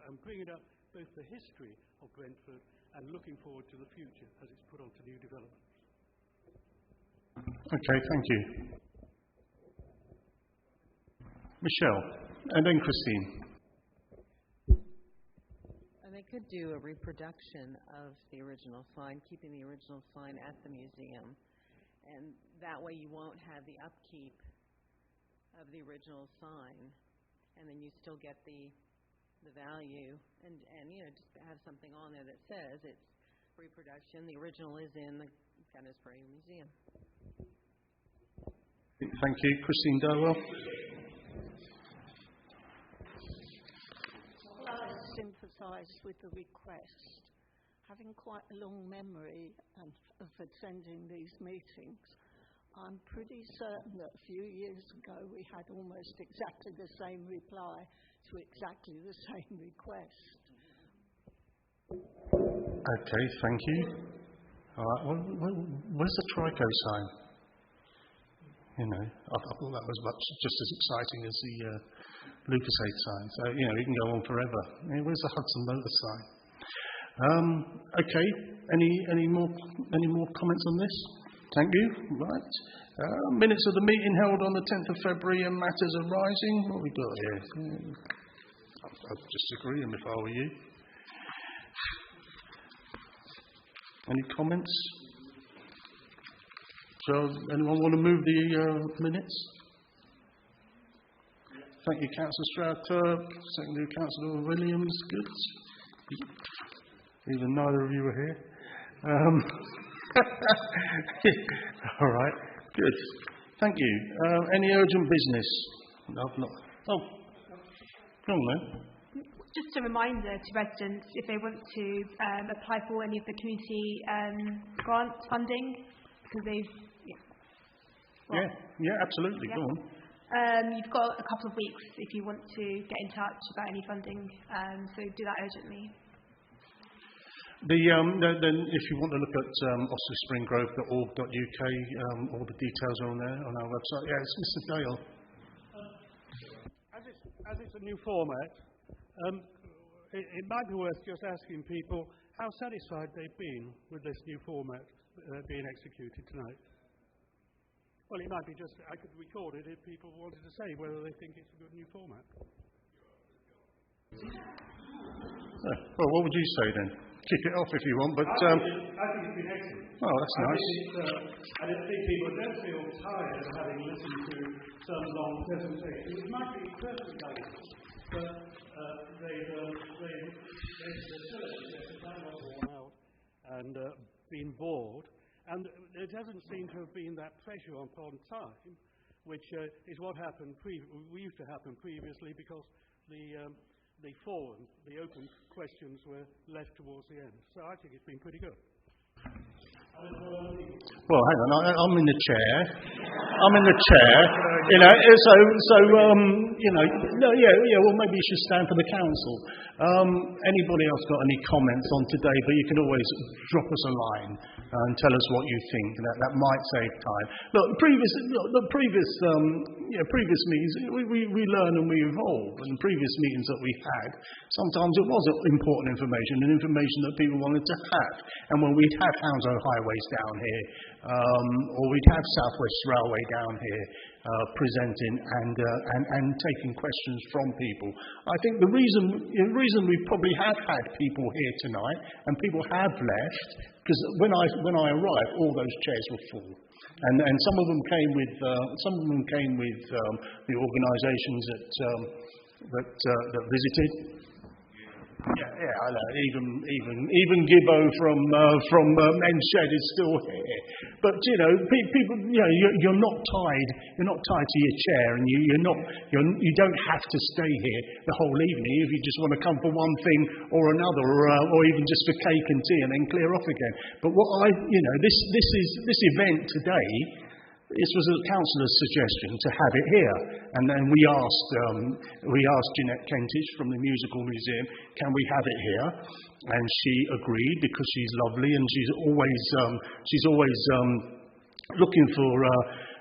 and bringing up both the history of Brentford and looking forward to the future as it's put onto new developments. Okay, thank you. Michelle, and then Christine. They could do a reproduction of the original sign, keeping the original sign at the museum. And that way you won't have the upkeep of the original sign. And then you still get the value. And just have something on there that says it's reproduction. The original is in the Gummersbury Museum. Thank you. Christine Darwell. Sympathise with the request. Having quite a long memory of attending these meetings, I'm pretty certain that a few years ago we had almost exactly the same reply to exactly the same request. Okay, thank you. All right, well, where's the Trico sign? I thought that was just as exciting as the Lucas Aid sign. So, it can go on forever. Where's the Hudson Motor sign? Okay. Any more comments on this? Thank you. Right. Minutes of the meeting held on the 10th of February and matters arising. What have we got here? I'd disagree if I were you. Any comments? So, anyone want to move the minutes? Thank you, Councillor Stroud-Turk. Secondary Councillor Williams. Good. Even neither of you were here. All right. Good. Thank you. Any urgent business? No, not. Oh, go on then. Just a reminder to residents, if they want to apply for any of the community grant funding, because they've... Yeah, absolutely. Yeah. Go on. You've got a couple of weeks if you want to get in touch about any funding, so do that urgently. Then if you want to look at oxfordspringgrove.org.uk, all the details are on there on our website. Yeah, it's Mr. Dale. As it's a new format, it might be worth just asking people how satisfied they've been with this new format being executed tonight. Well, it might be just, I could record it if people wanted to say whether they think it's a good new format. Well, what would you say then? Kick it off if you want, but... I think it's been excellent. Oh, that's nice. I don't think people don't feel tired of having listened to some long presentations. It might be perfectly valuable, but they've kind of worn out and been bored. And there doesn't seem to have been that pressure upon time, which is what happened used to happen previously, because the forum, the open questions were left towards the end. So I think it's been pretty good. Well, hang on, I'm in the chair. Well, maybe you should stand for the council. Anybody else got any comments on today? But you can always drop us a line and tell us what you think. That might save time. Look, previous meetings, we learn and we evolve. And previous meetings that we had, sometimes it was important information and information that people wanted to have. And when we'd had Hounslow Highways down here, or we'd have South West Railway down here presenting and taking questions from people. I think the reason we probably have had people here tonight and people have left, because when I arrived, all those chairs were full. And some of them came with the organisations that visited. Yeah, I know. Even Gibbo from Men's Shed is still here. But people, you're not tied. You're not tied to your chair, and you don't have to stay here the whole evening if you just want to come for one thing or another, or even just for cake and tea and then clear off again. But this event today. This was a councillor's suggestion to have it here, and then we asked Jeanette Kentish from the Musical Museum, can we have it here? And she agreed, because she's lovely and she's always looking for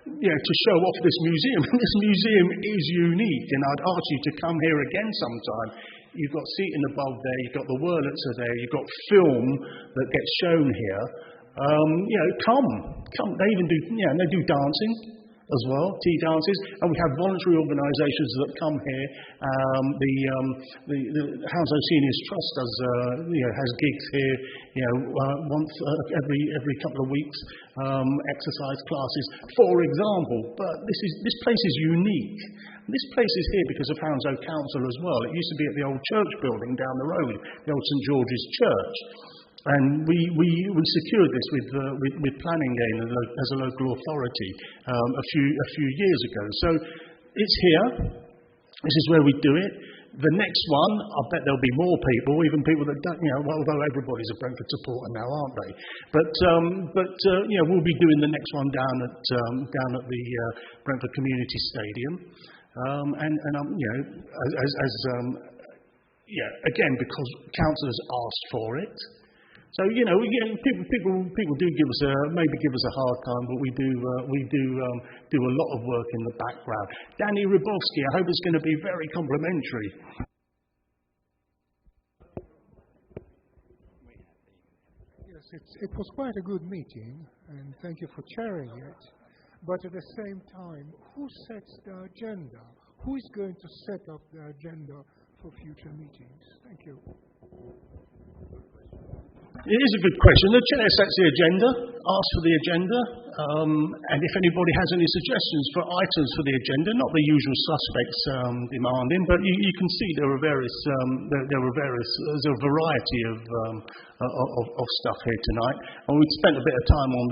to show off this museum. And this museum is unique, and I'd ask you to come here again sometime. You've got seating above there, you've got the Wurlitzer there, you've got film that gets shown here. Come. They even do dancing as well, tea dances, and we have voluntary organisations that come here. The Hounslow Seniors Trust has gigs here, once every couple of weeks, exercise classes, for example. But this place is unique. This place is here because of Hounslow Council as well. It used to be at the old church building down the road, the old St George's Church. And we secured this with planning gain as a local authority a few years ago. So it's here. This is where we do it. The next one, I bet there'll be more people, even people that don't. Although everybody's a Brentford supporter now, aren't they? But we'll be doing the next one down at the Brentford Community Stadium. Again, because councillors asked for it. So people do give us a hard time, but we do a lot of work in the background. Danny Rybowski, I hope it's going to be very complimentary. Yes, it was quite a good meeting, and thank you for chairing it. But at the same time, who sets the agenda? Who is going to set up the agenda for future meetings? Thank you. It is a good question. The chair sets the agenda, asks for the agenda, and if anybody has any suggestions for items for the agenda, not the usual suspects demanding, but you can see there are various, there's a variety of stuff here tonight. And we spent a bit of time on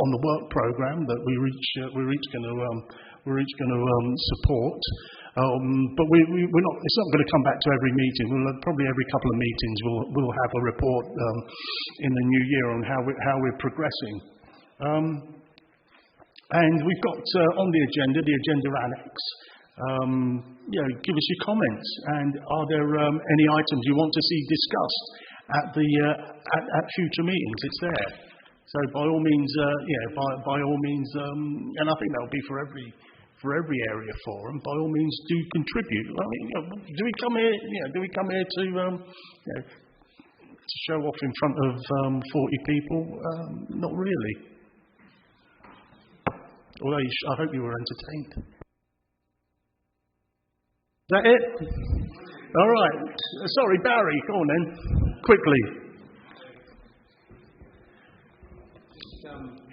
the work programme that we're each going to support. But we're not. It's not going to come back to every meeting. Probably every couple of meetings we'll have a report in the new year on how we're progressing. And we've got on the agenda annex. Give us your comments. And are there any items you want to see discussed at future meetings? It's there. So by all means, by all means, and I think that'll be for every area forum. By all means, do contribute. I mean, do we come here? Do we come here to show off in front of 40 people? Not really. Although I hope you were entertained. Is that it? All right. Sorry, Barry. Go on then, quickly.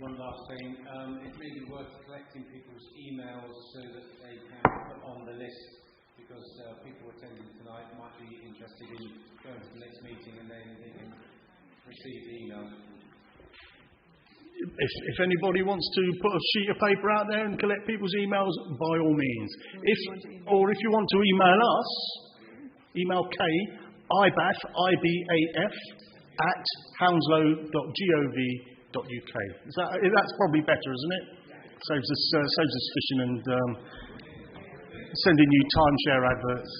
One last thing. It may be worth collecting people's emails so that they can put on the list, because people attending tonight might be interested in going to the next meeting and then they can receive the email. If anybody wants to put a sheet of paper out there and collect people's emails, by all means. If you want to email us, email IBAF at hounslow.gov.uk. That's probably better, isn't it? Saves us fishing and sending you timeshare adverts.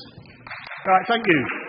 All right, thank you.